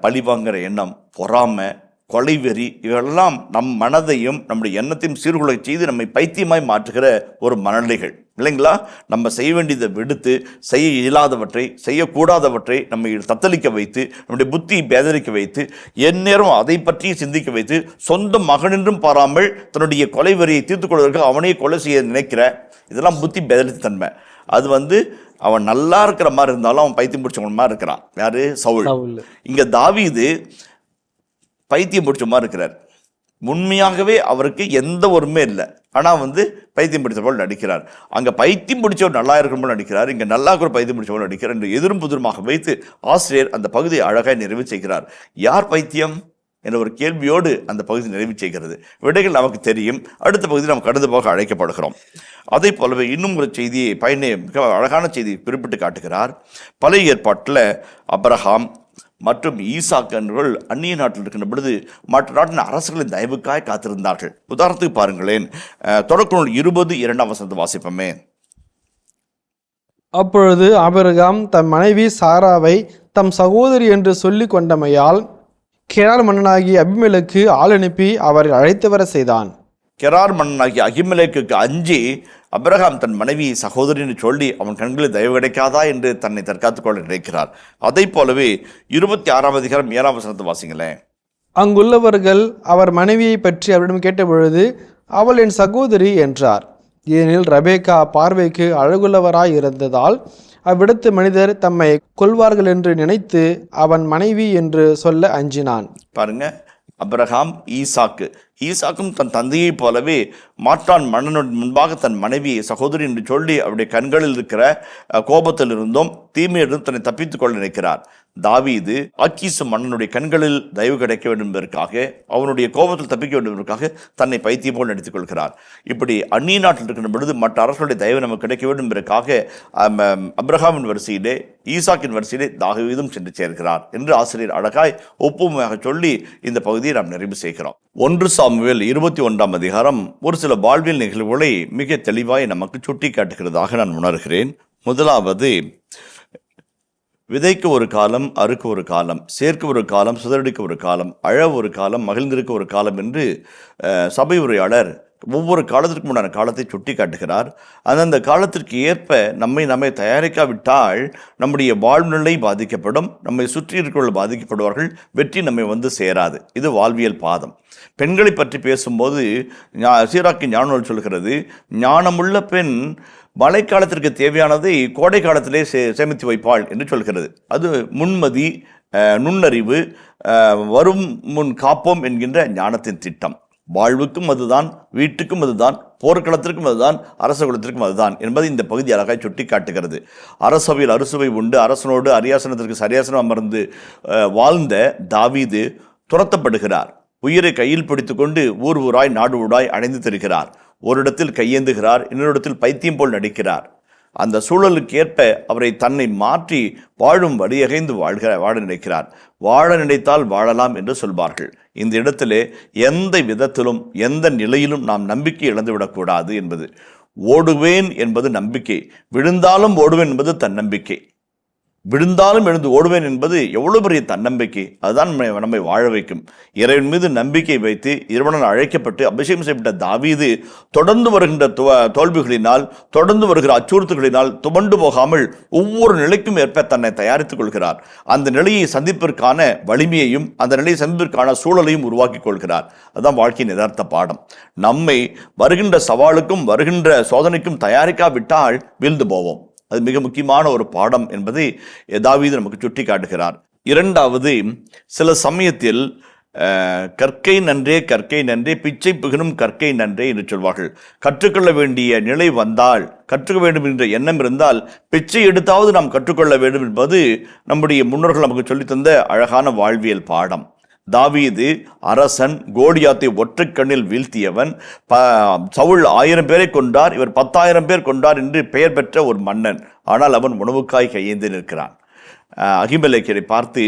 பழி வாங்குகிற எண்ணம், பொறாமை, கொலைவெறி, இவையெல்லாம் நம் மனதையும் நம்முடைய எண்ணத்தையும் சீர்குலை செய்து நம்மை பைத்தியமாய் மாற்றுகிற ஒரு மனநிலைகள் இல்லைங்களா? நம்ம செய்ய வேண்டியதை விடுத்து செய்ய இயலாதவற்றை, செய்யக்கூடாதவற்றை நம்மை தத்தளிக்க வைத்து, நம்முடைய புத்தி பேதலிக்க வைத்து, எந்நேரம் அதை பற்றி சிந்திக்க வைத்து, சொந்த மகனென்றும் பாராமல் தன்னுடைய கொலைவெறியை தீர்த்து கொள்வதற்கு அவனையே கொலை செய்ய நினைக்கிற இதெல்லாம் புத்தி பேதலித்த தன்மை. அது அவன் நல்லா இருக்கிற மாதிரி இருந்தாலும் அவன் பைத்தியம் பிடிச்சவங்க மாதிரி இருக்கிறான். யாரு? சவுல். இங்க தாவீது பைத்தியம் பிடிச்ச மாதிரி இருக்கிறார். உண்மையாகவே அவருக்கு எந்த ஒருமே இல்லை, ஆனால் பைத்தியம் பிடிச்ச போல் நடிக்கிறார். அங்கே பைத்தியம் பிடிச்சவர் நல்லா இருக்கிற போல் நடிக்கிறார், இங்கே நல்லா இருக்கிற பைத்தியம் பிடிச்ச போல் நடிக்கிறார் என்று எதிரும் புதிருமாக வைத்து ஆசிரியர் அந்த பகுதியை அழகாய் நிறைவு செய்கிறார். யார் பைத்தியம் என்ற ஒரு கேள்வியோடு அந்த பகுதி நிறைவு செய்கிறது. விடைகள் நமக்கு தெரியும். அடுத்த பகுதி நாம் கடந்து போக அழைக்கப்படுகிறோம். அதே போலவே இன்னும் ஒரு செய்தியை மிக அழகான செய்தியை குறிப்பிட்டு காட்டுகிறார். பழைய ஏற்பாட்டில் அப்ரஹாம் மற்றும் ஈசாக்கு என்பவர்கள் அந்நிய நாட்டில் இருக்கின்ற பொழுது மற்ற நாட்டின் அரசுகளின் தயவுக்காய் காத்திருந்தார்கள். உதாரணத்துக்கு பாருங்களேன், தொடக்க நூல் 20:2 வாசிப்போமே. அப்பொழுது ஆபிரகாம் தம் மனைவி சாராவை தம் சகோதரி என்று சொல்லி கொண்டமையால் கெரார் மன்னனாகிய அபிமெலேக்கு ஆள் அனுப்பி அவரை அழைத்து வர செய்தான். கெரார் மன்னனாகிய அபிமெலேக்குக்கு அஞ்சி அப்ரஹாம் தன் மனைவி சகோதரின்னு சொல்லி அவன் கண்களில் தயவு கிடைக்காதா என்று தன்னை தற்காத்துக் கொள்ள நினைக்கிறார். அதை போலவே 26:7 வாசிங்களேன். அங்குள்ளவர்கள் அவர் மனைவியை பற்றி அவரிடம் கேட்டபொழுது அவள் என் சகோதரி என்றார். ஏனெனில் ரெபேக்கா பார்வைக்கு அழகுள்ளவராய் இருந்ததால் அவ்விடத்து மனிதர் தம்மை கொல்வார்கள் என்று நினைத்து அவன் மனைவி என்று சொல்ல அஞ்சினான். பாருங்க, அப்ரஹாம் ஈசாக்கும் தன் தந்தையை போலவே மாற்றான் மன்னனுடைய முன்பாக தன் மனைவியை சகோதரி என்று சொல்லி அவருடைய கண்களில் இருக்கிற கோபத்தில் இருந்தும் தீமையிலிருந்தும் தன்னை தப்பித்துக் கொள்ள நினைக்கிறார். தாவீது ஆக்கீசு மன்னனுடைய கண்களில் தயவு கிடைக்க வேண்டும் என்பதற்காக, அவனுடைய கோபத்தில் தப்பிக்க வேண்டும் என்பதற்காக தன்னை பைத்தியம் போல் நடித்துக் கொள்கிறார். இப்படி அந்நிய நாட்டில் இருக்கின்ற பொழுது மற்ற அரசுடைய தயவு நமக்கு கிடைக்க வேண்டும் என்பதற்காக அப்ரஹாமின் வரிசையிலே ஈசாக்கின் வரிசையிலே தாவீதும் சென்று சேர்க்கிறார் என்று ஆசிரியர் அழகாய் ஒப்புமையாக சொல்லி இந்த பகுதியை நாம் நிறைவு செய்கிறோம். 1 சாமுவேல் 21 ஒரு சில வாழ்வியல் நிகழ்வுகளை மிக தெளிவாய் நமக்கு சுட்டி காட்டுகிறதாக நான் உணர்கிறேன். முதலாவது, விதைக்க ஒரு காலம், அறுக்க ஒரு காலம், சேர்க்க ஒரு காலம், சிதறடிக்க ஒரு காலம், அழ ஒரு காலம், மகிழ்ந்திருக்க ஒரு காலம் என்று சபை உரையாளர் ஒவ்வொரு காலத்திற்கும் உண்டான காலத்தை சுட்டி காட்டுகிறார். அந்தந்த காலத்திற்கு ஏற்ப நம்மை தயாரிக்காவிட்டால் நம்முடைய வாழ்நிலை பாதிக்கப்படும், நம்மை சுற்றி இருக்கிறவர்கள் பாதிக்கப்படுவார்கள், வெற்றி நம்மை சேராது. இது வாழ்வியல் பாதம். பெண்களை பற்றி பேசும்போது சீராக்கி ஞானநூல் சொல்கிறது, ஞானமுள்ள பெண் மழைக்காலத்திற்கு தேவையானதை கோடை காலத்திலே சேமித்து வைப்பாள் என்று சொல்கிறது. அது முன்மதி, நுண்ணறிவு, வரும் முன் காப்போம் என்கின்ற ஞானத்தின் திட்டம். வாழ்வுக்கும் அதுதான், வீட்டுக்கும் அதுதான், போர்க்களத்திற்கும் அதுதான், அரச குலத்திற்கும் அதுதான் என்பதை இந்த பகுதி அழகாய் சுட்டி காட்டுகிறது. அரசவையில் அறுசுவை உண்டு, அரசனோடு அரியாசனத்திற்கு சரியாசனம் அமர்ந்து வாழ்ந்த தாவீது துரத்தப்படுகிறார். உயிரை கையில் பிடித்து கொண்டு ஊர் ஊராய் நாடு ஊராய் அடைந்து திரிகிறார். ஒரு இடத்தில் கையேந்துகிறார், இன்னொரு இடத்தில் பைத்தியம் போல் நடிக்கிறார். அந்த சூழலுக்கு ஏற்ப அவரை தன்னை மாற்றி வாழும் வழியகைந்து வாழ நினைக்கிறார். வாழ நினைத்தால் வாழலாம் என்று சொல்வார்கள். இந்த இடத்திலே எந்த விதத்திலும் எந்த நிலையிலும் நாம் நம்பிக்கை இழந்துவிடக்கூடாது என்பது. ஓடுவேன் என்பது நம்பிக்கை, விழுந்தாலும் ஓடுவேன் என்பது தன்னம்பிக்கை. விழுந்தாலும் எழுந்து ஓடுவேன் என்பது எவ்வளவு பெரிய தன்னம்பிக்கை. அதுதான் நம்மை வாழ வைக்கும். இறைவன் மீது நம்பிக்கை வைத்து இறைவனால் அழைக்கப்பட்டு அபிஷேகம் செய்யப்பட்ட தாவீது தொடர்ந்து வருகின்ற தோல்விகளினால், தொடர்ந்து வருகிற அச்சுறுத்தல்களினால் துவண்டு போகாமல் ஒவ்வொரு நிலைக்கும் ஏற்ப தன்னை தயாரித்துக் கொள்கிறார். அந்த நிலையை சந்திப்பதற்கான வலிமையையும் அந்த நிலையை சந்திப்பதற்கான சூழலையும் உருவாக்கி கொள்கிறார். அதுதான் வாழ்க்கையின் யதார்த்த பாடம். நம்மை வருகின்ற சவாலுக்கும் வருகின்ற சோதனைக்கும் தயாரிக்காவிட்டால் வீழ்ந்து போவோம். அது மிக முக்கியமான ஒரு பாடம் என்பதை தாவீது நமக்கு சுட்டி காட்டுகிறார். இரண்டாவது, சில சமயத்தில் கற்கை நன்றே பிச்சை புகனும் கற்கை நன்றே என்று சொல்வார்கள். கற்றுக்கொள்ள வேண்டிய நிலை வந்தால், கற்றுக்க வேண்டும் என்ற எண்ணம் இருந்தால் பிச்சை எடுத்தாவது நாம் கற்றுக்கொள்ள வேண்டும் என்பது நம்முடைய முன்னோர்கள் நமக்கு சொல்லித்தந்த அழகான வாழ்வியல் பாடம். தாவீது அரசன், கோலியாத்தை ஒற்றை கண்ணில் வீழ்த்தியவன், சவுல் 1000 பேரை கொண்டார், இவர் 10,000 பேர் கொண்டார் என்று பெயர் பெற்ற ஒரு மன்னன். ஆனால் அவன் உணவுக்காய் கையேந்து நிற்கிறான். அகிமெலேக்கை பார்த்து,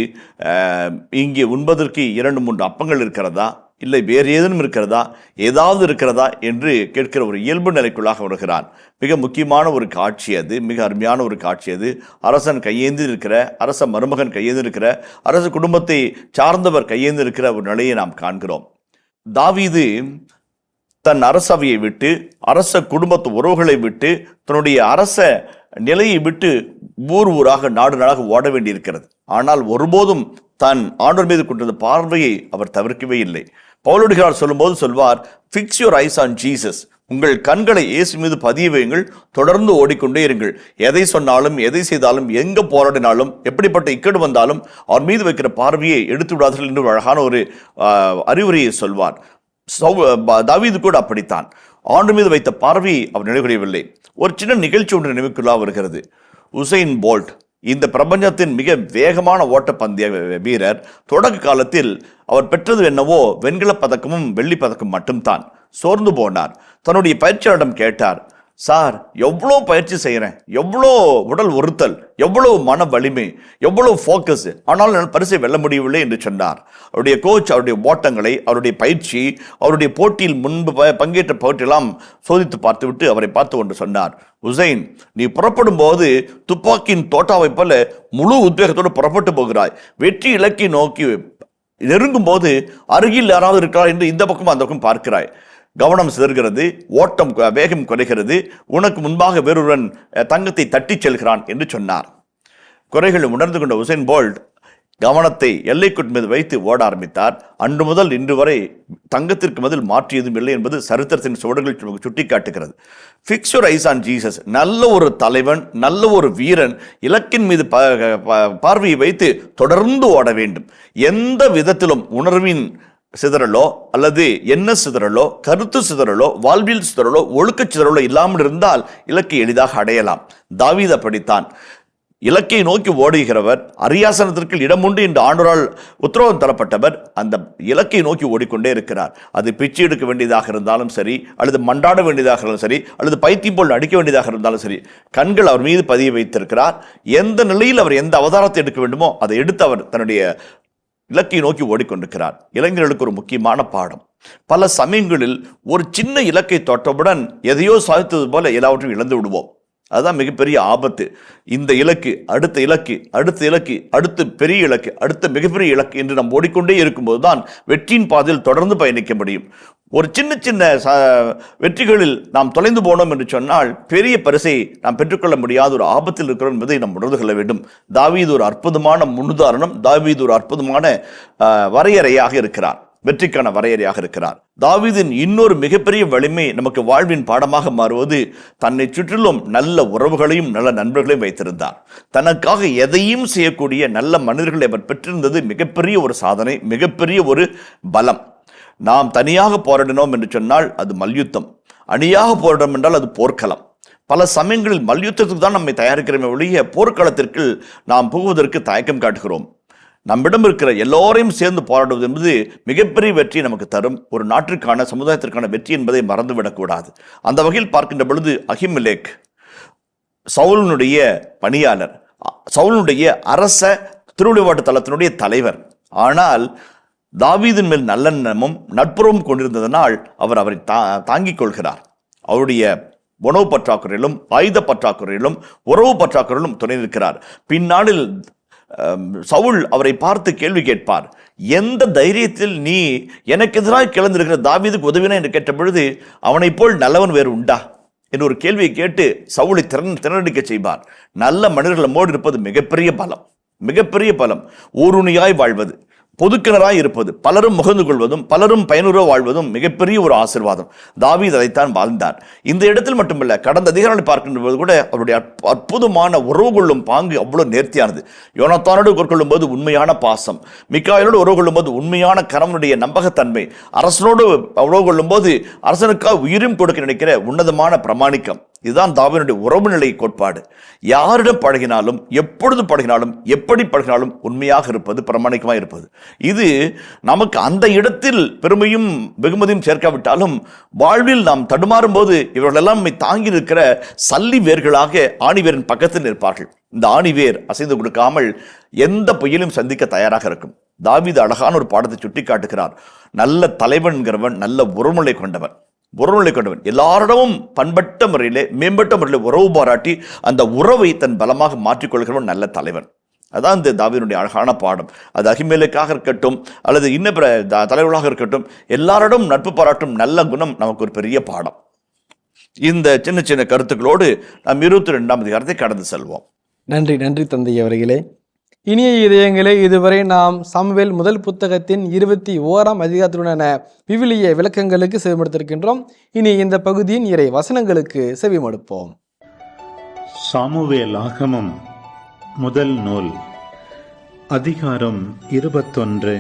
இங்கே உண்பதற்கு 2-3 அப்பங்கள் இருக்கிறதா, இல்லை வேறு ஏதேனும் இருக்கிறதா, ஏதாவது இருக்கிறதா என்று கேட்கிற ஒரு இயல்பு நிலைக்குள்ளாக வருகிறான். மிக முக்கியமான ஒரு காட்சி அது, மிக அருமையான ஒரு காட்சி அது. அரசன் கையேந்தி இருக்கிற, அரச மருமகன் கையேந்தி இருக்கிற, அரச குடும்பத்தை சார்ந்தவர் கையேந்தி இருக்கிற ஒரு நிலையை நாம் காண்கிறோம். தாவீது தன் அரசவையை விட்டு, அரச குடும்பத்து உறவுகளை விட்டு, தன்னுடைய அரச நிலையை விட்டு ஊராக நாடு நாடாக ஓட வேண்டியிருக்கிறது. ஆனால் ஒருபோதும் தன் ஆண்டவர் மீது கொண்டிருந்த பார்வையை அவர் தவிர்க்கவே இல்லை. பவுலடிகளார் சொல்லும்போது சொல்வார், fix your eyes on Jesus. உங்கள் கண்களை இயேசு மீது பதிய வையுங்கள், தொடர்ந்து ஓடிக்கொண்டே இருங்கள். எதை சொன்னாலும், எதை செய்தாலும், எங்க போராடினாலும், எப்படிப்பட்ட இக்கடு வந்தாலும் அவர் மீது வைக்கிற பார்வையை எடுத்து விடாதீர்கள் என்று அழகான ஒரு அறிவுரையை சொல்வார். தாவீது கூட அப்படித்தான். ஆண்டு மீது வைத்த பார்வையை அவர் நிலைகுறையவில்லை. ஒரு சின்ன நிகழ்ச்சி ஒன்று நினைவுக்குள்ளா வருகிறது. உசைன் போல்ட், இந்த பிரபஞ்சத்தின் மிக வேகமான ஓட்டப்பந்தய வீரர், தொடக்க காலத்தில் அவர் பெற்றது என்னவோ வெண்கலப் பதக்கமும் வெள்ளி பதக்கம் மட்டும்தான். சோர்ந்து போனார். தன்னுடைய பயிற்சியாளரிடம் கேட்டார், சார் எவ்வளோ பயிற்சி செய்கிறேன், எவ்வளோ உடல் ஒருத்தல், எவ்வளவு மன வலிமை, எவ்வளவு ஃபோக்கஸ், ஆனால் நான் பரிசை வெல்ல முடியவில்லை என்று சொன்னார். அவருடைய கோச் அவருடைய ஓட்டங்களை, அவருடைய பயிற்சி, அவருடைய போட்டியில் முன்பு பங்கேற்ற போட்டியெல்லாம் சோதித்து பார்த்துவிட்டு அவரை பார்த்து கொண்டு சொன்னார், உசைன், நீ புறப்படும் போது துப்பாக்கியின் தோட்டாவை போல முழு உத்வேகத்தோடு புறப்பட்டு போகிறாய். வெற்றி இலக்கை நோக்கி நெருங்கும் போது அருகில் யாராவது இருக்கிறார் என்று இந்த பக்கம் அந்த பக்கம் பார்க்கிறாய். கவனம் சிதறுகிறது, ஓட்டம் வேகம் குறைகிறது, உனக்கு முன்பாக வேறொருவன் தங்கத்தை தட்டி செல்கிறான் என்று சொன்னார். குறைகளை உணர்ந்து கொண்ட உசைன் போல்ட் கவனத்தை எல்லைக்குட் மீது வைத்து ஓட ஆரம்பித்தார். அன்று முதல் இன்று வரை தங்கத்திற்கு பதில் மாற்றியதும் இல்லை என்பது சரித்திரத்தின் சுவடுகள் சுட்டி காட்டுகிறது. Fix your eyes on Jesus. நல்ல ஒரு தலைவன், நல்ல ஒரு வீரன் இலக்கின் மீது பார்வையை வைத்து தொடர்ந்து ஓட வேண்டும். எந்த விதத்திலும் உணர்வின் சிதறலோ அல்லது என்ன சிதறலோ, கருத்து சிதறலோ, வாழ்வியல் சிதறலோ, ஒழுக்க சிதறலோ இல்லாமல் இருந்தால் இலக்கை எளிதாக அடையலாம். தாவீது அப்படித்தான். இலக்கை நோக்கி ஓடுகிறவர், அரியாசனத்திற்கு இடம் உண்டு என்று ஆண்டவரால் உத்தரவு தரப்பட்டவர் அந்த இலக்கை நோக்கி ஓடிக்கொண்டே இருக்கிறார். அது பிச்சை எடுக்க வேண்டியதாக இருந்தாலும் சரி, அல்லது மண்டாட வேண்டியதாக இருந்தாலும் சரி, அல்லது பைத்தியம் போல் அடிக்க வேண்டியதாக இருந்தாலும் சரி, கண்கள் அவர் மீது பதிய வைத்திருக்கிறார். எந்த நிலையில் அவர் எந்த அவதாரத்தை எடுக்க வேண்டுமோ அதை எடுத்து அவர் தன்னுடைய இலக்கை நோக்கி ஓடிக்கொண்டிருக்கிறார். இளைஞர்களுக்கு ஒரு முக்கியமான பாடம். பல சமயங்களில் ஒரு சின்ன இலக்கை தொட்டவுடன் எதையோ சாதித்தது போல எல்லாவற்றையும் இழந்து விடுவோம். அதுதான் மிகப்பெரிய ஆபத்து. இந்த இலக்கு, அடுத்த இலக்கு, அடுத்த இலக்கு, அடுத்த பெரிய இலக்கு, அடுத்த மிகப்பெரிய இலக்கு என்று நாம் ஓடிக்கொண்டே இருக்கும்போது தான் வெற்றியின் பாதையில் தொடர்ந்து பயணிக்க முடியும். ஒரு சின்ன சின்ன வெற்றிகளில் நாம் தொலைந்து போனோம் என்று சொன்னால் பெரிய பரிசை நாம் பெற்றுக்கொள்ள முடியாத ஒரு ஆபத்தில் இருக்கிறோம் என்பதை நாம் உணர்ந்து கொள்ள வேண்டும். தாவீது ஒரு அற்புதமான முன்னுதாரணம். தாவீது ஒரு அற்புதமான வரையறையாக இருக்கிறார், வெற்றிக்கான வரையறையாக இருக்கிறார். தாவீதின் இன்னொரு மிகப்பெரிய வலிமை நமக்கு வாழ்வின் பாடமாக மாறுவது, தன்னை சுற்றிலும் நல்ல உறவுகளையும் நல்ல நண்பர்களையும் வைத்திருந்தார். தனக்காக எதையும் செய்யக்கூடிய நல்ல மனிதர்களை அவர் பெற்றிருந்தது மிகப்பெரிய ஒரு சாதனை, மிகப்பெரிய ஒரு பலம். நாம் தனியாக போராடினோம் என்று சொன்னால் அது மல்யுத்தம், அணியாக போராடும் என்றால் அது போர்க்களம். பல சமயங்களில் மல்யுத்தத்துக்கு தான் நம்மை தயாரிக்கிறோமே ஒழிய போர்க்களத்திற்கு நாம் புகுவதற்கு தயக்கம் காட்டுகிறோம். நம்மிடம் இருக்கிற எல்லோரையும் சேர்ந்து போராடுவது என்பது மிகப்பெரிய வெற்றி நமக்கு தரும். ஒரு நாட்டிற்கான, சமுதாயத்திற்கான வெற்றி என்பதை மறந்துவிடக்கூடாது. அந்த வகையில் பார்க்கின்ற பொழுது அகிமெலேக் சவுலுடைய பணியாளர், சவுலுடைய அரச திருவிளையாட்டு தளத்தினுடைய தலைவர். ஆனால் தாவீதின் மேல் நல்லெண்ணமும் நட்புறவும் கொண்டிருந்ததனால் அவர் அவரை தாங்கிக் கொள்கிறார். அவருடைய உணவு பற்றாக்குறையிலும், ஆயுத பற்றாக்குறையிலும், உறவு பற்றாக்குறையிலும் துணை நிற்கிறார். பின்னாளில் சவுல் அவரை பார்த்து கேள்வி கேட்பார், எந்த தைரியத்தில் நீ எனக்கு எதிராக கிளந்திருக்கிற தாவீதுக்கு உதவினா என்று கேட்ட பொழுது, அவனை போல் நல்லவன் வேறு உண்டா என்று ஒரு கேள்வியை கேட்டு சவுலை திறனடிக்க செய்வார். நல்ல மனிதர்கள் நம்மோடு இருப்பது மிகப்பெரிய பலம், மிகப்பெரிய பலம். ஊருணியாய் வாழ்வது, பொதுக்கிணராய் இருப்பது, பலரும் முகந்து கொள்வதும் பலரும் பயனுற வாழ்வதும் மிகப்பெரிய ஒரு ஆசீர்வாதம். தாவீது அதைத்தான் வாழ்ந்தார். இந்த இடத்தில் மட்டுமல்ல, கடந்த அதிகாரங்களை பார்க்கின்ற போது கூட அவருடைய அற்புதமான உறவு கொள்ளும் பாங்கு அவ்வளவு நேர்த்தியானது. யோனத்தானோடு கொள்ளும் போது உண்மையான பாசம், மிக்காயலோடு உறவு கொள்ளும் போது உண்மையான கணவனுடைய நம்பகத்தன்மை, அரசனோடு உறவு கொள்ளும் போது அரசனுக்காக உயிரும் கொடுக்க நினைக்கிற உன்னதமான பிரமாணிக்கம். இதுதான் தாவீதுடைய உறவு நிலை கோட்பாடு. யாரிடம் பழகினாலும், எப்பொழுது பழகினாலும், எப்படி பழகினாலும் உண்மையாக இருப்பது, பிரமாணிக்கமாக இருப்பது. இது நமக்கு அந்த இடத்தில் பெருமையும் வெகுமதியும் சேர்க்காவிட்டாலும் வாழ்வில் நாம் தடுமாறும் போது இவர்களெல்லாம் நம்மை தாங்கி நிற்கிற சல்லி வேர்களாக ஆணிவேரின் பக்கத்தில் நிற்பார்கள். இந்த ஆணிவேர் அசைந்து கொடுக்காமல் எந்த புயலும் சந்திக்க தயாராக இருக்கும். தாவீது அழகான ஒரு பாடத்தை சுட்டி காட்டுகிறார். நல்ல தலைவன்கிறவன் நல்ல உறவுநிலை கொண்டவன், எல்லாரிடமும் பண்பட்ட முறையிலே, மேம்பட்ட முறையில் உறவு பாராட்டி அந்த உறவை தன் பலமாக மாற்றிக்கொள்கிறவன் நல்ல தலைவன். அதான் இந்த தாவீதுடைய அழகான பாடம். அது அகிமேலுக்காக இருக்கட்டும் அல்லது இன்ன பிற தலைவர்களாக இருக்கட்டும், எல்லாரிடம் நட்பு பாராட்டும் நல்ல குணம் நமக்கு ஒரு பெரிய பாடம். இந்த சின்ன சின்ன கருத்துக்களோடு நாம் 22ஆம் அதிகாரத்தை கடந்து செல்வோம். நன்றி தந்தை அவர்களே. இனிய இதயங்களே, இதுவரை நாம் சாமுவேல் முதல் புத்தகத்தின் 21ஆம் அதிகாரத்துடனான விவிலிய விளக்கங்களுக்கு செவிமடுத்திருக்கின்றோம். இனி இந்த பகுதியின் இறை வசனங்களுக்கு செவிமடுப்போம். சாமுவேல் ஆகமம் முதல் நூல், அதிகாரம் 21.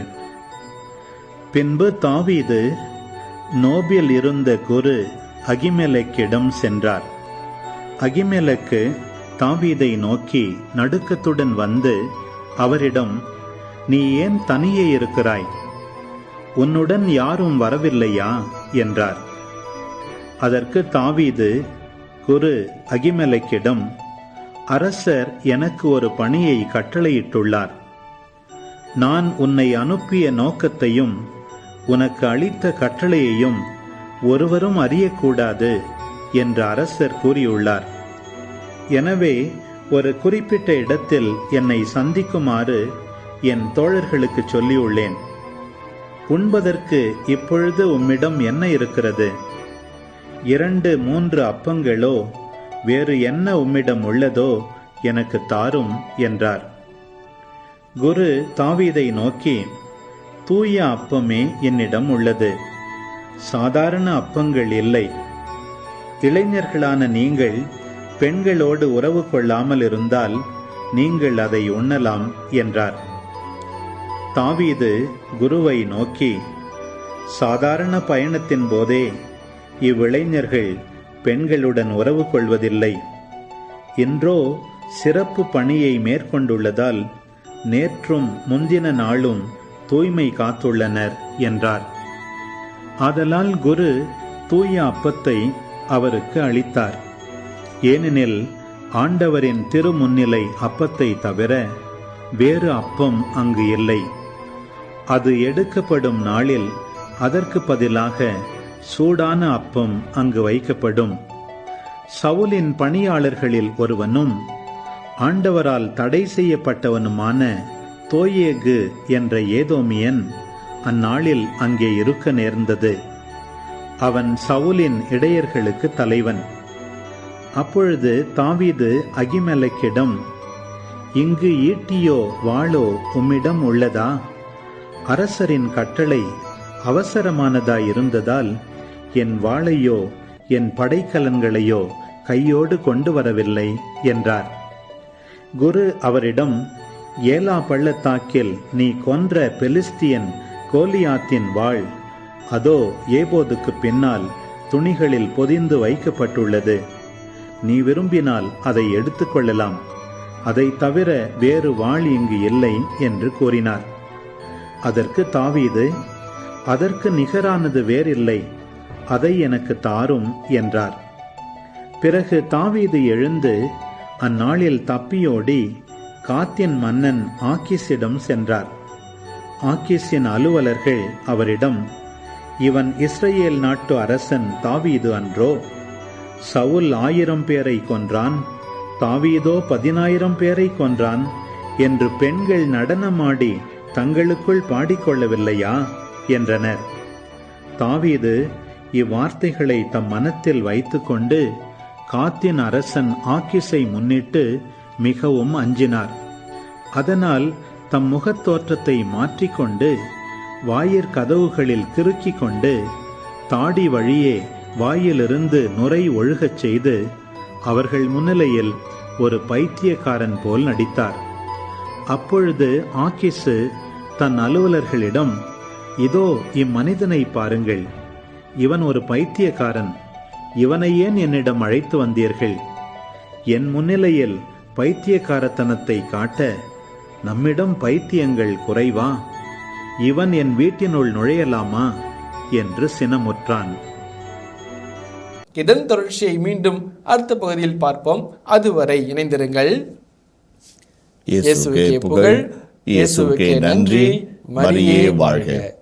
பின்பு தாவீது நோபில் இருந்த குரு அகிமெலக்கிடம் சென்றார். அகிமெலக்கு தாவீதை நோக்கி நடுக்கத்துடன் வந்து அவரிடம், நீ ஏன் தனியே இருக்கிறாய்? உன்னுடன் யாரும் வரவில்லையா என்றார். அதற்கு தாவீது குரு அகிமெலக்கிடம், அரசர் எனக்கு ஒரு பணியை கட்டளையிட்டுள்ளார். நான் உன்னை அனுப்பிய நோக்கத்தையும் உனக்கு அளித்த கட்டளையையும் ஒருவரும் அறியக்கூடாது என்று அரசர் கூறியுள்ளார். எனவே ஒரு குறிப்பிட்ட இடத்தில் என்னை சந்திக்குமாறு என் தோழர்களுக்கு சொல்லியுள்ளேன். உண்பதற்கு இப்பொழுது உம்மிடம் என்ன இருக்கிறது? 2-3 அப்பங்களோ வேறு என்ன உம்மிடம் உள்ளதோ எனக்கு தாரும் என்றார். குரு தாவீதை நோக்கி, தூய அப்பமே என்னிடம் உள்ளது, சாதாரண அப்பங்கள் இல்லை. இளைஞர்களான நீங்கள் பெண்களோடு உறவு கொள்ளாமல் இருந்தால் நீங்கள் அதை உண்ணலாம் என்றார். தாவீது குருவை நோக்கி, சாதாரண பயணத்தின் போதே இவ்விளைஞர்கள் பெண்களுடன் உறவு கொள்வதில்லை. இன்றோ சிறப்பு பணியை மேற்கொண்டுள்ளதால் நேற்றும் முந்தின நாளும் தூய்மை காத்துள்ளனர் என்றார். ஆதலால் குரு தூய அப்பத்தை அவருக்கு அளித்தார். ஏனெனில் ஆண்டவரின் திருமுன்னிலை அப்பத்தை தவிர வேறு அப்பம் அங்கு இல்லை. அது எடுக்கப்படும் நாளில் அதற்கு பதிலாக சூடான அப்பம் அங்கு வைக்கப்படும். சவுலின் பணியாளர்களில் ஒருவனும் ஆண்டவரால் தடை செய்யப்பட்டவனுமான தோயேகு என்ற ஏதோமியன் அந்நாளில் அங்கே இருக்க நேர்ந்தது. அவன் சவுலின் இடையர்களுக்கு தலைவன். அப்பொழுது தாவீது அகிமெலக்கிடம், இங்கு ஈட்டியோ வாளோ உம்மிடம் உள்ளதா? அரசரின் கட்டளை அவசரமானதாயிருந்ததால் என் வாளையோ என் படைக்கலன்களையோ கையோடு கொண்டு வரவில்லை என்றார். குரு அவரிடம், ஏலா பள்ளத்தாக்கில் நீ கொன்ற பெலிஸ்தியன் கோலியாத்தின் வாள் அதோ ஏபோதுக்கு பின்னால் துணிகளில் பொதிந்து வைக்கப்பட்டுள்ளது. நீ விரும்பினால் அதை எடுத்துக்கொள்ளலாம். அதை தவிர வேறு வாள் இங்கு இல்லை என்று கூறினார். அதற்கு தாவீது, அதற்கு நிகரானது வேறில்லை, அதை எனக்கு தாரும் என்றார். பிறகு தாவீது எழுந்து அந்நாளில் தப்பியோடி காத்தின் மன்னன் ஆக்கீசிடம் சென்றார். ஆக்கீசின் அலுவலர்கள் அவரிடம், இவன் இஸ்ரேல் நாட்டு அரசன் தாவீது அன்றோ? சவுல் 1000 பேரை கொன்றான், தாவீதோ 10,000 பேரை கொன்றான் என்று பெண்கள் நடனமாடி தங்களுக்குள் பாடிக்கொள்ளவில்லையா என்றனர். தாவீது இவ்வார்த்தைகளை தம் மனத்தில் வைத்துக்கொண்டு காத்தின் அரசன் ஆக்கீஸை முன்னிட்டு மிகவும் அஞ்சினார். அதனால் தம் முகத்தோற்றத்தை மாற்றிக்கொண்டு வாயிற் கதவுகளில் கிறுக்கிக் கொண்டு தாடி வழியே வாயிலிருந்து நுரை ஒழுகச் செய்து அவர்கள் முன்னிலையில் ஒரு பைத்தியக்காரன் போல் நடித்தார். அப்பொழுது ஆக்கீசு தன் அலுவலர்களிடம், இதோ இம்மனிதனை பாருங்கள், இவன் ஒரு பைத்தியக்காரன், இவனை ஏன் என்னிடம் அழைத்து வந்தீர்கள்? என் முன்னிலையில் பைத்தியக்காரத்தனத்தை காட்ட நம்மிடம் பைத்தியங்கள் குறைவா? இவன் என் வீட்டினுள் நுழையலாமா என்று சினமுற்றான். இதன் தொடர்ச்சியை மீண்டும் அடுத்த பகுதியில் பார்ப்போம். அதுவரை இணைந்திருங்கள். இயேசுவுக்கே புகழ், இயேசுவுக்கே நன்றி, மரியே வாழ்க.